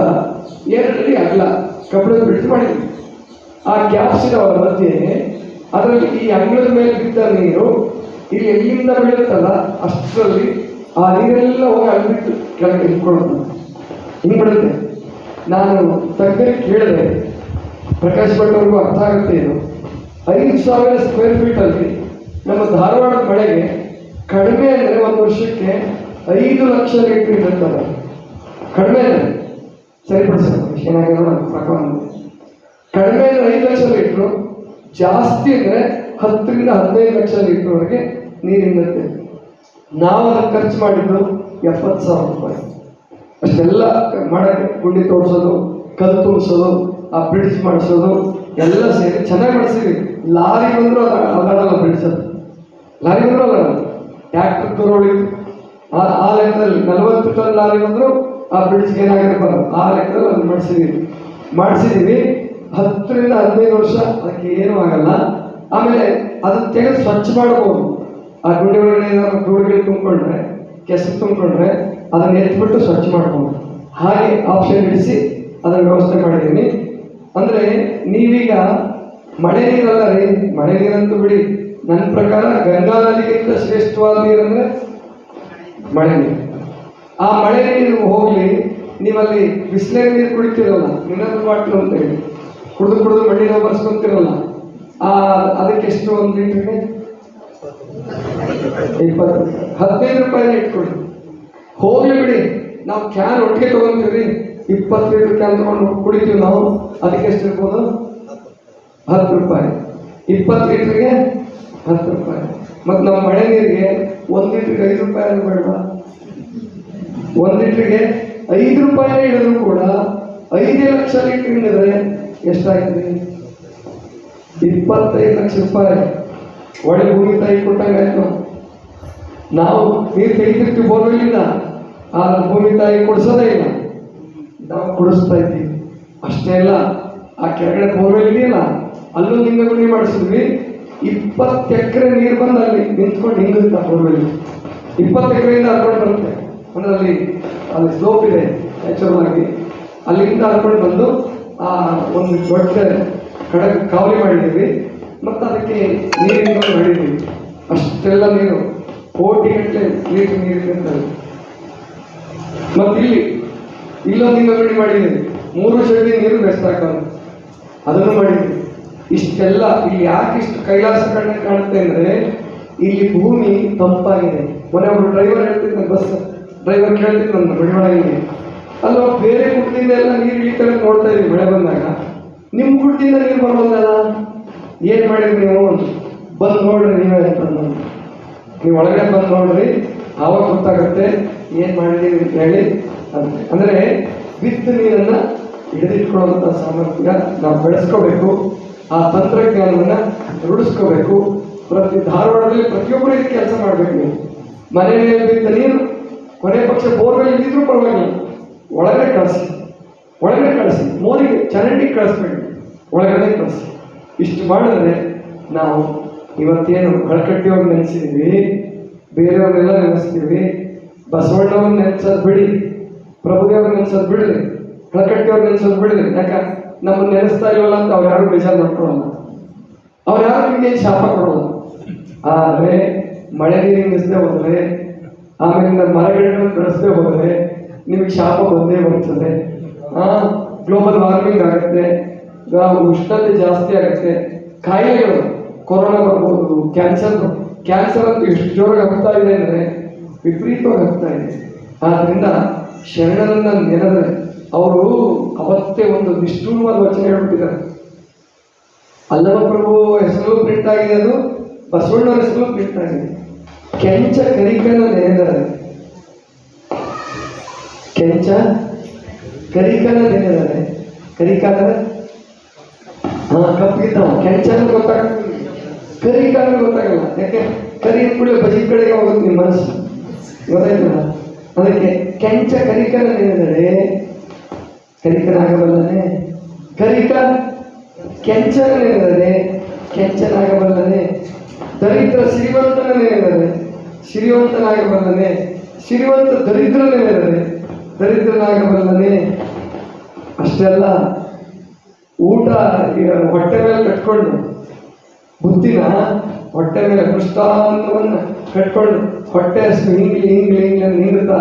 2 ಅಡಿ ಅಗಲ ಕಬ್ಬಿಣದ ಬ್ರಿಡ್ಜ್ ಮಾಡಿದ್ವಿ. ಆ ಗ್ಯಾಪ್ಸ್ ಇದಾವಲ್ಲ ಮಧ್ಯೆ, ಅದರಲ್ಲಿ ಈ ಅಂಗಳದ ಮೇಲೆ ಬಿದ್ದ ನೀರು ಇಲ್ಲಿ ಎಲ್ಲಿಂದ ಬೀಳುತ್ತಲ್ಲ ಅಷ್ಟರಲ್ಲಿ ಆ ನೀರೆಲ್ಲ ಹೋಗಿ ಅಲ್ಲಿಬಿಟ್ಟು ಕೆಳಗೆ ಇಟ್ಕೊಳ್ಳೋದು ಹಿಂಗೆ ಬಿಡುತ್ತೆ. ನಾನು ತಜ್ಞರಿಗೆ ಕೇಳಿದೆ, ಪ್ರಕಾಶ್ ಭಟ್ ಅವ್ರಿಗೂ ಅರ್ಥ ಆಗುತ್ತೆ ಇದು. 5,000 ಸ್ಕ್ವೇರ್ ಫೀಟಲ್ಲಿ ನಮ್ಮ ಧಾರವಾಡದ ಮಳೆಗೆ ಕಡಿಮೆ ಅಂದರೆ ಒಂದು ವರ್ಷಕ್ಕೆ 5 ಲಕ್ಷ ಲೀಟ್ರ್ ಇರುತ್ತಲ್ಲ. ಕಡಿಮೆ ಅಂದರೆ ಸರಿಪಡಿಸಬೇಕು, ಏನಾಗಿರೋ ಕಡಿಮೆ ಅಂದರೆ 5 ಲಕ್ಷ ಲೀಟ್ರು, ಜಾಸ್ತಿ ಅಂದರೆ 10-15 ಲಕ್ಷ ಲೀಟ್ರ್ವರೆಗೆ ನೀರಿರುತ್ತೆ. ನಾವು ಅದನ್ನು ಖರ್ಚು ಮಾಡಿದ್ದು 70,000 ರೂಪಾಯಿ ಅಷ್ಟೆಲ್ಲ ಮಾಡೋಕ್ಕೆ. ಗುಂಡಿ ತೋರಿಸೋದು, ಕಲ್ಲು ತುಂಬಿಸೋದು, ಆ ಬ್ರಿಡ್ಜ್ ಮಾಡಿಸೋದು ಎಲ್ಲ ಸೇರಿ ಚೆನ್ನಾಗಿ ಮಾಡಿಸಿದ್ವಿ. ಲಾರಿ ಬಂದರೂ ಅದಾಡಲ್ಲ ಬ್ರಿಡ್ಜಲ್ಲಿ, ಲಾರಿ ಬಂದರೂ ಅದಾಡಲ್ಲ. ಟ್ಯಾಕ್ಟರ್ ತೋರೋಳಿ ಆ ಲೆಕ್ಕದಲ್ಲಿ 40 ಟನ್ ಲಾರಿ ಬಂದರೂ ಆ ಬ್ರಿಡ್ಜ್ಗೆ ಏನಾಗಿರ್ಬಾರ್ದು, ಆ ಲೆಕ್ಕದಲ್ಲಿ ಅದು ಮಾಡಿಸಿದ್ದೀವಿ. 10-15 ವರ್ಷ ಅದಕ್ಕೆ ಏನೂ ಆಗಲ್ಲ. ಆಮೇಲೆ ಅದನ್ನು ತೆಗೆದು ಸ್ವಚ್ಛ ಮಾಡ್ಬೋದು. ಆ ಗುಂಡಿ ಒಳಗಡೆ ಏನಾದ್ರು ಧೂಳುಗಳು ತುಂಬಿಕೊಂಡ್ರೆ, ಕೆಸರು ತುಂಬಿಕೊಂಡ್ರೆ ಅದನ್ನು ಎತ್ಬಿಟ್ಟು ಸ್ವಚ್ಛ ಮಾಡ್ಬೋದು. ಹಾಗೆ ಆಪ್ಷನ್ ಇಡಿಸಿ ಅದನ್ನು ವ್ಯವಸ್ಥೆ ಮಾಡಿದ್ದೀನಿ. ಅಂದರೆ ನೀವೀಗ ಮಳೆ ನೀರಲ್ಲ ರೀ, ಮಳೆ ನೀರಂತೂ ಬಿಡಿ. ನನ್ನ ಪ್ರಕಾರ ಗಂಗಾ ನದಿಗಿಂತ ಶ್ರೇಷ್ಠವಾದ ನೀರಂದರೆ ಮಳೆ ನೀರು. ಆ ಮಳೆ ನೀರು ಹೋಗಲಿ, ನೀವಲ್ಲಿ ಬಿಸಿಲೇರಿ ನೀರು ಕುಡಿತೀರಲ್ಲ, ಮಿನರಲ್ ವಾಟರ್ ಅಂತೇಳಿ ಕುಡಿದು ಮಣ್ಣಿನ ಬರ್ಸ್ಕೊಂತಿರಲ್ಲ, ಅದಕ್ಕೆಷ್ಟು ಒಂದು ಲೀಟ್ರಿಗೆ 15 ರೂಪಾಯಿನ ಇಟ್ಕೊಳ್ಳಿ. ಹೋಗ್ಲಿ ಬಿಡಿ, ನಾವು ಕ್ಯಾನ್ ಒಟ್ಟಿಗೆ ತೊಗೊಂತೀವಿ, 20 ಲೀಟ್ರ್ ಕ್ಯಾನ್ ತೊಗೊಂಡು ಕುಡಿತೀವಿ ನಾವು. ಅದಕ್ಕೆ ಎಷ್ಟು ಇರ್ಬೋದು? 10 ರೂಪಾಯಿ. 20 ಲೀಟ್ರಿಗೆ 10 ರೂಪಾಯಿ. ಮತ್ತು ನಮ್ಮ ಮಳೆ ನೀರಿಗೆ 1 ಲೀಟ್ರಿಗೆ 5 ರೂಪಾಯಿ ಆದರೂ ಬೇಡವಾ? 1 ಲೀಟ್ರಿಗೆ 5 ರೂಪಾಯಿನೇ ಹಿಡಿದ್ರು ಕೂಡ 5 ಲಕ್ಷ ಲೀಟ್ರ್ ಹಿಡಿದ್ರೆ ಎಷ್ಟಾಗ್ತದೆ? 25 ಲಕ್ಷ ರೂಪಾಯಿ ಒಳ್ಳೆ ಭೂಮಿ ತಾಯಿ ಕೊಟ್ಟಂಗೆ ಆಯ್ತು. ನಾವು ನೀರು ತೆಗಿತಿರ್ತೀವಿ ಬೋರ್ವೆಲ್ಲಿಂದ, ಆ ಭೂಮಿ ತಾಯಿ ಕೊಡಿಸೋದೇ ಇಲ್ಲ, ನಾವು ಕೊಡಿಸ್ತಾ ಇದ್ದೀವಿ. ಅಷ್ಟೇ ಅಲ್ಲ, ಆ ಕೆಳಗಡೆ ಬೋರ್ವೆಲ್ ಇದೆಯಲ್ಲ ಅಲ್ಲೂ ಹಿಂಗ ಗುಣಿ ಮಾಡಿಸಿದ್ವಿ. 20 ಎಕರೆ ನೀರು ಬಂದು ಅಲ್ಲಿ ನಿಂತ್ಕೊಂಡು ಹಿಂಗುತ್ತಾ ಬೋರ್ವೆಲ್ 20 ಎಕರೆಯಿಂದ ಹರ್ಕೊಂಡು ಬರುತ್ತೆ. ಅಂದ್ರೆ ಅಲ್ಲಿ ಸ್ಲೋಪ್ ಇದೆ ನ್ಯಾಚುರಲ್ ಆಗಿ, ಅಲ್ಲಿಂದ ಹರ್ಕೊಂಡು ಬಂದು ಆ ಒಂದು ದೊಡ್ಡ ಕಡೆ ಕಾವಲಿ ಮಾಡಿದ್ದೀವಿ ಮತ್ತು ಅದಕ್ಕೆ ನೀರಿನ ಮಾಡಿದ್ದೀವಿ. ಅಷ್ಟೆಲ್ಲ ನೀರು ಕೋಟಿಗಟ್ಟಲೆ ಲೀಟರ್ ನೀರು ಇರ್ತದೆ. ಮತ್ತು ಇಲ್ಲೊಂದು ಅಂಗಡಿ ಮಾಡಿದ್ದೀವಿ, 3 ಶೆಡ್ಡಿ ನೀರು ವೇಸ್ಟ್ ಆಗ್ಬಾರ್ದು, ಅದನ್ನು ಮಾಡಿದ್ದೀವಿ. ಇಷ್ಟೆಲ್ಲ ಇಲ್ಲಿ ಯಾಕೆ ಇಷ್ಟು ಕೈಲಾಸ ಕಣ್ಣೆ ಕಾಣುತ್ತೆ ಅಂದರೆ ಇಲ್ಲಿ ಭೂಮಿ ತಂಪಾಗಿದೆ. ಮೊನ್ನೆ ಒಬ್ಬರು ಡ್ರೈವರ್ ಹೇಳ್ತಿದ್ದ, ಬಸ್ ಡ್ರೈವರ್ ಕೇಳ್ತಿದ್ದು ನನ್ನ ಬಡಿವಾಳಗೆ, ಅಲ್ಲ ಬೇರೆ ಗುಡ್ದಿಂದ ಎಲ್ಲ ನೀರು ಇಳಿತಾರೆ ನೋಡ್ತಾ ಇದೀವಿ ಮಳೆ ಬಂದಾಗ, ನಿಮ್ಮ ಗುಡ್ದಿಂದ ನೀರು ಬರೋದಲ್ಲ, ಏನು ಮಾಡಿದ್ರಿ ನೀವು ಬಂದು ನೋಡ್ರಿ ನೀವೇ ಅಂತ. ನೀವು ಒಳಗಡೆ ಬಂದು ನೋಡ್ರಿ, ಆವಾಗ ಗೊತ್ತಾಗುತ್ತೆ ಏನು ಮಾಡಿದೀವಿ ಅಂತ ಹೇಳಿ. ಅಂದರೆ ಬಿತ್ತು ನೀರನ್ನು ಹಿಡಿದಿಟ್ಕೊಳ್ಳುವಂಥ ಸಾಮರ್ಥ್ಯ ನಾವು ಬೆಳೆಸ್ಕೋಬೇಕು. ಆ ತಂತ್ರಜ್ಞಾನವನ್ನು ರೂಢಿಸ್ಕೋಬೇಕು. ಧಾರವಾಡದಲ್ಲಿ ಪ್ರತಿಯೊಬ್ಬರು ಇದು ಕೆಲಸ ಮಾಡಬೇಕು. ನೀವು ಮನೆಯಲ್ಲಿ ಬಿದ್ದ ನೀರು ಕೊನೆ ಪಕ್ಷ ಬೋರ್ವೆಲ್ ಇದ್ರೂ ಪರವಾಗಿಲ್ಲ, ಒಳಗಡೆ ಕಳಿಸಿ, ಮೋರಿಗೆ ಚರಂಡಿಗೆ ಕಳಿಸ್ಬೇಡಿ, ಒಳಗಡೆ ಕಳಿಸಿ. ಇಷ್ಟು ಮಾಡಿದ್ರೆ ನಾವು ಇವತ್ತೇನು ಕಳಕಟ್ಟಿಯವ್ರು ನೆನೆಸಿದ್ವಿ, ಬೇರೆಯವ್ರನ್ನೆಲ್ಲ ನೆನೆಸ್ತೀವಿ. ಬಸವಣ್ಣವ್ರನ್ನ ನೆನೆಸೋದು ಬಿಡಿ, ಪ್ರಭುದೇವ್ರ ನೆನೆಸೋದು ಬಿಡ್ರಿ, ಕಳಕಟ್ಟಿಯವ್ರು ನೆನೆಸೋದು ಬಿಡ್ರಿ. ಯಾಕೆ ನಮ್ಮನ್ನು ನೆನೆಸ್ತಾ ಇಲ್ವಲ್ಲ ಅಂತ ಅವ್ರು ಯಾರು ಬೇಜಾರು ಮಾಡ್ಕೊಳ್ಳಲ್ಲ, ಅವ್ರು ಯಾರು ನಿಮಗೆ ಶಾಪ ಕೊಡೋಲ್ಲ. ಆದರೆ ಮಳೆ ನೀರು ನಿಲ್ಲಿಸದೆ ಹೋದರೆ, ಆಮೇಲಿಂದ ಮರಗಿಡಗಳನ್ನು ಬೆಳೆಸದೆ ಹೋದರೆ ನಿಮಗೆ ಶಾಪ ಬಂದೇ ಬರ್ತದೆ. ಗ್ಲೋಬಲ್ ವಾರ್ಮಿಂಗ್ ಆಗುತ್ತೆ, ಉಷ್ಣತೆ ಜಾಸ್ತಿ ಆಗುತ್ತೆ, ಕಾಯಿಲೆಗಳು ಕೊರೋನಾ ಬರ್ಬೋದು, ಕ್ಯಾನ್ಸರ್ ಅಂತೂ ಎಷ್ಟು ಜೋರಾಗಿ ಆಗ್ತಾ ಇದೆ ಅಂದರೆ ವಿಪರೀತವಾಗಿ ಆಗ್ತಾ ಇದೆ. ಆದ್ದರಿಂದ ಶರಣರನ್ನ ನೆನೆದರೆ ಅವರು ಅವತ್ತೇ ಒಂದು ನಿಷ್ಠೂರವಾದ ವಚನ ಹೇಳ್ಬಿಟ್ಟಿದ್ದಾರೆ. ಅಲ್ಲಮ ಪ್ರಭು ಹೆಸರು ಪ್ರಿಂಟ್ ಆಗಿದೆ, ಅದು ಬಸವಣ್ಣವ್ರ ಹೆಸರು ಪ್ರಿಂಟ್ ಆಗಿದೆ. ಕೆಂಚ ಕರಿಕನ ನೆನೆದರೆ, ಕೆಂಚ ಕರಿಕನ ನೆನೆದರೆ, ಕರಿಕಾದ್ರೆ ಕಪ್ಪಿದ್ದಾವ, ಕೆಂಚ ಅಂದ್ರೆ ಗೊತ್ತಾಗ್ತದೆ, ಕರಿಕ ಅಂದ್ರೆ ಗೊತ್ತಾಗಲ್ಲ. ಯಾಕೆ ಕರಿ ಕೂಡ ಬಜಿ ಕಡೆಗೆ ಹೋಗುತ್ತೆ ನಿಮ್ಮ ಮನಸ್ಸು, ಗೊತ್ತಾಯ್ತಲ್ಲ. ಅದಕ್ಕೆ ಕೆಂಚ ಕರಿಕನ ನೆನೆದರೆ ಕರಿಕನಾಗಬಲ್ಲನೆ, ಕರಿಕ ಕೆಂಚನ ನೆನೆದರೆ ಕೆಂಚನಾಗಬಲ್ಲನೆ, ದರಿದ್ರ ಸಿರಿವಂತನ ನೆನೆದರೆ ಸಿರಿವಂತನಾಗಬಲ್ಲನೆ, ಸಿರಿವಂತ ದರಿದ್ರ ನೆನೆದರೆ ದರಿದ್ರನಾಗಬಲ್ಲನೆ. ಅಷ್ಟೆಲ್ಲ ಊಟ ಹೊಟ್ಟೆ ಮೇಲೆ ಕಟ್ಕೊಂಡು, ಬುದ್ಧಿನ ಹೊಟ್ಟೆ ಮೇಲೆ ಪೃಷ್ಠಾನ್ನವನ್ನು ಕಟ್ಕೊಂಡು ಹೊಟ್ಟೆ ಅಷ್ಟು ಹಿಂಗ್ಲಿ ನಿಂಗುತ್ತಾ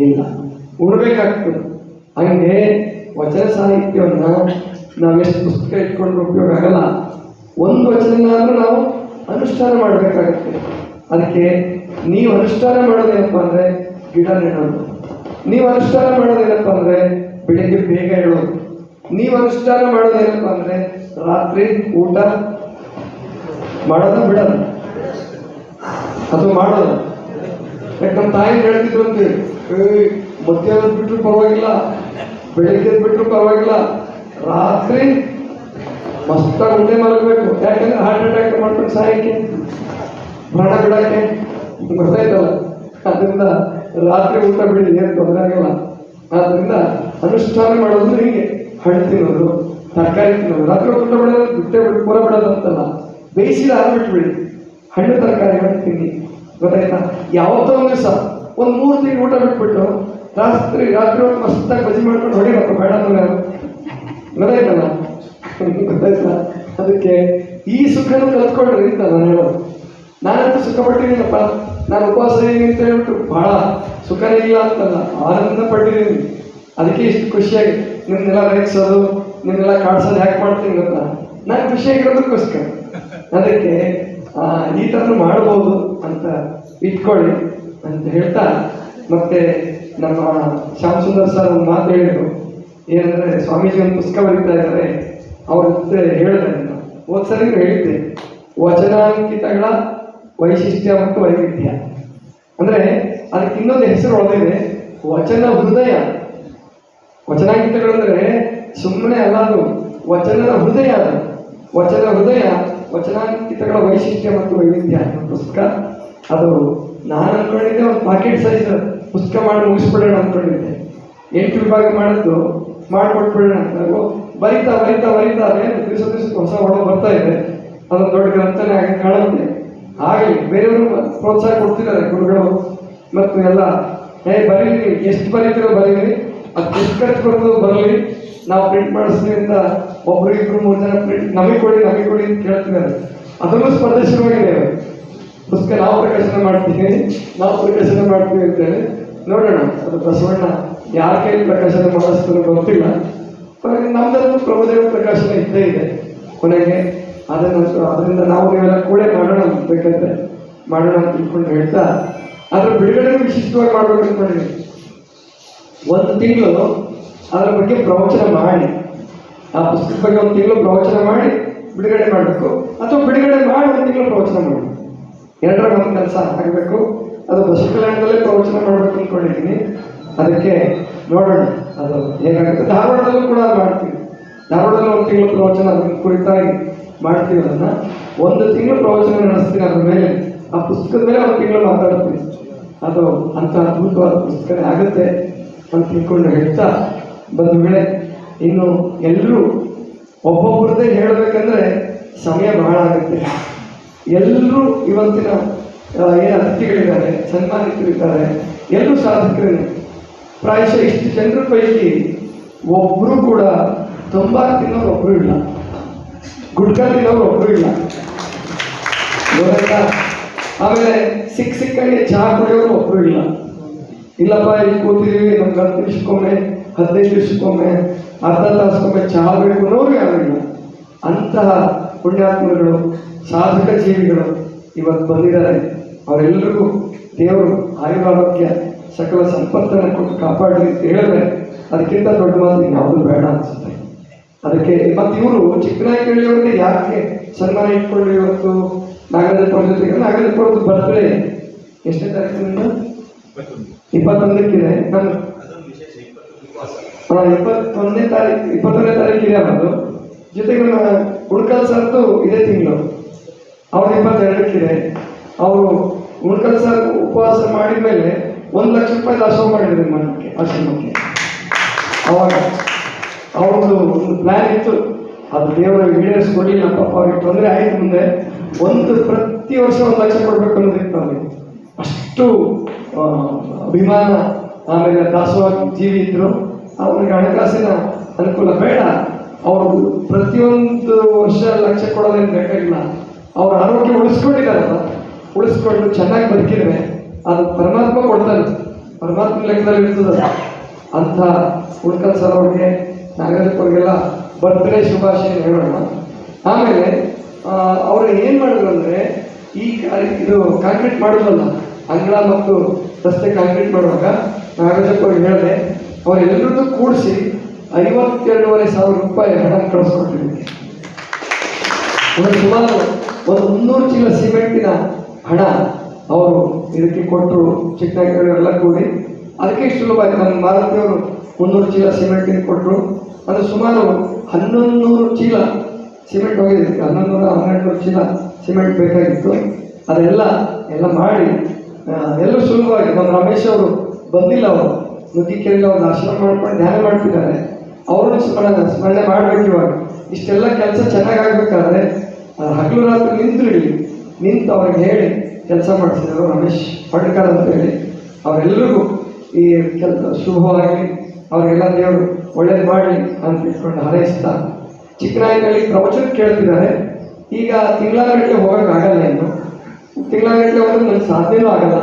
ಇಲ್ಲ, ಉಣ್ಬೇಕಾಗ್ತದೆ. ಹಂಗೆ ವಚನ ಸಾಹಿತ್ಯವನ್ನು ನಾವೆಷ್ಟು ಪುಸ್ತಕ ಇಟ್ಕೊಂಡ್ರೆ ಉಪಯೋಗ ಆಗಲ್ಲ. ಒಂದು ವಚನನಾದ್ರೂ ನಾವು ಅನುಷ್ಠಾನ ಮಾಡಬೇಕಾಗತ್ತೆ. ಅದಕ್ಕೆ ನೀವು ಅನುಷ್ಠಾನ ಮಾಡೋದೇನಪ್ಪ ಅಂದರೆ ಗಿಡ ನೆಡೋದು, ನೀವು ಅನುಷ್ಠಾನ ಮಾಡೋದೇನಪ್ಪ ಅಂದರೆ ಬೆಳಿಗ್ಗೆ ಬೇಗ ಹೇಳೋದು, ನೀವು ಅನುಷ್ಠಾನ ಮಾಡೋದೇನಪ್ಪ ಅಂದರೆ ರಾತ್ರಿ ಊಟ ಮಾಡೋದು ಬಿಡೋದು, ಅದು ಮಾಡೋದು. ಯಾಕೆ ನಮ್ಮ ತಾಯಿ ಹೇಳ್ತಿದ್ರು ಅಂತೇಳಿ, ಮಧ್ಯಾಹ್ನ ಬಿಟ್ಟರು ಪರವಾಗಿಲ್ಲ, ಬೆಳಿಗ್ಗೆ ಬಿಟ್ಟರು ಪರವಾಗಿಲ್ಲ, ರಾತ್ರಿ ಮಸ್ತಾಗಿ ಉಂಡೆ ಮಲಗಬೇಕು. ಯಾಕಂದ್ರೆ ಹಾರ್ಟ್ ಅಟ್ಯಾಕ್ ಮಾಡ್ಕೊಂಡು ಸಾಯಕ್ಕೆ, ಪ್ರಾಣ ಬಿಡಕ್ಕೆ, ಗೊತ್ತಾಯ್ತಲ್ಲ. ಅದರಿಂದ ರಾತ್ರಿ ಊಟ ಬಿಡಿ, ಏನು ತೊಂದರೆ ಆಗಲ್ಲ. ಆದ್ದರಿಂದ ಅನುಷ್ಠಾನ ಮಾಡೋದು ಹೀಗೆ, ಹಣ್ಣು ತಿನ್ನೋದು, ತರಕಾರಿ ತಿನ್ನೋದು. ರಾತ್ರಿ ಊಟ ಬಿಡೋದು ಬಿಟ್ಟೆ ಬಿಟ್ಟು ಪೂರ ಬಿಡೋದು ಅಂತಲ್ಲ, ಬೇಯಿಸಿದ ಹಾಲು ಬಿಟ್ಬಿಡಿ, ಹಣ್ಣು ತರಕಾರಿಗಳನ್ನು ತಿನ್ನಿ, ಗೊತ್ತಾಯ್ತಾ. ಯಾವತ್ತೋ ಒಂದು ದಿವಸ ಒಂದು 3 ತಿಂಗಳು ಊಟ ಬಿಟ್ಬಿಟ್ಟು ರಾತ್ರಿ ಹೊತ್ತು ಮಸ್ತಾಗಿ ಬಜ್ಜಿ ಮಾಡ್ಕೊಂಡು ಹೊಡಿಬೇಕು, ಬೇಡ ಅಂದ್ರೆ ಗೊತ್ತಾಯ್ತಲ್ಲ, ಗೊತ್ತಾಯ್ತಾ. ಅದಕ್ಕೆ ಈ ಸುಖನೂ ಕಲ್ತ್ಕೊಂಡ್ರಿ ಅಂತ ನಾನು ಹೇಳೋದು. ನಾನಂತೂ ಸುಖ ಪಟ್ಟಿದ್ದೀನಪ್ಪ, ನಾನು ಉಪವಾಸ ಇದೀನಿ ಅಂತ ಹೇಳ್ಬಿಟ್ಟು ಬಹಳ ಸುಖನೇ ಇಲ್ಲ ಅಂತಲ್ಲ, ಆನಂದ ಪಟ್ಟಿದ್ದೀನಿ. ಅದಕ್ಕೆ ಇಷ್ಟು ಖುಷಿಯಾಗಿ ನಿಮ್ಮನ್ನೆಲ್ಲ ರೇಗಿಸೋದು, ನಿಮ್ಮೆಲ್ಲ ಕಾಡ್ಸೋದು ಯಾಕೆ ಮಾಡ್ತೀನಿ ಗೊತ್ತಾ, ನಾನು ಖುಷಿಯಾಗಿರೋದಕ್ಕೋಸ್ಕರ. ಅದಕ್ಕೆ ಈ ಥರ ಮಾಡ್ಬೋದು ಅಂತ ಇಟ್ಕೊಳ್ಳಿ ಅಂತ ಹೇಳ್ತಾ, ಮತ್ತೆ ನಮ್ಮ ಶ್ಯಾಮ್ ಸುಂದರ್ ಸರ್ ಒಂದು ಮಾತು ಹೇಳಿದ್ರು. ಏನಂದರೆ, ಸ್ವಾಮೀಜಿ ಒಂದು ಪುಸ್ತಕ ಬರೀತಾ ಇದ್ದಾರೆ, ಅವ್ರ ಜೊತೆ ಹೇಳಿದೆ, ಹೋದ್ಸರಿ ಹೇಳಿದ್ದೆ, ವಚನಾಂಕಿತಗಳ ವೈಶಿಷ್ಟ್ಯ ಮತ್ತು ವೈವಿಧ್ಯ. ಅಂದರೆ ಅದಕ್ಕೆ ಇನ್ನೊಂದು ಹೆಸರು ಒಳಗಿದೆ, ವಚನ ಹೃದಯ. ವಚನಾಂಕಿತಗಳಂದರೆ ಸುಮ್ಮನೆ ಅಲ್ಲ, ಅದು ವಚನದ ಹೃದಯ. ಅದು ವಚನ ಹೃದಯ, ವಚನಾಂಕಿತಗಳ ವೈಶಿಷ್ಟ್ಯ ಮತ್ತು ವೈವಿಧ್ಯ ಪುಸ್ತಕ. ಅದು ನಾನು ಅನ್ಕೊಂಡಿದ್ದೆ ಒಂದು ಪಾಕೆಟ್ ಸೈಜ್ ಪುಸ್ತಕ ಮಾಡಿ ಮುಗಿಸ್ಬಿಡೋಣ ಅನ್ಕೊಂಡಿದ್ದೆ. 8 ವಿಭಾಗ ಮಾಡಿದ್ದು ಮಾಡಿಕೊಟ್ಬಿಡೋಣ ಅಂತ ಬರಿತಾ ಬರಿತಾ ಬರಿತಾ ಅದೇನು ದಿವಸಕ್ಕೆ ಹೊಸ ಒಡವು ಬರ್ತಾ ಇದೆ. ಅದೊಂದು ದೊಡ್ಡ ಗ್ರಂಥನೇ ಆಗಿ ಕಾಣುತ್ತೆ. ಹಾಗೆ ಬೇರೆಯವರು ಪ್ರೋತ್ಸಾಹ ಕೊಡ್ತಿದ್ದಾರೆ ಗುರುಗಳು ಮತ್ತು ಎಲ್ಲ. ಬರೀರಿ, ಎಷ್ಟು ಬರೀತಿರೋ ಬರೀರಿ, ಅದು ಎಷ್ಟು ಖರ್ಚು ಬರೋದು ಬರಲಿ, ನಾವು ಪ್ರಿಂಟ್ ಮಾಡಿಸ್ತೀವಿ ಅಂತ ಒಬ್ರು 2-3 ಜನ ಪ್ರಿಂಟ್ ನಮಗೆ ಕೊಡಿ ಅಂತ ಕೇಳ್ತಿದ್ದಾರೆ. ಅದನ್ನು ಸ್ಪರ್ಧೆ ಶುರುವಾಗಿದೆ. ಪುಸ್ತಕ ನಾವು ಪ್ರಕಾಶನ ಮಾಡ್ತೀವಿ ಅಂತೇಳಿ ನೋಡೋಣ. ಅದು ಬಸವಣ್ಣ ಯಾರ ಕೈಲಿ ಪ್ರಕಾಶನ ಮಾಡಿಸ್ತಾರೋ ಗೊತ್ತಿಲ್ಲ. ನಮ್ದನ್ನು ಪ್ರಭುದೇವ ಪ್ರಕಾಶನ ಇದ್ದೇ ಇದೆ ಕೊನೆಗೆ. ಅದರಿಂದ ನಾವು ನೀವೆಲ್ಲ ಕೂಡ ಮಾಡೋಣ ಬೇಕಂದ್ರೆ ಮಾಡೋಣ ಅಂತ ತಿಳ್ಕೊಂಡು ಹೇಳ್ತಾ ಅದ್ರ ಬಿಡುಗಡೆ ವಿಶಿಷ್ಟವಾಗಿ ಮಾಡ್ಬೇಕು ಅಂದ್ಕೊಂಡಿದ್ದೀವಿ. 1 ತಿಂಗಳು ಅದರ ಬಗ್ಗೆ ಪ್ರವಚನ ಮಾಡಿ, ಆ ಪುಸ್ತಕದ ಬಗ್ಗೆ 1 ತಿಂಗಳು ಪ್ರವಚನ ಮಾಡಿ ಬಿಡುಗಡೆ ಮಾಡಬೇಕು, ಅಥವಾ ಬಿಡುಗಡೆ ಮಾಡಿ 1 ತಿಂಗಳು ಪ್ರವಚನ ಮಾಡಬೇಕು. 2ರ ಒಂದು ಕೆಲಸ ಆಗಬೇಕು. ಅದು ಬಸವಕಲ್ಯಾಣದಲ್ಲೇ ಪ್ರವಚನ ಮಾಡಬೇಕು ಅಂದ್ಕೊಂಡಿದ್ದೀನಿ. ಅದಕ್ಕೆ ನೋಡೋಣ ಅದು ಹೇಗಾಗುತ್ತೆ. ಧಾರವಾಡದಲ್ಲೂ ಕೂಡ ಮಾಡ್ತೀವಿ. ಧಾರವಾಡದಲ್ಲಿ 1 ತಿಂಗಳು ಪ್ರವಚನ ಅದನ್ನ ಕುರಿತಾಗಿ ಮಾಡ್ತೀವಿ. ಅದನ್ನು 1 ತಿಂಗಳು ಪ್ರವಚನ ನಡೆಸ್ತೀನಿ. ಅದ್ರ ಮೇಲೆ ಆ ಪುಸ್ತಕದ ಮೇಲೆ 1 ತಿಂಗಳು ಮಾತಾಡ್ತೀನಿ. ಅದು ಅಂಥ ಅದ್ಭುತವಾದ ಪುಸ್ತಕನೇ ಆಗುತ್ತೆ ಅಂತ ತಿಳ್ಕೊಂಡು ಹೇಳ್ತಾ ಬಂಧುಗಳೇ, ಇನ್ನು ಎಲ್ಲರೂ ಒಬ್ಬೊಬ್ಬರದೇ ಹೇಳಬೇಕಂದ್ರೆ ಸಮಯ ಬಹಳ ಆಗುತ್ತೆ. ಎಲ್ಲರೂ ಇವತ್ತಿನ ಏನು ಅತಿಥಿಗಳಿದ್ದಾರೆ, ಸನ್ಮಾನಿತರಿದ್ದಾರೆ, ಎಲ್ಲರೂ ಸಾಧಕರೇ. ಪ್ರಾಯಶಃ ಇಷ್ಟು ಜನರ ಪೈಕಿ ಒಬ್ಬರು ಕೂಡ ತಂಬಾಕು ತಿನ್ನೋರು ಒಬ್ಬರು ಇಲ್ಲ, ಗುಡ್ಕ ತಿನ್ನೋರು ಒಬ್ಬರು ಇಲ್ಲ. ಆಮೇಲೆ ಸಿಕ್ಕಂಗೆ ಚಹಾ ಕುಡಿಯೋರು ಒಬ್ಬರು ಇಲ್ಲ. ಇಲ್ಲಪ್ಪ ಇಲ್ಲಿ ಕೂತಿದ್ದೀವಿ, ನಮ್ಗೆ 10 ನಿಮಿಷಕ್ಕೊಮ್ಮೆ 15 ನಿಮಿಷಕ್ಕೊಮ್ಮೆ ಅರ್ಧ ತಾಸಕ್ಕೊಮ್ಮೆ ಚಹಾ ಬೇಕು ಅನ್ನೋರು ಯಾರಿಲ್ಲ. ಅಂತಹ ಪುಣ್ಯಾತ್ಮಗಳು, ಸಾಧಕ ಜೀವಿಗಳು ಇವತ್ತು ಬಂದಿದ್ದಾರೆ. ಅವರೆಲ್ಲರಿಗೂ ದೇವರು ಆಯುರಾರೋಗ್ಯ ಸಕಲ ಸಂಪತ್ತನ್ನು ಕೊಟ್ಟು ಕಾಪಾಡಲಿ ಅಂತ ಹೇಳಿದ್ರೆ ಅದಕ್ಕಿಂತ ದೊಡ್ಡ ಮಾತು ಯಾವುದು ಬೇಡ ಅನಿಸುತ್ತೆ. ಅದಕ್ಕೆ ಮತ್ತು ಇವರು ಚಿಕ್ಕನಾಯಕಹಳ್ಳಿಯವ್ರಿಗೆ ಯಾಕೆ ಸನ್ಮಾನ ಇಟ್ಕೊಂಡು ಇವತ್ತು ನಾಗರಾಜಪುರ ಜೊತೆಗೆ, ನಾಗರಾಜಪುರದ ಬರ್ತ್ಡೇ ಎಷ್ಟನೇ ತಾರೀಕಿನಿಂದ 21ಕ್ಕಿದೆ. ನಾನು 21ನೇ ತಾರೀಕಿದೆ ಅನ್ನೋದು. ಜೊತೆಗೆ ಉಳ್ಕಲ್ ಸರ್ದು ಇದೇ ತಿಂಗಳು, ಅವ್ರು 22ಕ್ಕಿದೆ. ಅವರು ಉಳ್ಕಲ್ ಸರ್ ಉಪವಾಸ ಮಾಡಿದ ಮೇಲೆ 1 ಲಕ್ಷ ರೂಪಾಯಿ ದಾಸೋಹ ಮಾಡಿದ್ರು ಮನಕ್ಕೆ, ಆಶ್ರಮಕ್ಕೆ. ಅವಾಗ ಅವ್ರದ್ದು ಒಂದು ಪ್ಲ್ಯಾನ್ ಇತ್ತು, ಅದು ದೇವರ ಈಡೇರಿಸ್ಕೊಡ್ಲಿಲ್ಲ. ಪಾಪ ಅವ್ರಿಗೆ ತೊಂದರೆ ಆಯಿತು. ಮುಂದೆ ಪ್ರತಿ ವರ್ಷ 1 ಲಕ್ಷ ಕೊಡ್ಬೇಕು ಅನ್ನೋದಿತ್ತು ಅವ್ರಿಗೆ. ಅಷ್ಟು ಅಭಿಮಾನ. ಆಮೇಲೆ ದಾಸೋಹ ಜೀವಿ ಇದ್ರು. ಅವ್ರಿಗೆ ಹಣಕಾಸಿನ ಅನುಕೂಲ ಬೇಡ. ಅವರು ಪ್ರತಿಯೊಂದು ವರ್ಷ 1 ಲಕ್ಷ ಕೊಡೋದೇನು ಬೇಕಾಗಿಲ್ಲ. ಅವ್ರ ಆರೋಗ್ಯ ಉಳಿಸ್ಕೊಂಡಿದ್ದಾರಲ್ಲ, ಉಳಿಸ್ಕೊಂಡು ಚೆನ್ನಾಗಿ ಬದುಕಿದ್ರೆ ಅದು ಪರಮಾತ್ಮ ಕೊಡ್ತಾನೆ, ಪರಮಾತ್ಮ ಲೆಕ್ಕದಲ್ಲಿ ಇರ್ತದೆ. ಅಂಥ ಉಳ್ಕಲ್ ಸರ್ ಅವ್ರಿಗೆ, ನಾಗರಿಕರಿಗೆಲ್ಲ ಬರ್ತ್ಡೇ ಶುಭಾಶಯ ಹೇಳೋಣ. ಆಮೇಲೆ ಅವರು ಏನು ಮಾಡಿದ್ರು ಅಂದರೆ, ಇದು ಕಾಂಕ್ರೀಟ್ ಮಾಡೋದಲ್ಲ, ಅಂಗಳ ಮತ್ತು ರಸ್ತೆ ಕಾಂಕ್ರೀಟ್ ಮಾಡುವಾಗ ನಾಗರಾಜಪ್ಪ ಅವ್ರಿಗೆ ಹೇಳಿದೆ, ಅವರೆಲ್ಲರದ್ದು ಕೂಡಿಸಿ 52,500 ರೂಪಾಯಿ ಹಣ ಕಳಿಸ್ಕೊಟ್ಟಿದ್ದೀನಿ. ಸುಮಾರು ಒಂದು 300 ಚೀಲ ಸಿಮೆಂಟಿನ ಹಣ ಅವರು ಇದಕ್ಕೆ ಕೊಟ್ಟರು. ಚಿಕ್ಕನಾಯಕರೆಲ್ಲ ಕೂಡಿ ಅದಕ್ಕೆ ಇಷ್ಟು ಸುಲಭ ಆಯಿತು. ನನ್ನ ಮಾರುತಿಯವರು 300 ಚೀಲ ಸಿಮೆಂಟಿಗೆ ಕೊಟ್ಟರು. ಅದು ಸುಮಾರು 1100 ಚೀಲ ಸಿಮೆಂಟ್ ಹೋಗಿದೆ. 1100-1200 ಚೀಲ ಸಿಮೆಂಟ್ ಬೇಕಾಗಿತ್ತು. ಅದೆಲ್ಲ ಮಾಡಿ ಎಲ್ಲರೂ ಸುಲಭವಾಗಿ. ನಮ್ಮ ರಮೇಶ್ ಅವರು ಬಂದಿಲ್ಲ, ಅವರು ನುಗ್ಗಿಕೆರೆಯಲ್ಲಿ ಅವ್ರು ಆಶ್ರಮ ಮಾಡ್ಕೊಂಡು ಧ್ಯಾನ ಮಾಡ್ತಿದ್ದಾರೆ. ಅವ್ರನ್ನೂ ಸ್ಮರಣೆ ಮಾಡಬೇಕು. ಇವಾಗ ಇಷ್ಟೆಲ್ಲ ಕೆಲಸ ಚೆನ್ನಾಗಾಗಬೇಕಾದ್ರೆ ಹಗಲು ರಾತ್ರಿ ನಿಂತು ಅವ್ರಿಗೆ ಹೇಳಿ ಕೆಲಸ ಮಾಡಿಸಿದ್ರು. ರಮೇಶ್ ಪಡ್ಕರ್ ಅಂತ ಹೇಳಿ. ಅವರೆಲ್ಲರಿಗೂ ಈ ಕೆಲಸ ಶುಭವಾಗಿ ಅವರಿಗೆಲ್ಲ ದೇವರು ಒಳ್ಳೇದು ಮಾಡಲಿ ಅಂತ ಇಟ್ಕೊಂಡು ಹಾರೈಸ್ತಾ, ಚಿಕ್ಕನಾಯಕಲ್ಲಿ ಪ್ರವಚನ ಕೇಳ್ತಿದ್ದಾರೆ. ಈಗ ತಿಂಗಳಗಟ್ಟಲೆ ಹೋಗೋಕ್ಕಾಗಲ್ಲ. ಇನ್ನು ತಿಂಗಳಗಟ್ಟಲೆ ಹೋದ್ರೆ ನನ್ನ ಸಾಧ್ಯನೂ ಆಗಲ್ಲ.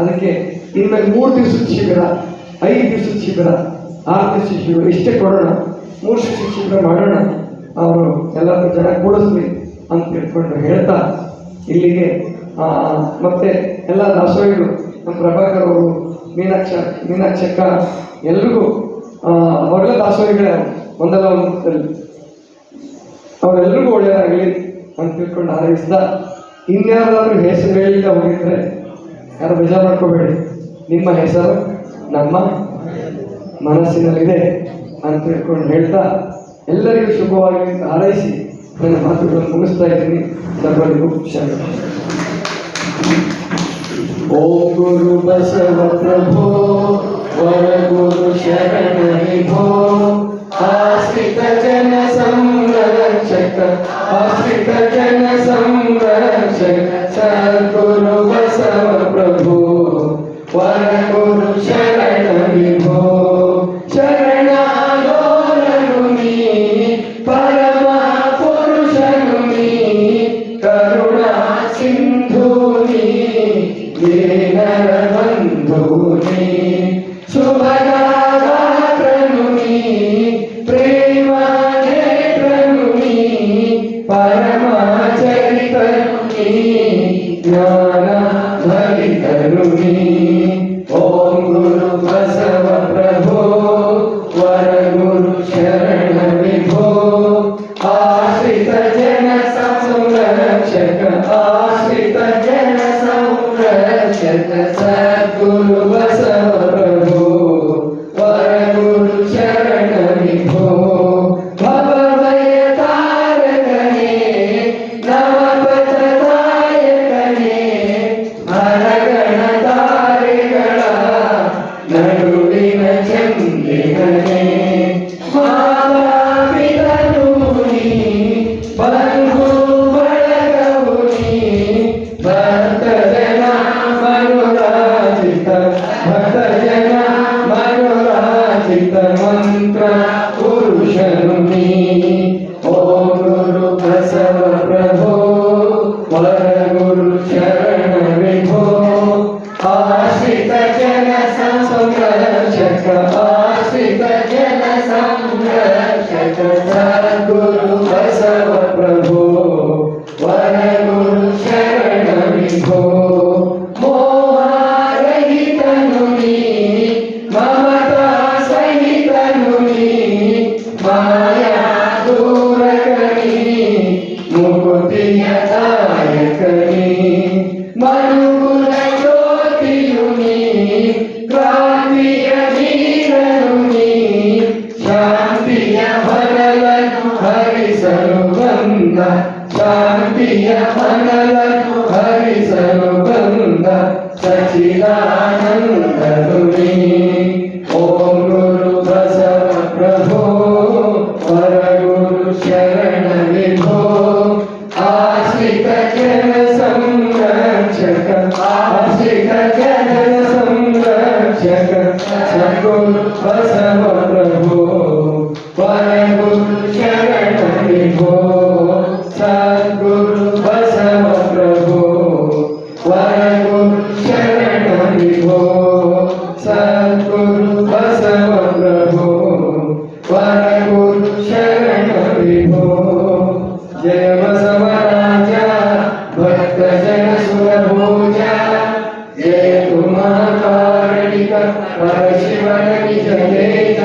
ಅದಕ್ಕೆ ಇನ್ಮೇಲೆ 3 ದಿವಸದ ಶಿಬಿರ, 5 ದಿವಸದ ಶಿಬಿರ, 6 ದಿವಸದ ಶಿಬಿರ ಇಷ್ಟೇ ಕೊಡೋಣ. 3 ದಿವಸದ ಶಿಬಿರ ಮಾಡೋಣ, ಅವರು ಎಲ್ಲರೂ ಜನ ಕೂಡಿಸ್ಲಿ ಅಂತ ತಿಳ್ಕೊಂಡು ಹೇಳ್ತಾ ಇಲ್ಲಿಗೆ ಮತ್ತೆ ಎಲ್ಲ ದಾಸೋಹಿಗಳು, ನಮ್ಮ ಪ್ರಭಾಕರ್ ಅವರು, ಮೀನಾಕ್ಷಕ್ಕ ಎಲ್ರಿಗೂ ಅವರೆಲ್ಲ ದಾಸೋಹಿಗಳೇ ಒಂದಲ್ಲ ಒಂದು. ಅವರೆಲ್ಲರಿಗೂ ಒಳ್ಳೆಯದಾಗಲಿ ಅಂತ ತಿಳ್ಕೊಂಡು ಹಾರೈಸಿದ. ಇನ್ಯಾರಾದ್ರೂ ಹೆಸರು ಹೇಳಿದ ಹೋಗಿದ್ರೆ ಯಾರು ಬೇಜಾರು ಮಾಡ್ಕೋಬೇಡಿ. ನಿಮ್ಮ ಹೆಸರು ನಮ್ಮ ಮನಸ್ಸಿನಲ್ಲಿದೆ ಅಂತ ತಿಳ್ಕೊಂಡು ಹೇಳ್ತಾ ಎಲ್ಲರಿಗೂ ಶುಭವಾಗಿ ಹಾರೈಸಿ ನನ್ನ ಮಾತುಗಳನ್ನು ಮುಗಿಸ್ತಾ ಇದ್ದೀನಿ. ಸರ್ವರಿಗೂ ಶರಣ. ಓಂ ಗುರು ಬಸವ ಪ್ರಭೋ ವರ ಗುರು ಶರಣ ವಿಭೋ ಆಶ್ರಿತ ಜನ ಸಂರಕ್ಷಕ ಆಶ್ರಿತ ಜನ ಸಂರಕ್ಷಕ ಸದ್ಗುರು ಬಸವ ಪ್ರಭು ವರ ಗುರು ಶರಣ ವಿಭೋ ಶರಣಾಲೋಲನು ನೀ ಪರಮ ಪುರುಷನು ನೀ ಕರುಣಾ ಸಿಂಧು ನೀ ದೀನರ ಬಂಧು ನೀ ಶುಭಗಾತ್ರನು ನೀ ಪ್ರೇಮ ನೇತ್ರನು ನೀ ಪರಮ ಚರಿತನು ನೀ ಜ್ಞಾನ ಭರಿತನು ನೀ ಓಂ ಗುರು ಬಸವ ಪ್ರಭೋ ವರ ಗುರು ಶರಣ ವಿಭೋ ಆಶ್ರಿತ ಜನ ಸಂರಕ್ಷಕ ಆಶ್ರಿತ ಜನ ಸಂರಕ್ಷಕ ಸದ್ಗುರು ಬಸವ ಪ್ರಭೋ ವರ ಗುರು ಶರಣ ವಿಭೋ ಭವಭಯ ತಾರಕನೇ ನವಪಥದಾಯಕನೇ ಹರಗಣ ತಾರೆಗಳ ನಡುವಿನ ಚಂದ್ರಿಕನೇ ಮಾತಾಪಿತನು ನೀ ಬಂಧು ಬಳಗವು ನೀ ಭಕ್ತಜನ ಮನುರಾಜಿತ ಭಕ್ತಜನ ಮನುರಾಜಿತ ಮಂತ್ರ ಪುರುಷನು ನೀ ಓಂ ಗುರು ಬಸವ ಪ್ರಭೋ ವರ ಗುರು ಶರಣ ವಿಭೋ ಆಶ್ರಿತ ಜನ ಸಂರಕ್ಷಕ ಆಶ್ರಿತ ಜನ ಸಂರಕ್ಷಕ ಸದ್ಗುರು ಬಸವ ಪ್ರಭೋ ವರ ಗುರು ಶರಣ ವಿಭೋ ಮೋಹರಹಿತನು ನೀ ಮಮತಾ ಸಹಿತನು ನೀ ಮಾಯಾ ದೂರಕನಿ ಮುಕುತಿಯ ದಾಯಕನಿ ಮನುಕುಲ ಜ್ಯೋತಿಯು ನೀ ಕ್ರಾಂತಿಯ ನೀರನು ನೀ ಶಾಂತಿಯ ಹೊನಲನ್ನು ಹರಿಸಲು ಬಂದ ಶಾಂತಿಯ ಹೊನಲನ್ನು ಹರಿಸಲು ಬಂದ ಸಚಿದಾನಂದನು ನೀ ಓಂ ಗುರು ಬಸವ ಪ್ರಭೋ ವರ ಗುರು ಶರಣ ವಿಭೋ ಆಶ್ರಿತ ಜನ ಸಂರಕ್ಷಕ ಆಶ್ರಿತ ಜನ ಸಂರಕ್ಷಕ ಸದ್ಗುರು ಬಸವ ಪ್ರಭೋ ವರ ಗುರು ಶರಣ ವಿಭೋ ಸದ್ಗುರು ಬಸವ ಪ್ರಭೋ ವರ ಗುರು ಶರಣ ವಿಭೋ ಸದ್ಗುರು ಬಸವ ಪ್ರಭೋ ವರ ಗುರು ಶರಣ ವಿಭೋ ಜಯ ಬಸವರಾಜ ಭಕ್ತ ಜನ ಸುರಭೋಜ ಜಯ ತುಮಾಕಾರಣಿಕ ಪರಶಿವನ ನಿಜ ತೇಜ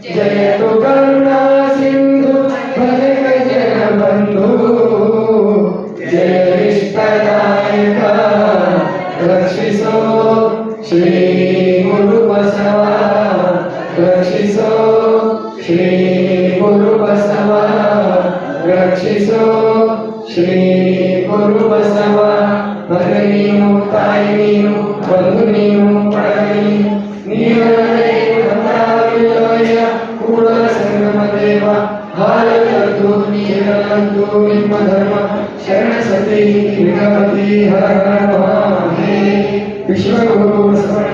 ಜಯ ತು ಕರುಣಾ ಸಿಂಧು ಭಜಕ ಜನ ಬಂಧು ಜಯ ಇಷ್ಟದಾಯಕ ರಕ್ಷಿಸೋ ಶ್ರೀ ಗುರು ಬಸವ ರಕ್ಷಿಸೋ ಶ್ರೀ ಗುರು ಬಸವ ರಕ್ಷಿಸೋ ಶ್ರೀ ಗುರು ಬಸವ ಮಗ ನೀನು ತಾಯಿ ನೀನು ಬಂಧು ನೀನು ಪಡಲಿ ನೀವೇ ಕೂಡಲ ಸಂಗಮ ದೇವ ಹಾಲದ್ದು ನೀರಲ್ಲದ್ದು ನಿಮ್ಮ ಧರ್ಮ ಶರಣ ಸತಿ ನಿಗಮತಿ ಹರ ಹರ ಮಹಾದೇವ ವಿಶ್ವಗುರು ಬಸವಣ್ಣ